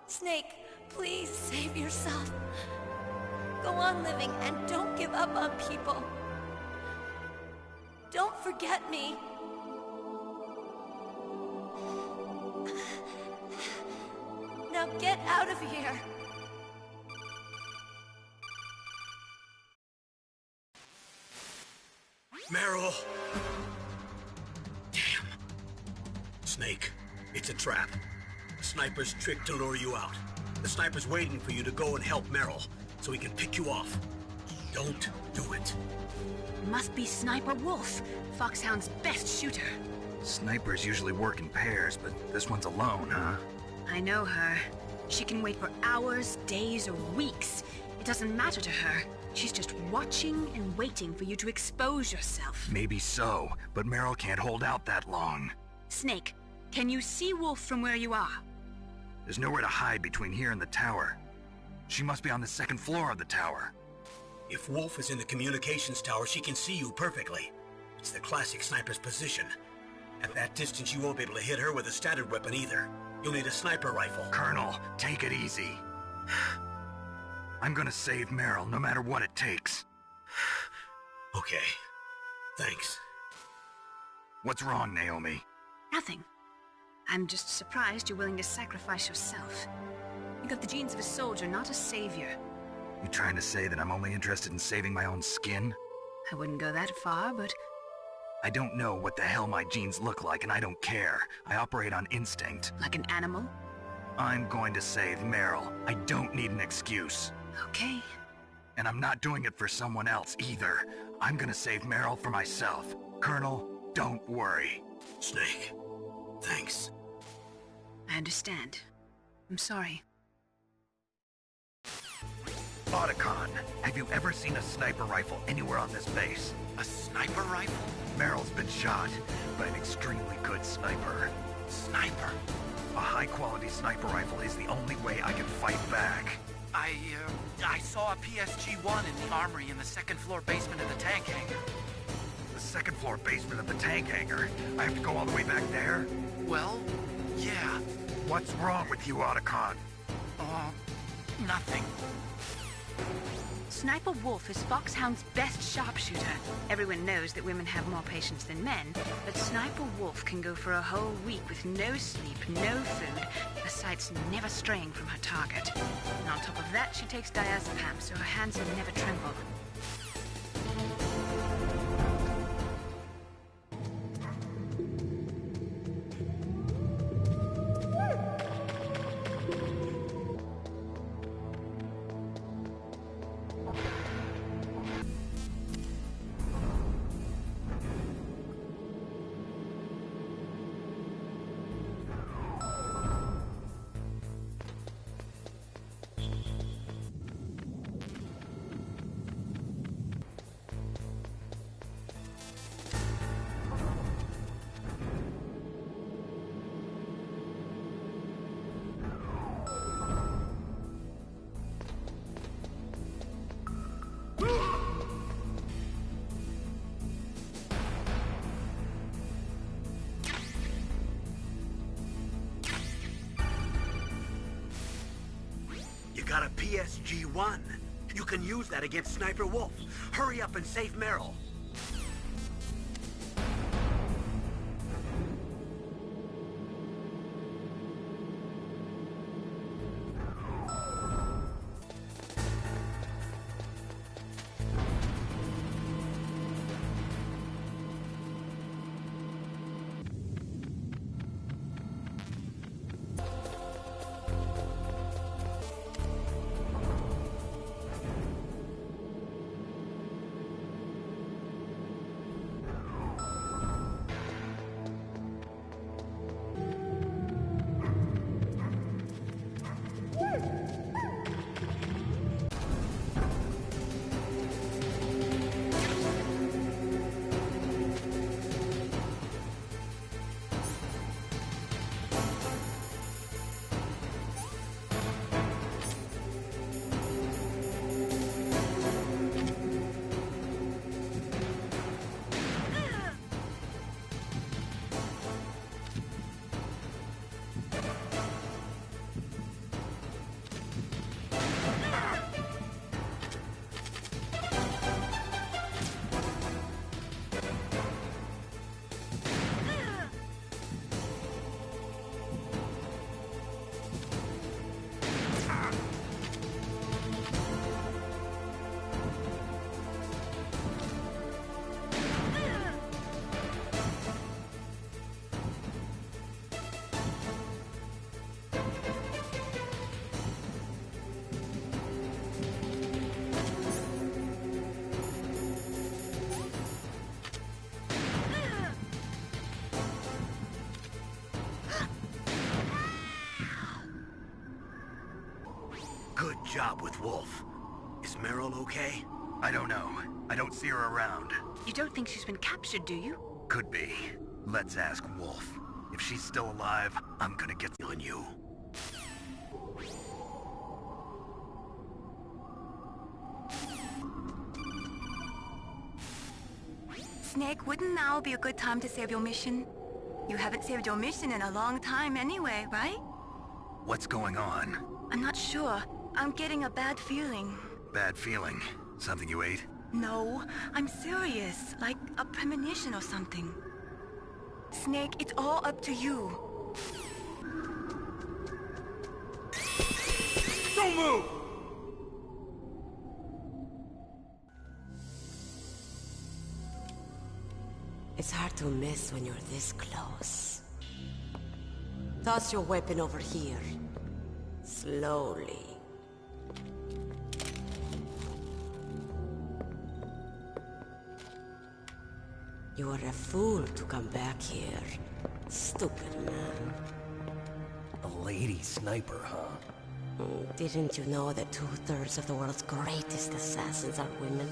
Snake, please save yourself. Go on living and don't give up on people. Don't forget me. Now get out of here. Meryl! Damn. Snake, it's a trap. The sniper's trick to lure you out. The sniper's waiting for you to go and help Meryl, so he can pick you off. Don't do it. Must be Sniper Wolf, Foxhound's best shooter. Snipers usually work in pairs, but this one's alone, huh? I know her. She can wait for hours, days, or weeks. It doesn't matter to her. She's just watching and waiting for you to expose yourself. Maybe so, but Meryl can't hold out that long. Snake, can you see Wolf from where you are? There's nowhere to hide between here and the tower. She must be on the second floor of the tower. If Wolf is in the communications tower, she can see you perfectly. It's the classic sniper's position. At that distance, you won't be able to hit her with a standard weapon either. You'll need a sniper rifle. Colonel, take it easy. I'm gonna save Meryl, no matter what it takes. Okay. Thanks. What's wrong, Naomi? Nothing. I'm just surprised you're willing to sacrifice yourself. You got the genes of a soldier, not a savior. You trying to say that I'm only interested in saving my own skin? I wouldn't go that far, but... I don't know what the hell my genes look like, and I don't care. I operate on instinct. Like an animal? I'm going to save Meryl. I don't need an excuse. Okay. And I'm not doing it for someone else either. I'm gonna save Meryl for myself. Colonel, don't worry. Snake, thanks. I understand. I'm sorry. Otacon, have you ever seen a sniper rifle anywhere on this base? A sniper rifle? Meryl's been shot by an extremely good sniper. Sniper? A high-quality sniper rifle is the only way I can fight back. I saw a PSG-1 in the armory in the second-floor basement of the tank hangar. The second-floor basement of the tank hangar? I have to go all the way back there? Well, yeah. What's wrong with you, Otacon? Nothing. Sniper Wolf is Foxhound's best sharpshooter. Everyone knows that women have more patience than men, but Sniper Wolf can go for a whole week with no sleep, no food, her sights never straying from her target. And on top of that, she takes diazepam, so her hands will never tremble. ESG-1. You can use that against Sniper Wolf. Hurry up and save Meryl. Good job with Wolf. Is Meryl okay? I don't know. I don't see her around. You don't think she's been captured, do you? Could be. Let's ask Wolf. If she's still alive, I'm gonna get on you. Snake, wouldn't now be a good time to save your mission? You haven't saved your mission in a long time anyway, right? What's going on? I'm not sure. I'm getting a bad feeling. Bad feeling? Something you ate? No, I'm serious. Like a premonition or something. Snake, it's all up to you. Don't move! It's hard to miss when you're this close. Toss your weapon over here. Slowly. You are a fool to come back here. Stupid man. A lady sniper, huh? Didn't you know that 2/3 of the world's greatest assassins are women?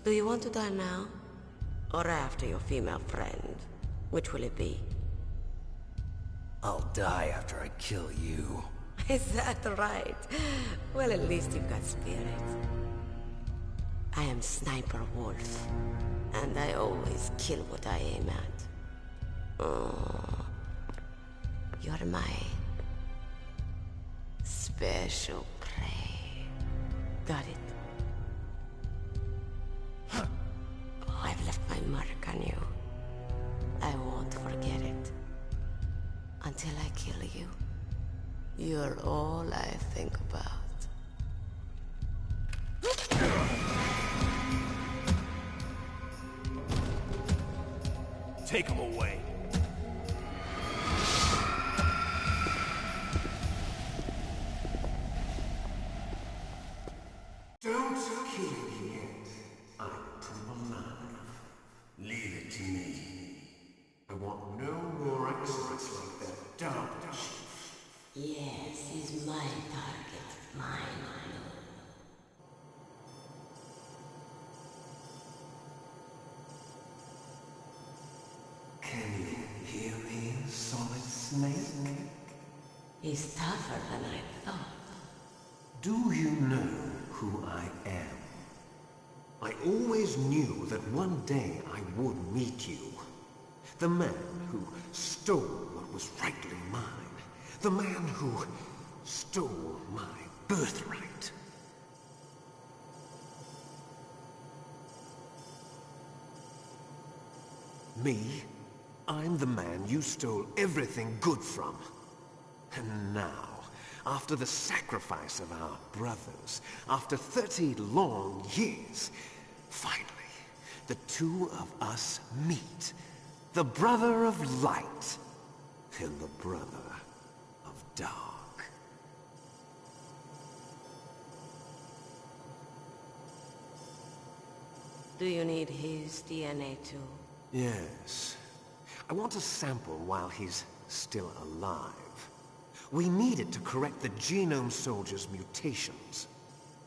Do you want to die now? Or after your female friend? Which will it be? I'll die after I kill you. Is that right? Well, at least you've got spirit. I am Sniper Wolf, and I always kill what I aim at. Oh, you're my special prey. Got it? I've left my mark on you. I won't forget it. Until I kill you. You're all I think about. Take him away. Don't kill me yet. I'm too alive. Leave it to me. I want no more experts like that DARPA chief. Yes, he's my target. Mine alone. Can you hear me, Solid Snake? He's tougher than I thought. Do you know who I am? I always knew that one day I would meet you. The man who stole what was rightly mine. The man who stole my birthright. Me? I'm the man you stole everything good from. And now, after the sacrifice of our brothers, after 30 long years, finally, the two of us meet. The brother of light and the brother of dark. Do you need his DNA too? Yes. I want a sample while he's still alive. We need it to correct the Genome Soldier's mutations.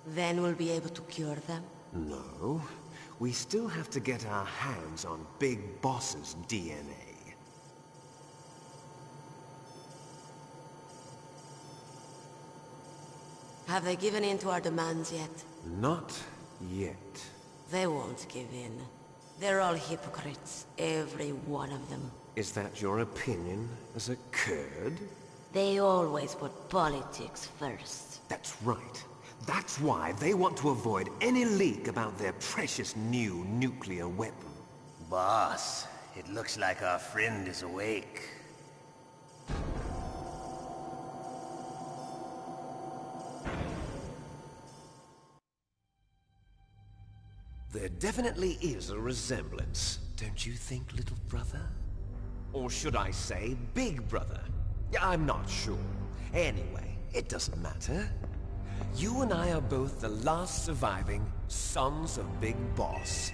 Then we'll be able to cure them? No. We still have to get our hands on Big Boss's DNA. Have they given in to our demands yet? Not yet. They won't give in. They're all hypocrites, every one of them. Is that your opinion as a Kurd? They always put politics first. That's right. That's why they want to avoid any leak about their precious new nuclear weapon. Boss, it looks like our friend is awake. There definitely is a resemblance, don't you think, little brother? Or should I say, big brother? I'm not sure. Anyway, it doesn't matter. You and I are both the last surviving sons of Big Boss.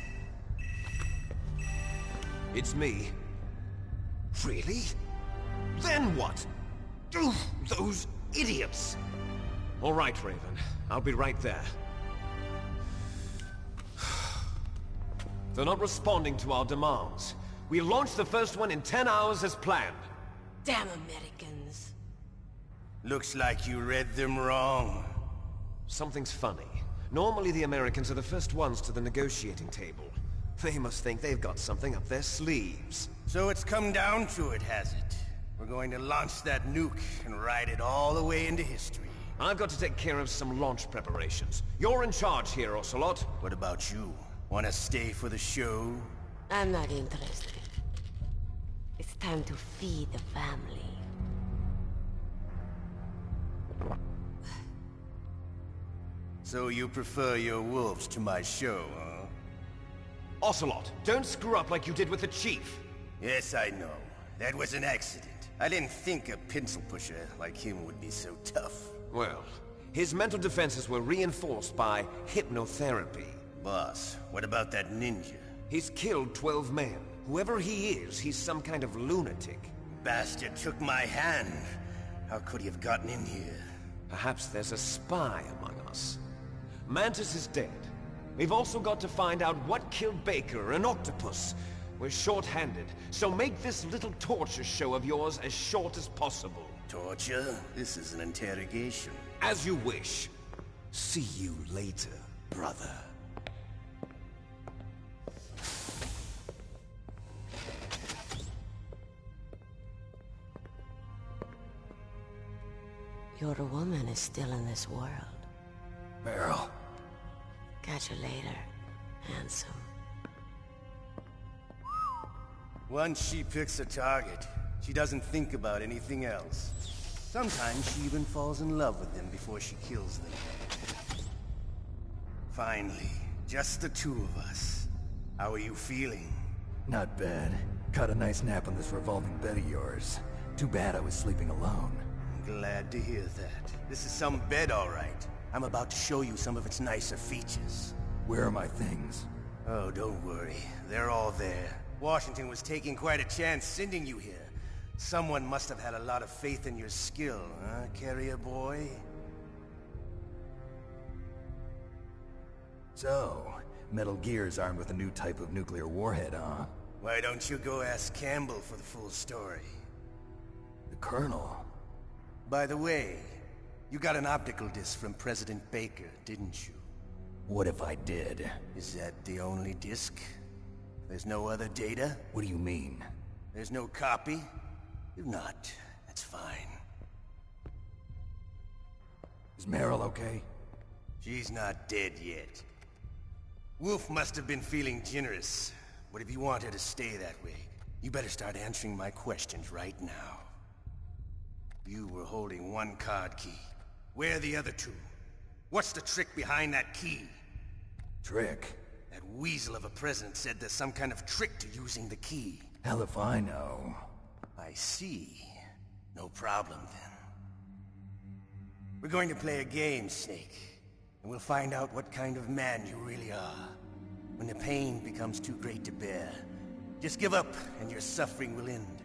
It's me. Really? Then what? Oof, those idiots! All right, Raven. I'll be right there. They're not responding to our demands. We launched the first one in 10 hours as planned. Damn Americans. Looks like you read them wrong. Something's funny. Normally the Americans are the first ones to the negotiating table. They must think they've got something up their sleeves. So it's come down to it, has it? We're going to launch that nuke and ride it all the way into history. I've got to take care of some launch preparations. You're in charge here, Ocelot. What about you? Want to stay for the show? I'm not interested. It's time to feed the family. So you prefer your wolves to my show, huh? Ocelot, don't screw up like you did with the Chief. Yes, I know. That was an accident. I didn't think a pencil pusher like him would be so tough. Well, his mental defenses were reinforced by hypnotherapy. Boss, what about that ninja? He's killed 12 men. Whoever he is, he's some kind of lunatic. Bastard took my hand. How could he have gotten in here? Perhaps there's a spy among us. Mantis is dead. We've also got to find out what killed Baker and Octopus. We're short-handed, so make this little torture show of yours as short as possible. Torture? This is an interrogation. As you wish. See you later, brother. Your woman is still in this world. Meryl. Catch you later, handsome. Once she picks a target, she doesn't think about anything else. Sometimes she even falls in love with them before she kills them. Finally, just the two of us. How are you feeling? Not bad. Caught a nice nap on this revolving bed of yours. Too bad I was sleeping alone. Glad to hear that. This is some bed, all right. I'm about to show you some of its nicer features. Where are my things? Oh, don't worry. They're all there. Washington was taking quite a chance sending you here. Someone must have had a lot of faith in your skill, huh, carrier boy? So, Metal Gear's armed with a new type of nuclear warhead, huh? Why don't you go ask Campbell for the full story? The Colonel? By the way, you got an optical disc from President Baker, didn't you? What if I did? Is that the only disc? There's no other data? What do you mean? There's no copy? If not, that's fine. Is Meryl okay? She's not dead yet. Wolf must have been feeling generous, but if you want her to stay that way, you better start answering my questions right now. You were holding one card key. Where are the other two? What's the trick behind that key? Trick? That weasel of a president said there's some kind of trick to using the key. Hell if I know. I see. No problem then. We're going to play a game, Snake. And we'll find out what kind of man you really are. When the pain becomes too great to bear, just give up and your suffering will end.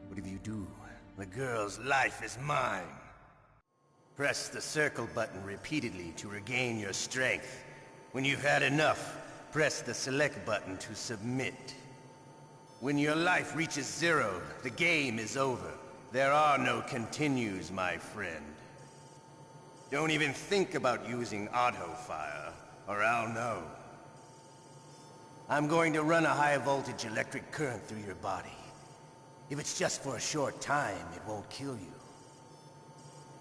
But if you do, the girl's life is mine. Press the circle button repeatedly to regain your strength. When you've had enough, press the select button to submit. When your life reaches 0, the game is over. There are no continues, my friend. Don't even think about using auto-fire, or I'll know. I'm going to run a high-voltage electric current through your body. If it's just for a short time, it won't kill you.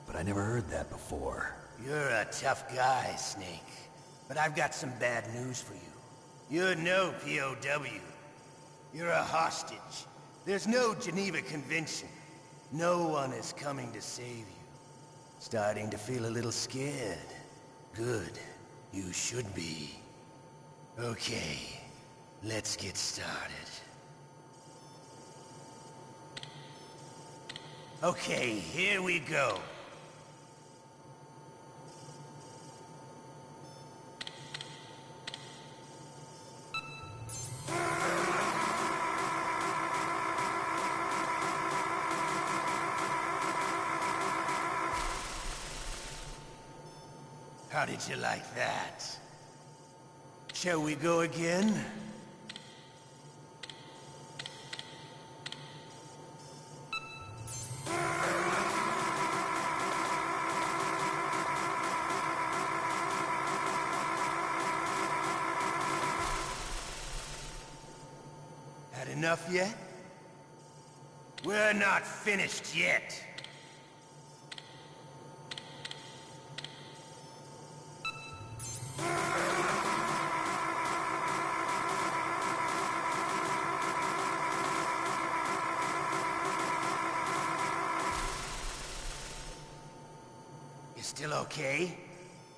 But I never heard that before. You're a tough guy, Snake. But I've got some bad news for you. You're no POW. You're a hostage. There's no Geneva Convention. No one is coming to save you. Starting to feel a little scared. Good. You should be. Okay. Let's get started. Okay, here we go. How did you like that? Shall we go again? Had enough yet? We're not finished yet. Still okay?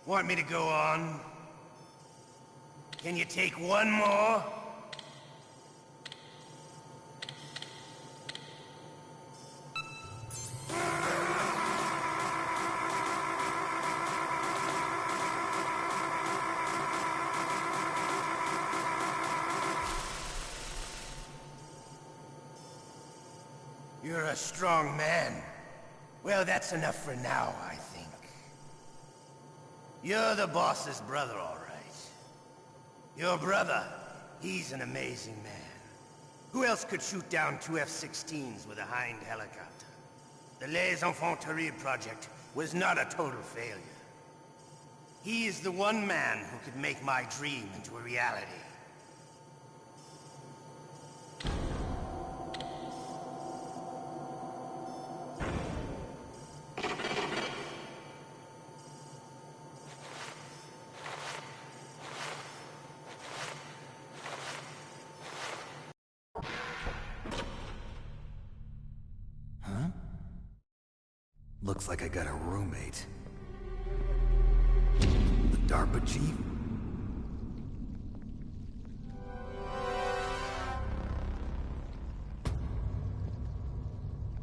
Want me to go on? Can you take one more? You're a strong man. Well, that's enough for now, I think. You're the boss's brother, all right. Your brother, he's an amazing man. Who else could shoot down 2 F-16s with a Hind helicopter? The Les Infanteries project was not a total failure. He is the one man who could make my dream into a reality. Looks like I got a roommate. The DARPA chief?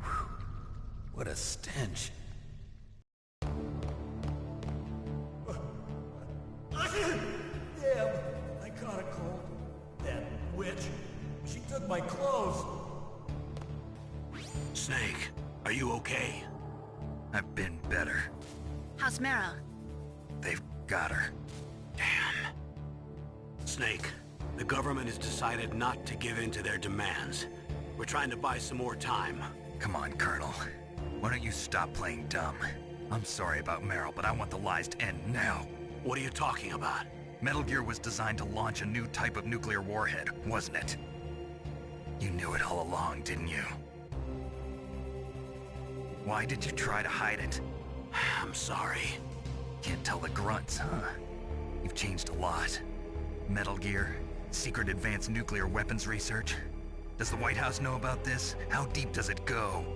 Whew. What a stench. Damn, I caught a cold. That witch. She took my clothes. Snake, are you okay? I've been better. How's Meryl? They've got her. Damn. Snake, the government has decided not to give in to their demands. We're trying to buy some more time. Come on, Colonel. Why don't you stop playing dumb? I'm sorry about Meryl, but I want the lies to end now. What are you talking about? Metal Gear was designed to launch a new type of nuclear warhead, wasn't it? You knew it all along, didn't you? Why did you try to hide it? I'm sorry. Can't tell the grunts, huh? You've changed a lot. Metal Gear, secret advanced nuclear weapons research. Does the White House know about this? How deep does it go?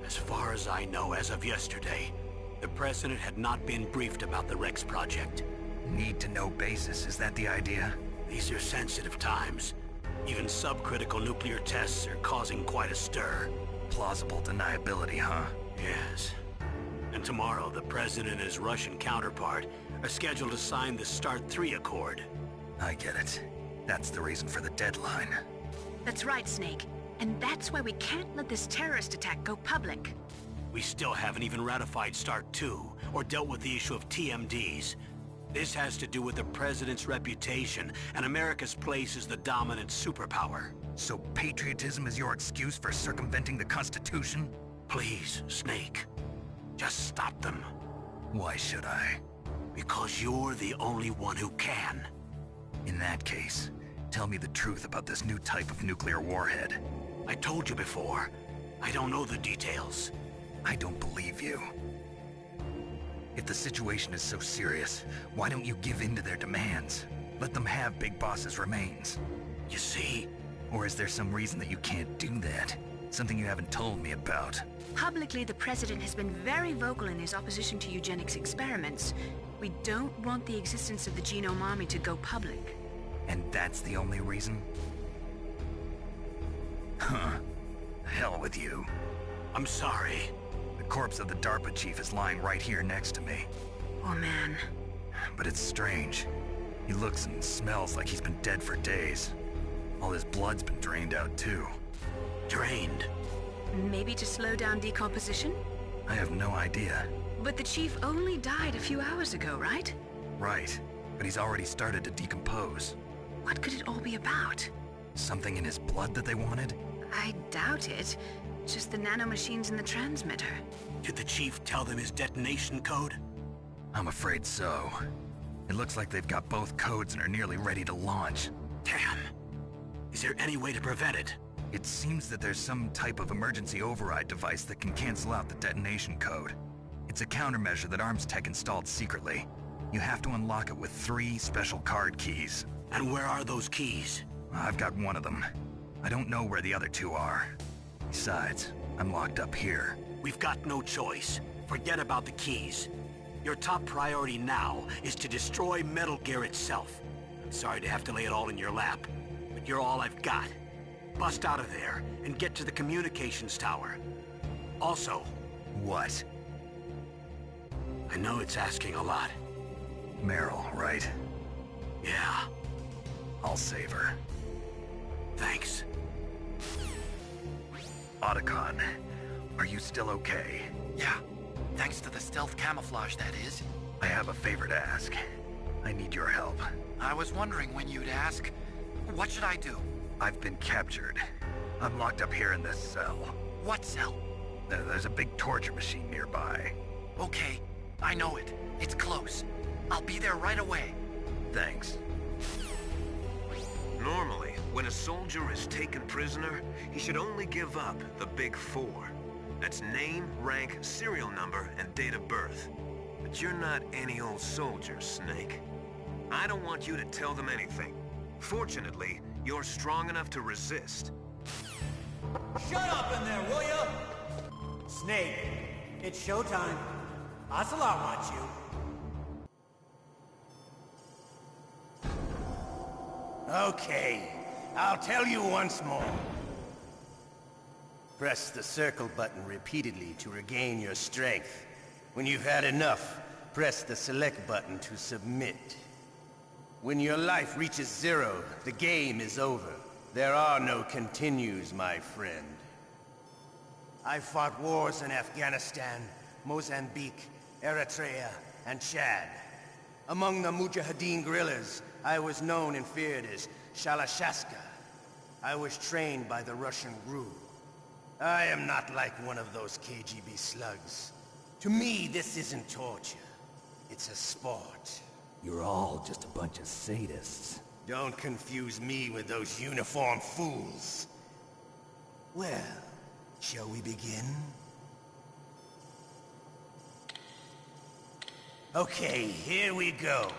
As far as I know, as of yesterday, the President had not been briefed about the Rex project. Need-to-know basis, is that the idea? These are sensitive times. Even subcritical nuclear tests are causing quite a stir. Plausible deniability, huh? Yes. And tomorrow, the President and his Russian counterpart are scheduled to sign the START 3 Accord. I get it. That's the reason for the deadline. That's right, Snake. And that's why we can't let this terrorist attack go public. We still haven't even ratified START 2, or dealt with the issue of TMDs. This has to do with the President's reputation, and America's place as the dominant superpower. So patriotism is your excuse for circumventing the Constitution? Please, Snake. Just stop them. Why should I? Because you're the only one who can. In that case, tell me the truth about this new type of nuclear warhead. I told you before. I don't know the details. I don't believe you. If the situation is so serious, why don't you give in to their demands? Let them have Big Boss's remains. You see? Or is there some reason that you can't do that? Something you haven't told me about? Publicly, the President has been very vocal in his opposition to eugenics experiments. We don't want the existence of the Genome Army to go public. And that's the only reason? Huh. Hell with you. I'm sorry. The corpse of the DARPA chief is lying right here next to me. Oh, man. But it's strange. He looks and smells like he's been dead for days. All his blood's been drained out, too. Drained? Maybe to slow down decomposition? I have no idea. But the chief only died a few hours ago, right? Right. But he's already started to decompose. What could it all be about? Something in his blood that they wanted? I doubt it. Just the nanomachines in the transmitter. Did the chief tell them his detonation code? I'm afraid so. It looks like they've got both codes and are nearly ready to launch. Damn. Is there any way to prevent it? It seems that there's some type of emergency override device that can cancel out the detonation code. It's a countermeasure that Arms Tech installed secretly. You have to unlock it with 3 special card keys. And where are those keys? I've got one of them. I don't know where the other 2 are. Besides, I'm locked up here. We've got no choice. Forget about the keys. Your top priority now is to destroy Metal Gear itself. I'm sorry to have to lay it all in your lap, but you're all I've got. Bust out of there and get to the communications tower. Also... What? I know it's asking a lot. Meryl, right? Yeah. I'll save her. Thanks. Otacon, are you still okay? Yeah. Thanks to the stealth camouflage, that is. I have a favor to ask. I need your help. I was wondering when you'd ask. What should I do? I've been captured. I'm locked up here in this cell. What cell? There's a big torture machine nearby. Okay, I know it. It's close. I'll be there right away. Thanks. Normally, when a soldier is taken prisoner, he should only give up the big 4. That's name, rank, serial number, and date of birth. But you're not any old soldier, Snake. I don't want you to tell them anything. Fortunately, you're strong enough to resist. Shut up in there, will ya? Snake, it's showtime. Ocelot wants you. Okay, I'll tell you once more. Press the circle button repeatedly to regain your strength. When you've had enough, press the select button to submit. When your life reaches 0, the game is over. There are no continues, my friend. I fought wars in Afghanistan, Mozambique, Eritrea, and Chad. Among the Mujahideen guerrillas, I was known and feared as Shalashaska. I was trained by the Russian GRU. I am not like one of those KGB slugs. To me, this isn't torture. It's a sport. You're all just a bunch of sadists. Don't confuse me with those uniformed fools. Well, shall we begin? Okay, here we go.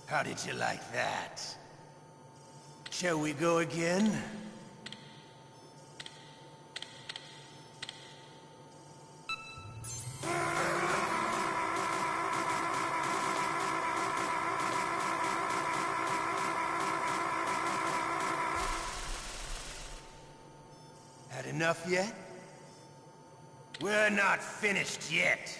How did you like that? Shall we go again? Had enough yet? We're not finished yet.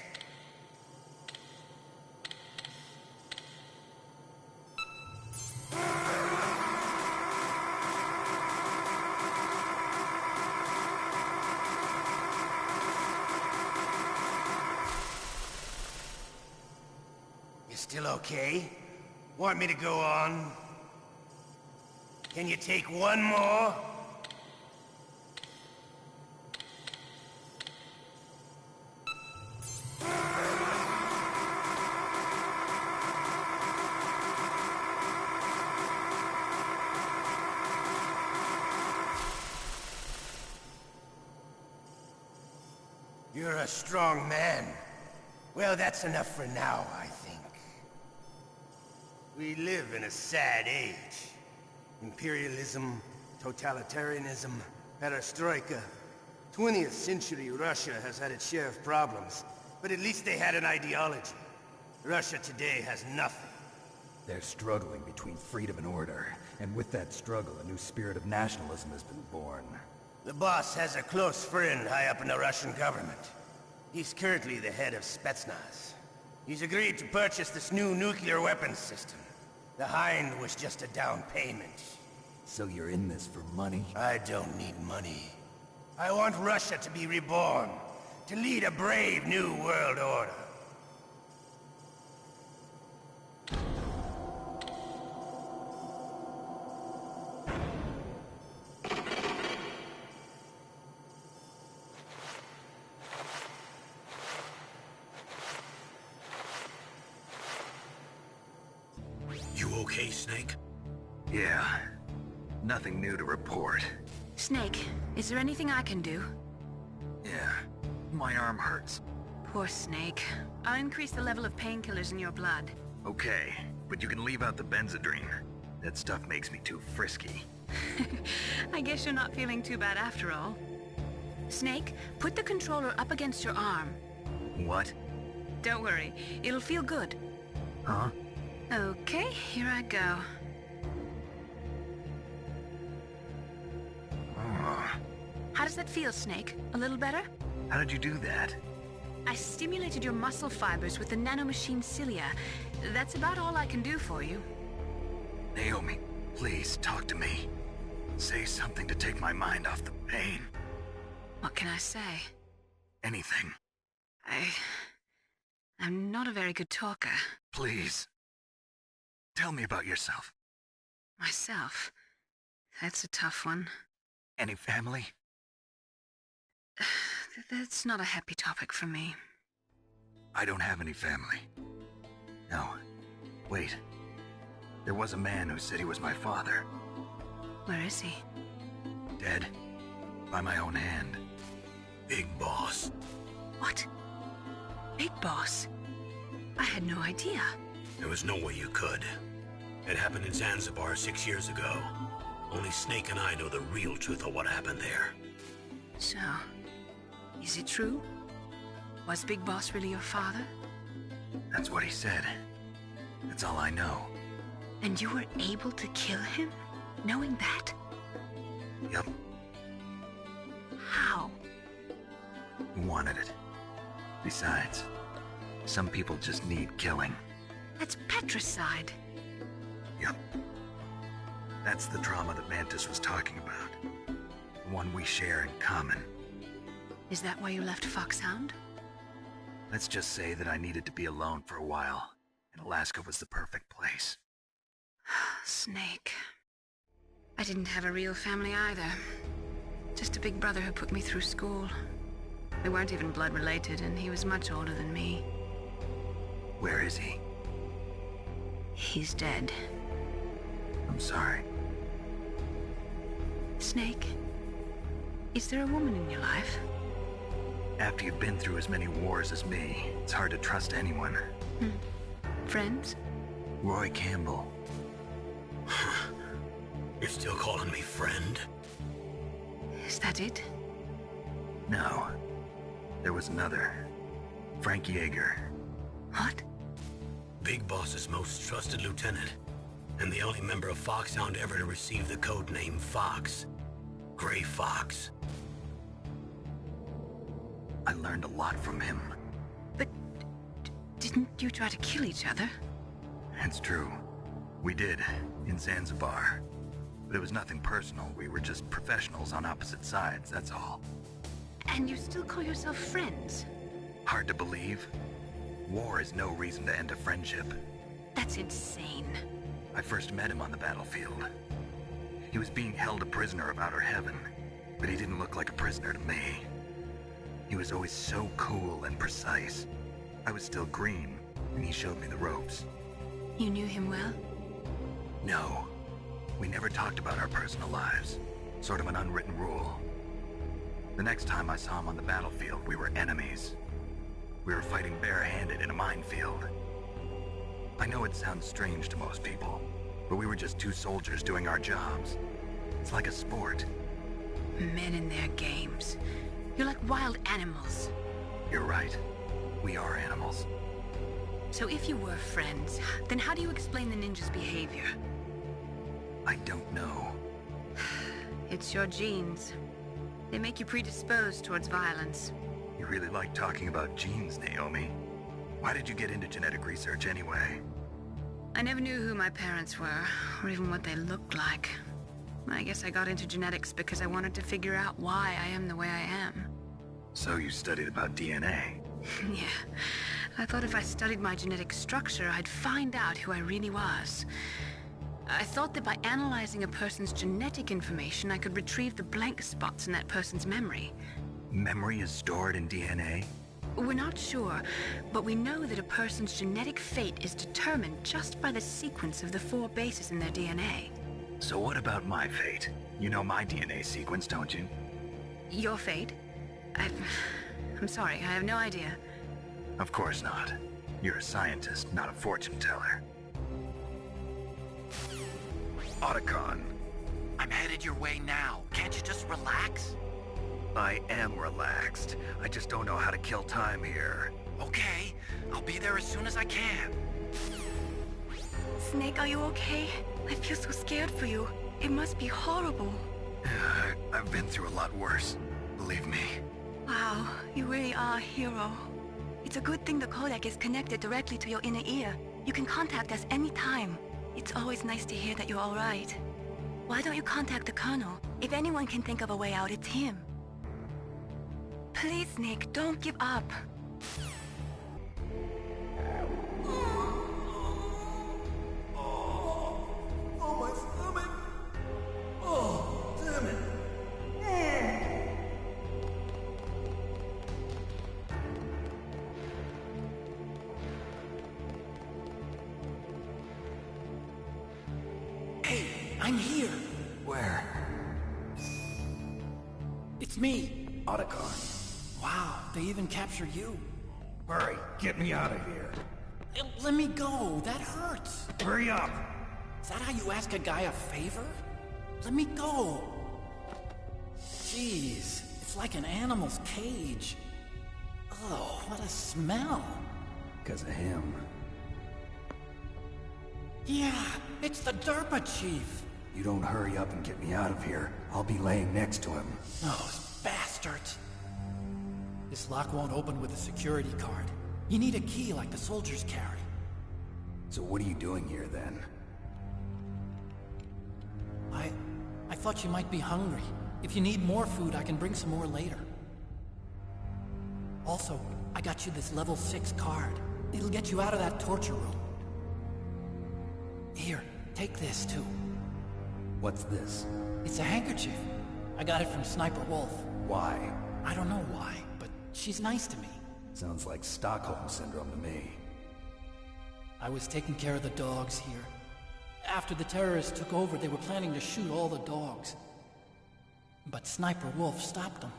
Still okay? Want me to go on? Can you take one more? You're a strong man. Well, that's enough for now, I think. We live in a sad age. Imperialism, totalitarianism, perestroika. 20th century Russia has had its share of problems, but at least they had an ideology. Russia today has nothing. They're struggling between freedom and order, and with that struggle, a new spirit of nationalism has been born. The boss has a close friend high up in the Russian government. He's currently the head of Spetsnaz. He's agreed to purchase this new nuclear weapons system. The Hind was just a down payment. So you're in this for money? I don't need money. I want Russia to be reborn, to lead a brave new world order. You okay, Snake? Yeah. Nothing new to report. Snake, is there anything I can do? Yeah. My arm hurts. Poor Snake. I'll increase the level of painkillers in your blood. Okay, but you can leave out the Benzedrine. That stuff makes me too frisky. I guess you're not feeling too bad after all. Snake, put the controller up against your arm. What? Don't worry, it'll feel good. Huh? Okay, here I go. How does that feel, Snake? A little better? How did you do that? I stimulated your muscle fibers with the nanomachine cilia. That's about all I can do for you. Naomi, please talk to me. Say something to take my mind off the pain. What can I say? Anything. I'm not a very good talker. Please. Tell me about yourself. Myself? That's a tough one. Any family? That's not a happy topic for me. I don't have any family. No. Wait. There was a man who said he was my father. Where is he? Dead. By my own hand. Big Boss. What? Big Boss? I had no idea. There was no way you could. It happened in Zanzibar 6 years ago. Only Snake and I know the real truth of what happened there. So, is it true? Was Big Boss really your father? That's what he said. That's all I know. And you were able to kill him, knowing that? Yup. How? He wanted it. Besides, some people just need killing. That's patricide. Yup. That's the trauma that Mantis was talking about. The one we share in common. Is that why you left Foxhound? Let's just say that I needed to be alone for a while, and Alaska was the perfect place. Snake. I didn't have a real family either. Just a big brother who put me through school. We weren't even blood related, and he was much older than me. Where is he? He's dead. I'm sorry. Snake, is there a woman in your life? After you've been through as many wars as me, it's hard to trust anyone. Friends? Roy Campbell. You're still calling me friend? Is that it? No. There was another. Frank Yeager. What? Big Boss's most trusted lieutenant, and the only member of Foxhound ever to receive the code name Fox. Gray Fox. I learned a lot from him. But didn't you try to kill each other? It's true. We did, in Zanzibar. But it was nothing personal. We were just professionals on opposite sides, that's all. And you still call yourself friends? Hard to believe. War is no reason to end a friendship. That's insane. I first met him on the battlefield. He was being held a prisoner of outer heaven, but he didn't look like a prisoner to me. He was always so cool and precise. I was still green, and he showed me the ropes. You knew him well? No. We never talked about our personal lives. Sort of an unwritten rule. The next time I saw him on the battlefield, we were enemies. We were fighting barehanded in a minefield. I know it sounds strange to most people, but we were just two soldiers doing our jobs. It's like a sport. Men in their games. You're like wild animals. You're right. We are animals. So if you were friends, then how do you explain the ninja's behavior? I don't know. It's your genes. They make you predisposed towards violence. You really like talking about genes, Naomi. Why did you get into genetic research anyway? I never knew who my parents were, or even what they looked like. I guess I got into genetics because I wanted to figure out why I am the way I am. So you studied about DNA? Yeah. I thought if I studied my genetic structure, I'd find out who I really was. I thought that by analyzing a person's genetic information, I could retrieve the blank spots in that person's memory. Memory is stored in DNA? We're not sure, but we know that a person's genetic fate is determined just by the sequence of the 4 bases in their DNA. So what about my fate? You know my DNA sequence, don't you? Your fate? I'm sorry, I have no idea. Of course not. You're a scientist, not a fortune teller. Otacon. I'm headed your way now. Can't you just relax? I am relaxed. I just don't know how to kill time here. Okay, I'll be there as soon as I can. Snake, are you okay? I feel so scared for you. It must be horrible. I've been through a lot worse. Believe me. Wow, you really are a hero. It's a good thing the codec is connected directly to your inner ear. You can contact us anytime. It's always nice to hear that you're all right. Why don't you contact the Colonel? If anyone can think of a way out, it's him. Please, Nick, don't give up. Oh, my stomach! Oh, damn it! Hey, I'm here. Where? It's me. Otacon. Wow, they even captured you. Hurry, get me out of here. Let me go, that hurts. Hurry up. Is that how you ask a guy a favor? Let me go. Jeez, it's like an animal's cage. Oh, what a smell. Because of him. Yeah, it's the DARPA chief. You don't hurry up and get me out of here, I'll be laying next to him. Those bastards. This lock won't open with a security card. You need a key like the soldiers carry. So what are you doing here then? I thought you might be hungry. If you need more food, I can bring some more later. Also, I got you this level 6 card. It'll get you out of that torture room. Here, take this too. What's this? It's a handkerchief. I got it from Sniper Wolf. Why? I don't know why, but She's nice to me. Sounds like Stockholm Syndrome to me. I was taking care of the dogs here. After the terrorists took over, they were planning to shoot all the dogs. But Sniper Wolf stopped them.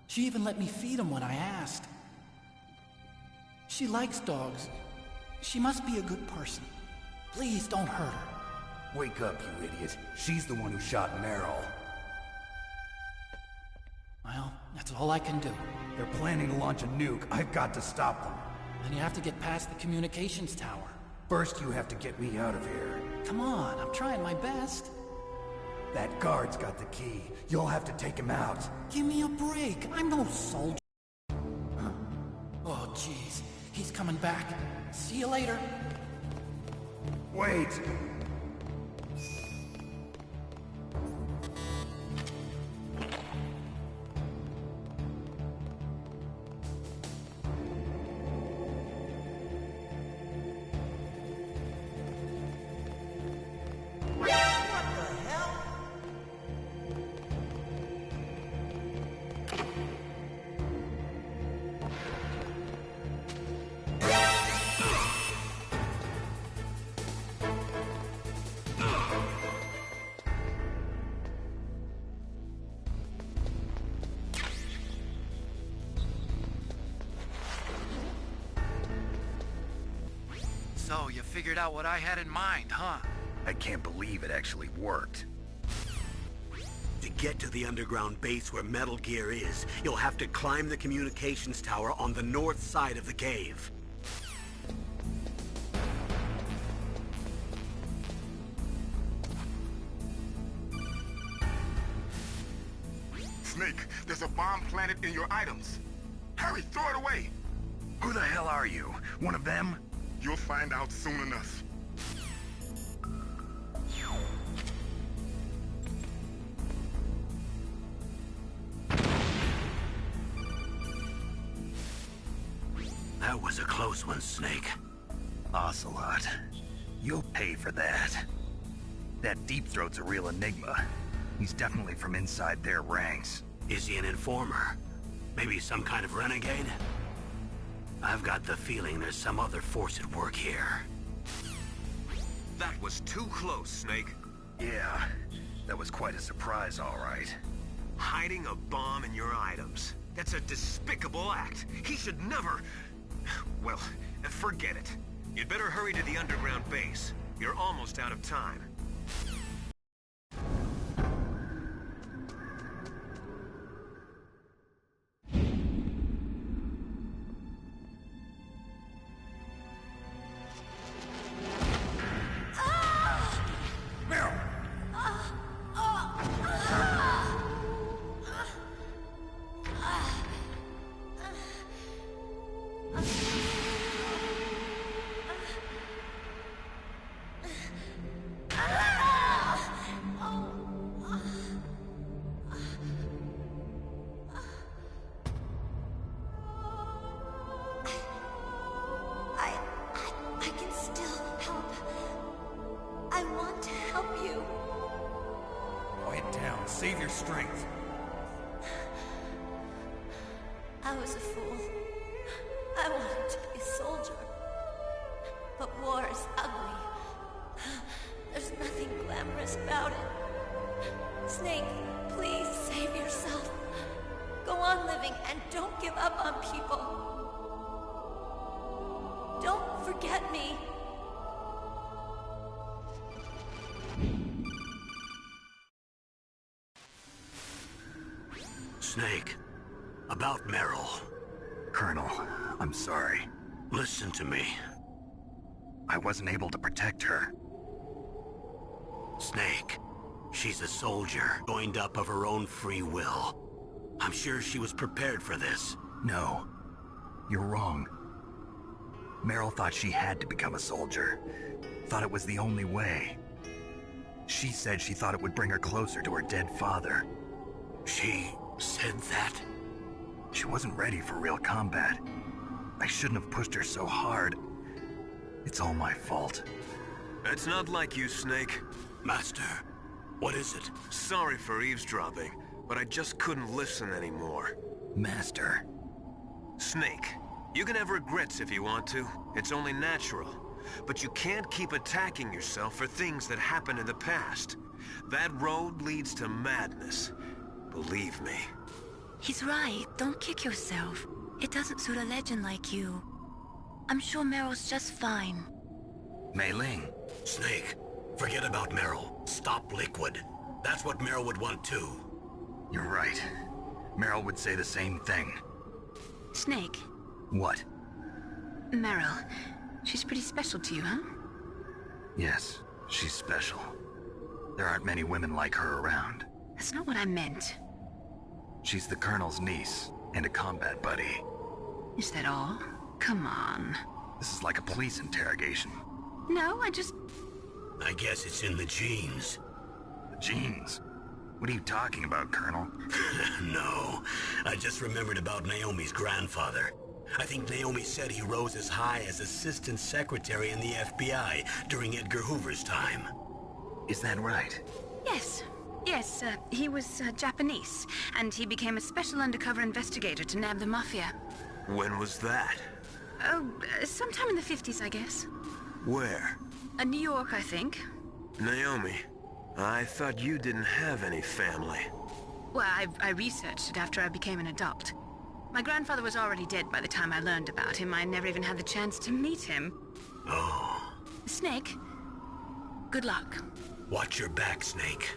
She even let me feed them when I asked. She likes dogs. She must be a good person. Please don't hurt her. Wake up, you idiot. She's the one who shot Meryl. Well, that's all I can do. They're planning to launch a nuke. I've got to stop them. Then you have to get past the communications tower. First, you have to get me out of here. Come on, I'm trying my best. That guard's got the key. You'll have to take him out. Give me a break. I'm no soldier. Oh, jeez. He's coming back. See you later. Wait! So, you figured out what I had in mind, huh? I can't believe it actually worked. To get to the underground base where Metal Gear is, you'll have to climb the communications tower on the north side of the cave. Snake, there's a bomb planted in your items. Hurry, throw it away! Who the hell are you? One of them? You'll find out soon enough. That was a close one, Snake. Ocelot, you'll pay for that. That Deep Throat's a real enigma. He's definitely from inside their ranks. Is he an informer? Maybe some kind of renegade? I've got the feeling there's some other force at work here. That was too close, Snake. Yeah, that was quite a surprise, all right. Hiding a bomb in your items. That's a despicable act. He should never... Well, forget it. You'd better hurry to the underground base. You're almost out of time. Save your strength. I was a fool. I wanted to be a soldier. But war is ugly. There's nothing glamorous about it. Snake, please save yourself. Go on living and don't give up on people. Don't forget me. Snake, about Meryl. Colonel, I'm sorry. Listen to me. I wasn't able to protect her. Snake, she's a soldier, joined up of her own free will. I'm sure she was prepared for this. No, you're wrong. Meryl thought she had to become a soldier. Thought it was the only way. She said she thought it would bring her closer to her dead father. She said that? She wasn't ready for real combat. I shouldn't have pushed her so hard. It's all my fault. It's not like you, Snake. Master, what is it? Sorry for eavesdropping, but I just couldn't listen anymore. Master, Snake, you can have regrets if you want to. It's only natural. But you can't keep attacking yourself for things that happened in the past. That road leads to madness. Believe me. He's right. Don't kick yourself. It doesn't suit a legend like you. I'm sure Meryl's just fine. Mei Ling. Snake, forget about Meryl. Stop Liquid. That's what Meryl would want too. You're right. Meryl would say the same thing. Snake. What? Meryl. She's pretty special to you, huh? Yes, she's special. There aren't many women like her around. That's not what I meant. She's the Colonel's niece and a combat buddy. Is that all? Come on. This is like a police interrogation. No, I guess it's in the genes. The genes? What are you talking about, Colonel? No, I just remembered about Naomi's grandfather. I think Naomi said he rose as high as assistant secretary in the FBI during Edgar Hoover's time. Is that right? Yes. Yes, he was Japanese, and he became a special undercover investigator to nab the Mafia. When was that? Oh, sometime in the 50s, I guess. Where? New York, I think. Naomi, I thought you didn't have any family. Well, I researched it after I became an adult. My grandfather was already dead by the time I learned about him. I never even had the chance to meet him. Oh. Snake, good luck. Watch your back, Snake.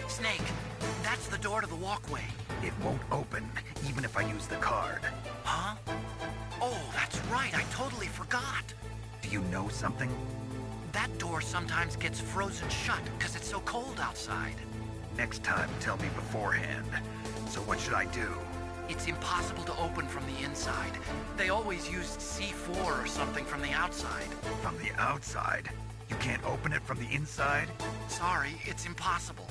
Snake, that's the door to the walkway. It won't open, even if I use the card. Huh? Oh, that's right, I totally forgot. Do you know something? That door sometimes gets frozen shut because it's so cold outside. Next time, tell me beforehand. So what should I do? It's impossible to open from the inside. They always used C4 or something from the outside. From the outside? You can't open it from the inside? Sorry, it's impossible.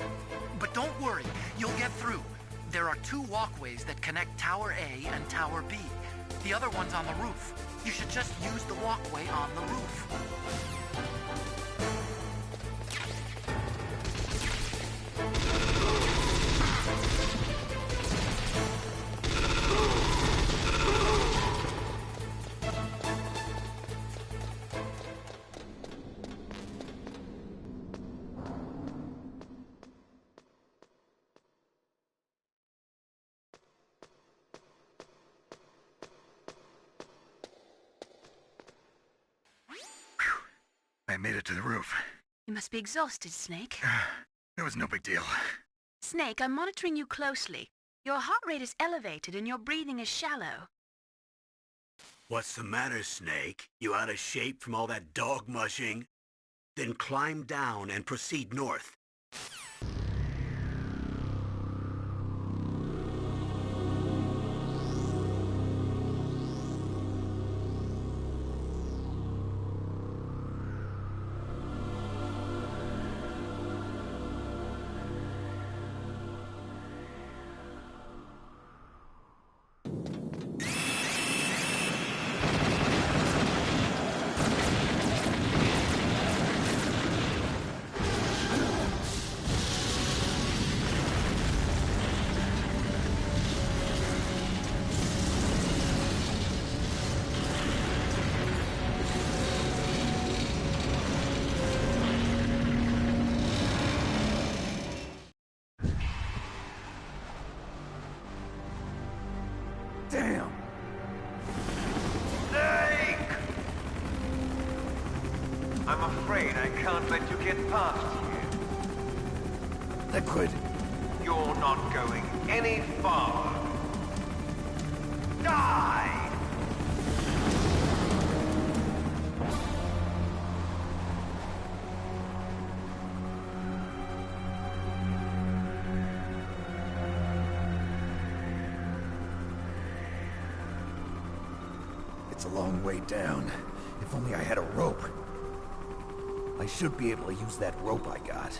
But don't worry, you'll get through. There are 2 walkways that connect Tower A and Tower B. The other one's on the roof. You should just use the walkway on the roof. I made it to the roof. You must be exhausted, Snake. It was no big deal. Snake, I'm monitoring you closely. Your heart rate is elevated and your breathing is shallow. What's the matter, Snake? You out of shape from all that dog mushing? Then climb down and proceed north. I'm afraid I can't let you get past here. Liquid. You're not going any farther. Die! It's a long way down. If only I had a rope. I should be able to use that rope I got.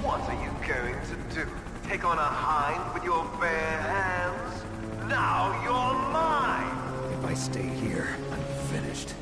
What are you going to do? Take on a hind with your bare hands? Now you're mine! If I stay here, I'm finished.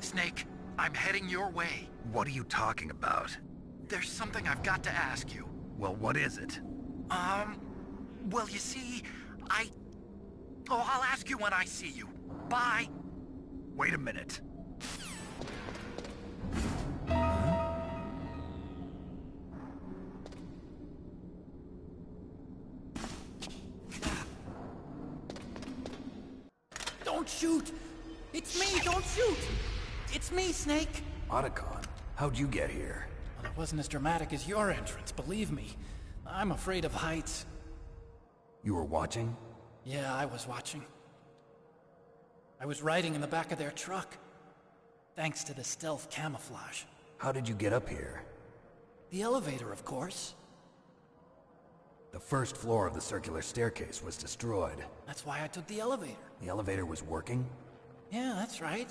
Snake, I'm heading your way. What are you talking about? There's something I've got to ask you. Well, what is it? Well, you see, Oh, I'll ask you when I see you. Bye. Wait a minute. Don't shoot! It's me, don't shoot! It's me, Snake! Otacon, how'd you get here? Well, it wasn't as dramatic as your entrance, believe me. I'm afraid of heights. You were watching? Yeah, I was watching. I was riding in the back of their truck. Thanks to the stealth camouflage. How did you get up here? The elevator, of course. The first floor of the circular staircase was destroyed. That's why I took the elevator. The elevator was working? Yeah, that's right.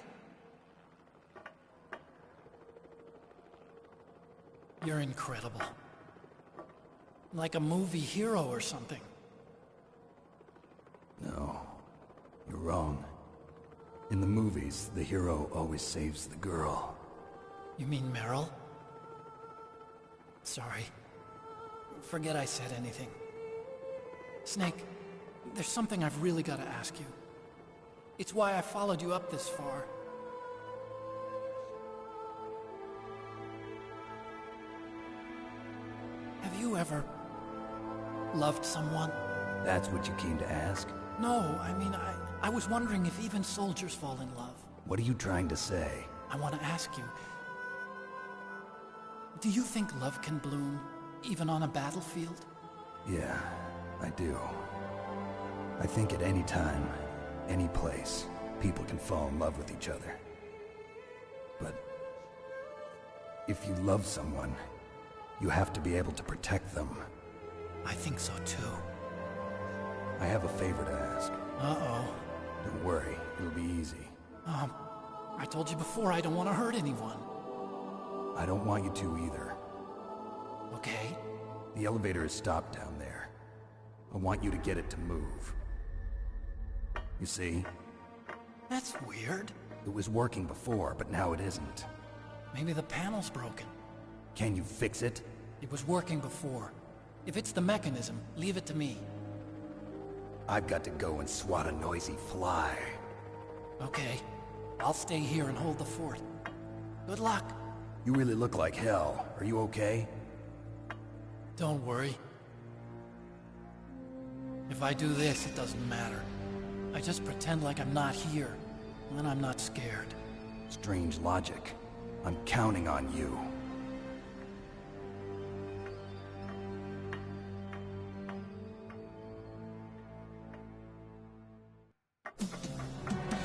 You're incredible. Like a movie hero or something. No, you're wrong. In the movies, the hero always saves the girl. You mean Meryl? Sorry. Forget I said anything. Snake, there's something I've really got to ask you. It's why I followed you up this far. Have you ever loved someone? That's what you came to ask? No, I mean, I was wondering if even soldiers fall in love. What are you trying to say? I want to ask you, do you think love can bloom, even on a battlefield? Yeah, I do. I think at any time, any place, people can fall in love with each other. But if you love someone, you have to be able to protect them. I think so too. I have a favor to ask. Uh-oh. Don't worry, it'll be easy. I told you before I don't want to hurt anyone. I don't want you to either. Okay. The elevator is stopped down there. I want you to get it to move. You see? That's weird. It was working before, but now it isn't. Maybe the panel's broken. Can you fix it? It was working before. If it's the mechanism, leave it to me. I've got to go and swat a noisy fly. Okay. I'll stay here and hold the fort. Good luck. You really look like hell. Are you okay? Don't worry. If I do this, it doesn't matter. I just pretend like I'm not here, and then I'm not scared. Strange logic. I'm counting on you.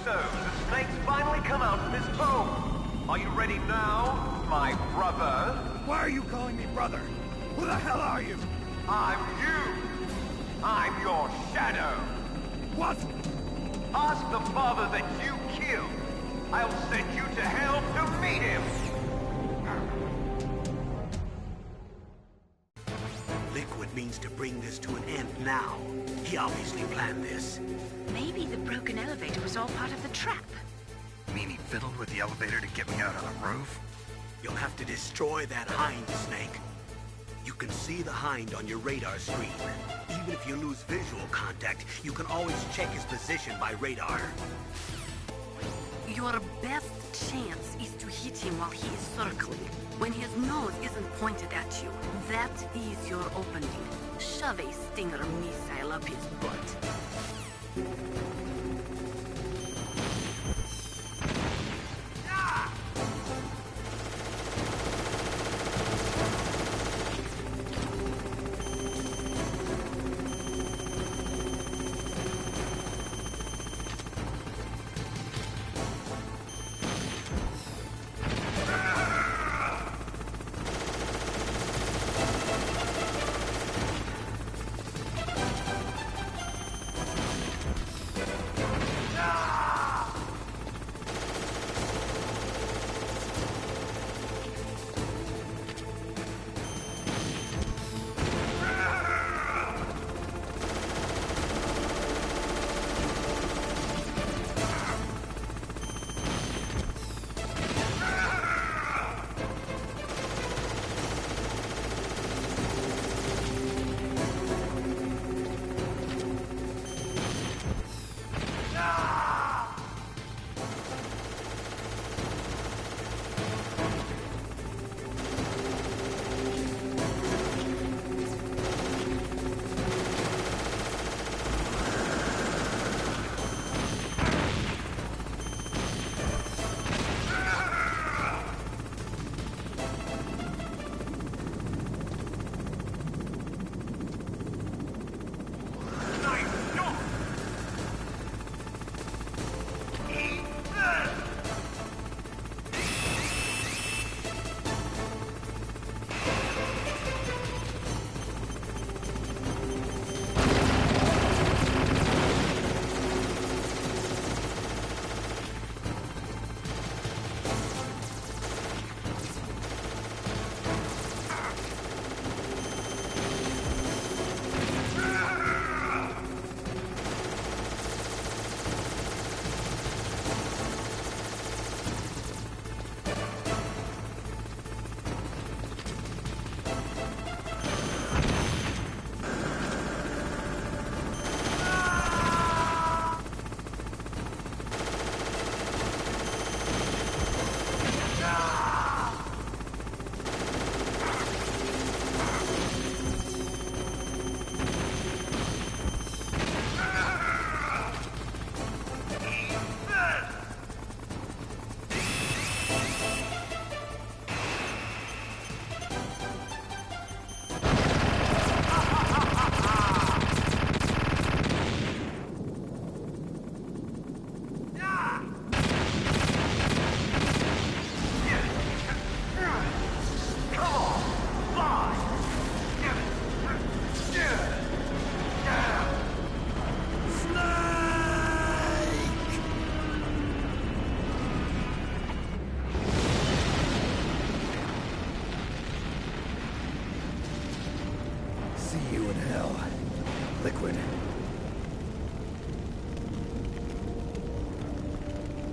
So, the snake's finally come out from his home. Are you ready now, my brother? Why are you calling me brother? Who the hell are you? I'm you. I'm your shadow. What? Ask the father that you killed. I'll send you to hell to meet him. Liquid means to bring this to an end now. He obviously planned this. Maybe the broken elevator was all part of the trap. You mean he fiddled with the elevator to get me out on the roof? You'll have to destroy that hind, Snake. You can see the hind on your radar screen. Even if you lose visual contact, you can always check his position by radar. Your best chance is to hit him while he is circling. When his nose isn't pointed at you, that is your opening. Shove a Stinger missile up his butt.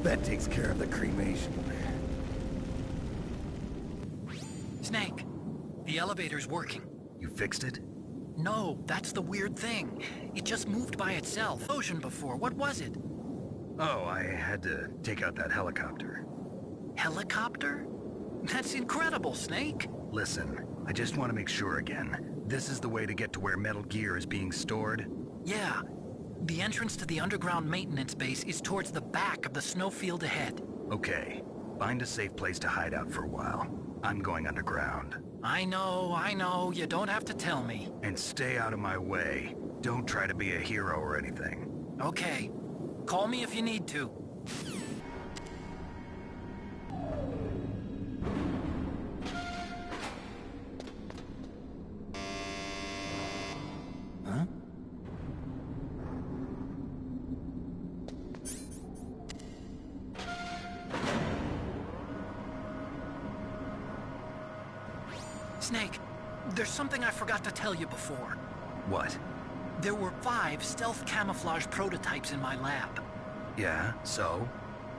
That takes care of the cremation. Snake, the elevator's working. You fixed it? No, that's the weird thing. It just moved by itself. Ocean before. What was it? Oh, I had to take out that helicopter. Helicopter? That's incredible, Snake. Listen, I just want to make sure again. This is the way to get to where Metal Gear is being stored? Yeah. The entrance to the underground maintenance base is towards the back of the snowfield ahead. Okay. Find a safe place to hide out for a while. I'm going underground. I know. You don't have to tell me. And stay out of my way. Don't try to be a hero or anything. Okay. Call me if you need to. Huh? Snake, there's something I forgot to tell you before. What? There were 5 stealth camouflage prototypes in my lab. Yeah, so?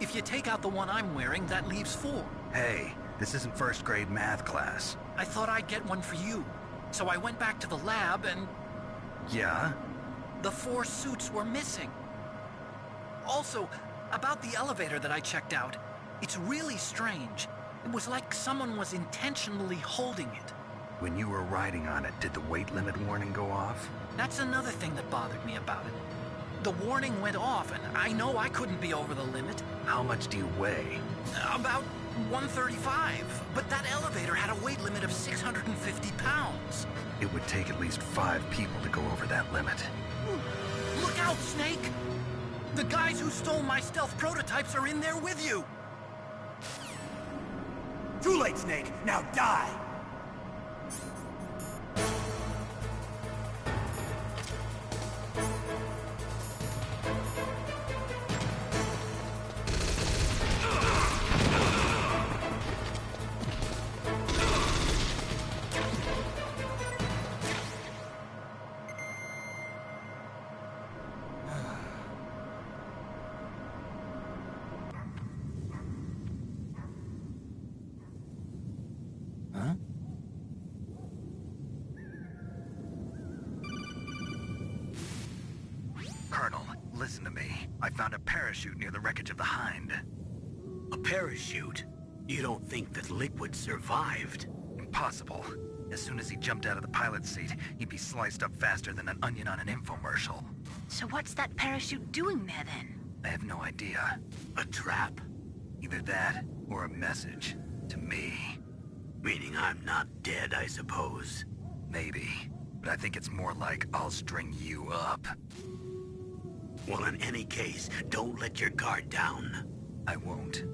If you take out the one I'm wearing, that leaves 4. Hey, this isn't first grade math class. I thought I'd get one for you. So I went back to the lab and... Yeah? The 4 suits were missing. Also, about the elevator that I checked out, it's really strange. It was like someone was intentionally holding it. When you were riding on it, did the weight limit warning go off? That's another thing that bothered me about it. The warning went off, and I know I couldn't be over the limit. How much do you weigh? About 135, but that elevator had a weight limit of 650 pounds. It would take at least 5 people to go over that limit. Look out, Snake! The guys who stole my stealth prototypes are in there with you! Too late, Snake! Now die! Huh? Colonel, listen to me. I found a parachute near the wreckage of the Hind. A parachute? You don't think that Liquid survived? Impossible. As soon as he jumped out of the pilot's seat, he'd be sliced up faster than an onion on an infomercial. So what's that parachute doing there then? I have no idea. A trap? Either that, or a message. To me. Meaning I'm not dead, I suppose. Maybe. But I think it's more like I'll string you up. Well, in any case, don't let your guard down. I won't.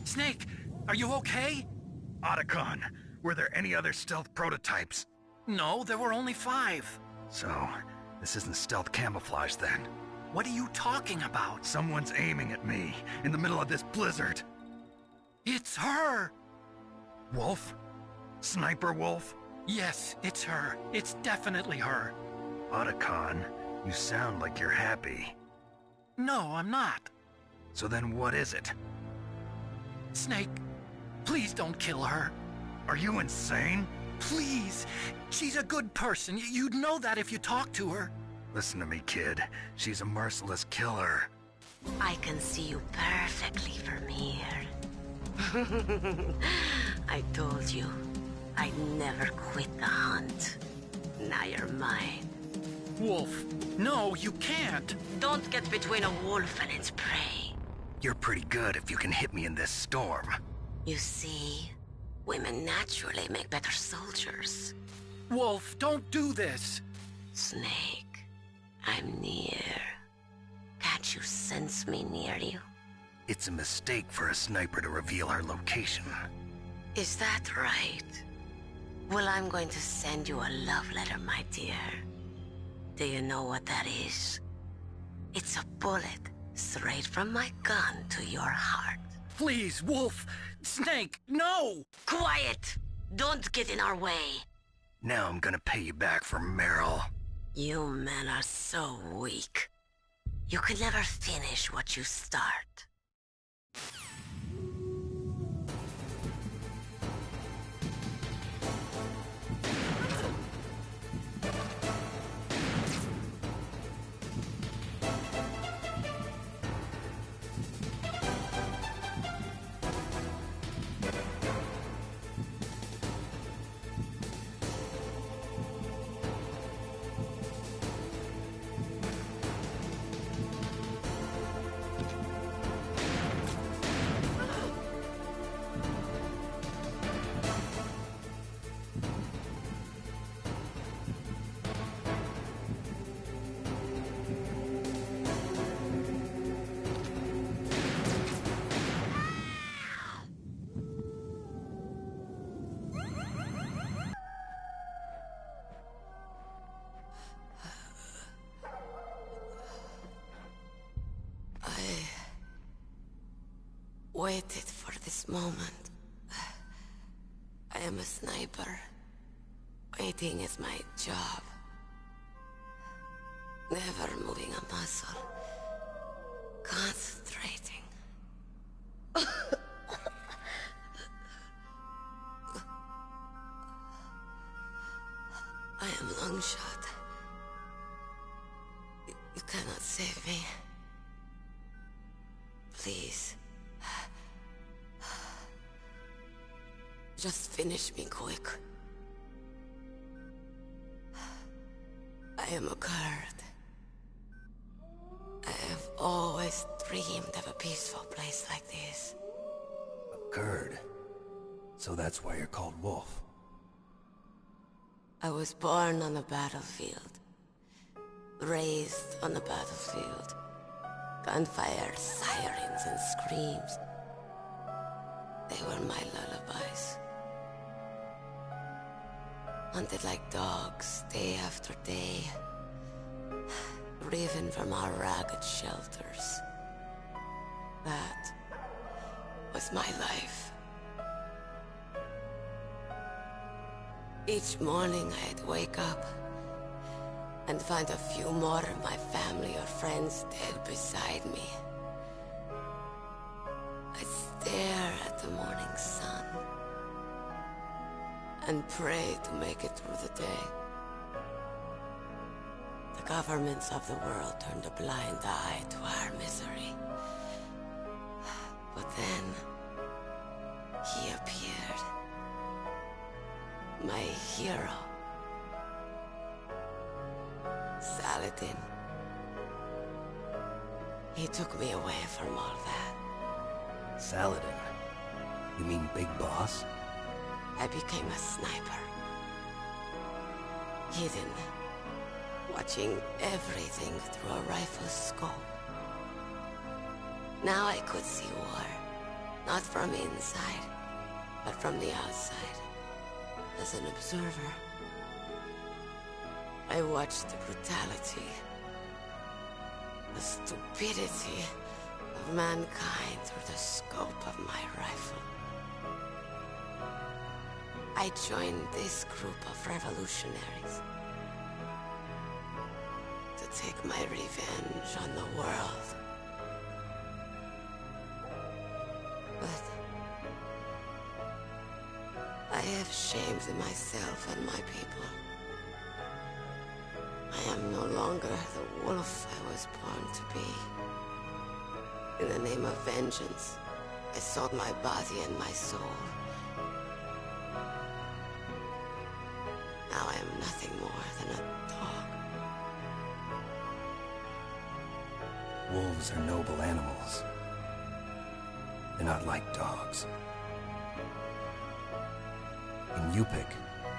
Snake, are you okay? Otacon, were there any other stealth prototypes? No, there were only 5. So, this isn't stealth camouflage then? What are you talking about? Someone's aiming at me, in the middle of this blizzard. It's her! Wolf? Sniper Wolf? Yes, it's her. It's definitely her. Otacon, you sound like you're happy. No, I'm not. So then what is it? Snake, please don't kill her. Are you insane? Please. She's a good person. You'd know that if you talked to her. Listen to me, kid. She's a merciless killer. I can see you perfectly from here. I told you, I'd never quit the hunt. Now you're mine. Wolf, no, you can't. Don't get between a wolf and its prey. You're pretty good if you can hit me in this storm. You see, women naturally make better soldiers. Wolf, don't do this. Snake, I'm near. Can't you sense me near you? It's a mistake for a sniper to reveal her location. Is that right? Well, I'm going to send you a love letter, my dear. Do you know what that is? It's a bullet straight from my gun to your heart. Please, Wolf! Snake, no! Quiet! Don't get in our way. Now I'm gonna pay you back for Meryl. You men are so weak. You can never finish what you start. waited for this moment. I am a sniper. Waiting is my job. Never moving a muscle. Concentrating. I am Longshot. You cannot save me. Please. Just finish me quick. I am a Kurd. I have always dreamed of a peaceful place like this. A Kurd? So that's why you're called Wolf. I was born on the battlefield. Raised on the battlefield. Gunfire, sirens, and screams. They were my lullabies. Hunted like dogs, day after day. Driven from our ragged shelters. That was my life. Each morning I'd wake up and find a few more of my family or friends dead beside me. I'd stare at the morning sun and pray to make it through the day. The governments of the world turned a blind eye to our misery. But then, he appeared. My hero. Saladin. He took me away from all that. Saladin? You mean Big Boss? I became a sniper. Hidden. Watching everything through a rifle's scope. Now I could see war. Not from inside, but from the outside. As an observer. I watched the brutality, the stupidity of mankind through the scope of my rifle. I joined this group of revolutionaries to take my revenge on the world. But I have shamed myself and my people. I am no longer the wolf I was born to be. In the name of vengeance, I sold my body and my soul. Now I am nothing more than a dog. Wolves are noble animals. They're not like dogs. In Yupik,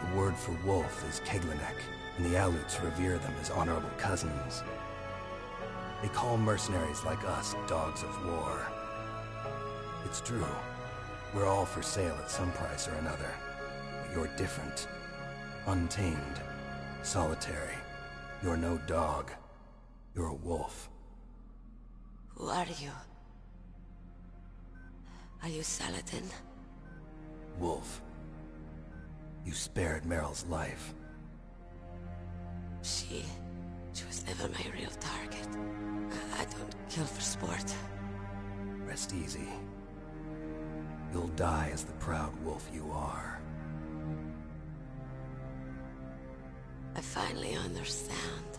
the word for wolf is Keglenek, and the Aleuts revere them as honorable cousins. They call mercenaries like us dogs of war. It's true. We're all for sale at some price or another. But you're different. Untamed. Solitary. You're no dog. You're a wolf. Who are you? Are you Saladin? Wolf. You spared Meryl's life. She was never my real target. I don't kill for sport. Rest easy. You'll die as the proud wolf you are. I finally understand.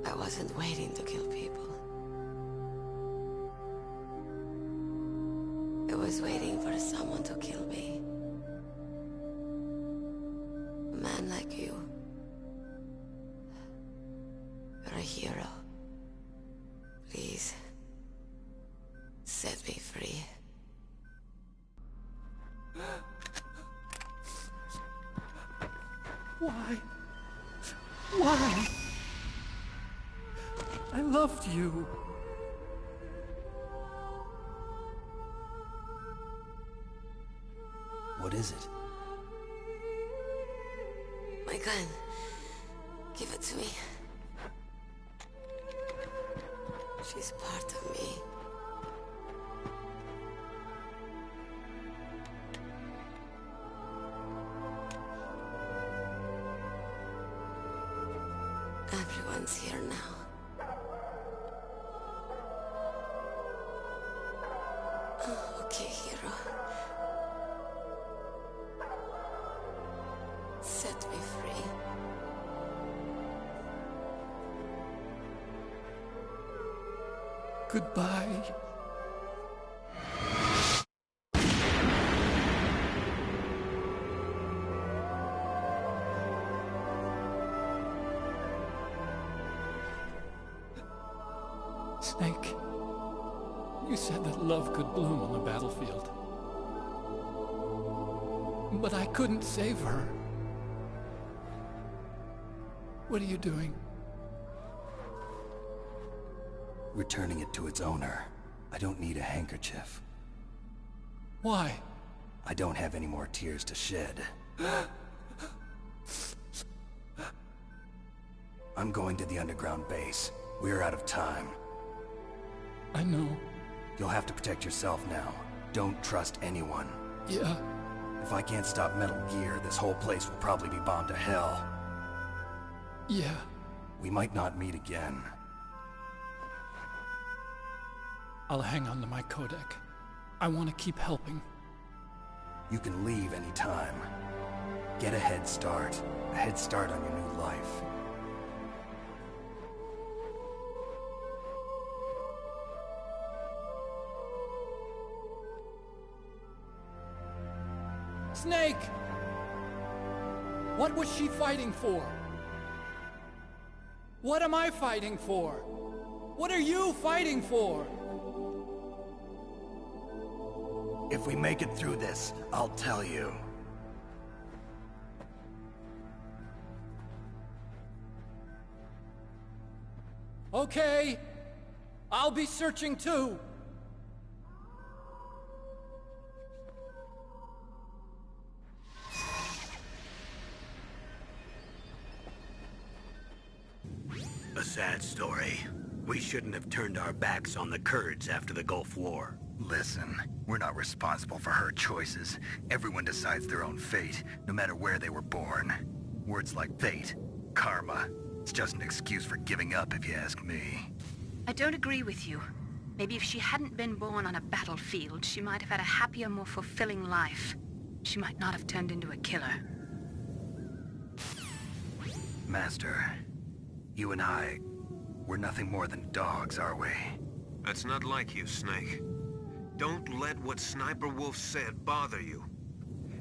I wasn't waiting to kill people. I was waiting for someone to kill me. A man like you. You're a hero. Please, set me free. Why? Why? I loved you. What is it? My gun. Give it to me. She's part of me. Everyone's here now. Okay, hero. Set me free. Goodbye. Snake, you said that love could bloom on the battlefield. But I couldn't save her. What are you doing? Returning it to its owner. I don't need a handkerchief. Why? I don't have any more tears to shed. I'm going to the underground base. We're out of time. I know. You'll have to protect yourself now. Don't trust anyone. Yeah. If I can't stop Metal Gear, this whole place will probably be bombed to hell. Yeah. We might not meet again. I'll hang on to my codec. I want to keep helping. You can leave any time. Get a head start. A head start on your new life. Snake! What was she fighting for? What am I fighting for? What are you fighting for? If we make it through this, I'll tell you. Okay. I'll be searching too. A sad story. We shouldn't have turned our backs on the Kurds after the Gulf War. Listen, we're not responsible for her choices. Everyone decides their own fate, no matter where they were born. Words like fate, karma, it's just an excuse for giving up if you ask me. I don't agree with you. Maybe if she hadn't been born on a battlefield, she might have had a happier, more fulfilling life. She might not have turned into a killer. Master, you and I, we're nothing more than dogs, are we? That's not like you, Snake. Don't let what Sniper Wolf said bother you.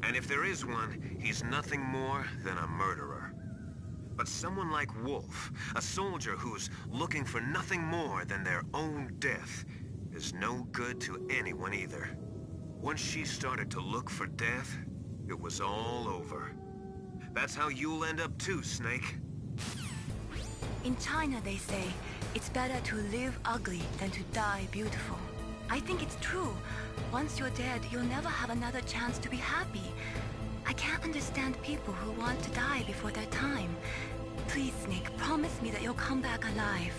And if there is one, he's nothing more than a murderer. But someone like Wolf, a soldier who's looking for nothing more than their own death, is no good to anyone either. Once she started to look for death, it was all over. That's how you'll end up too, Snake. In China, they say, it's better to live ugly than to die beautiful. I think it's true. Once you're dead, you'll never have another chance to be happy. I can't understand people who want to die before their time. Please, Snake, promise me that you'll come back alive.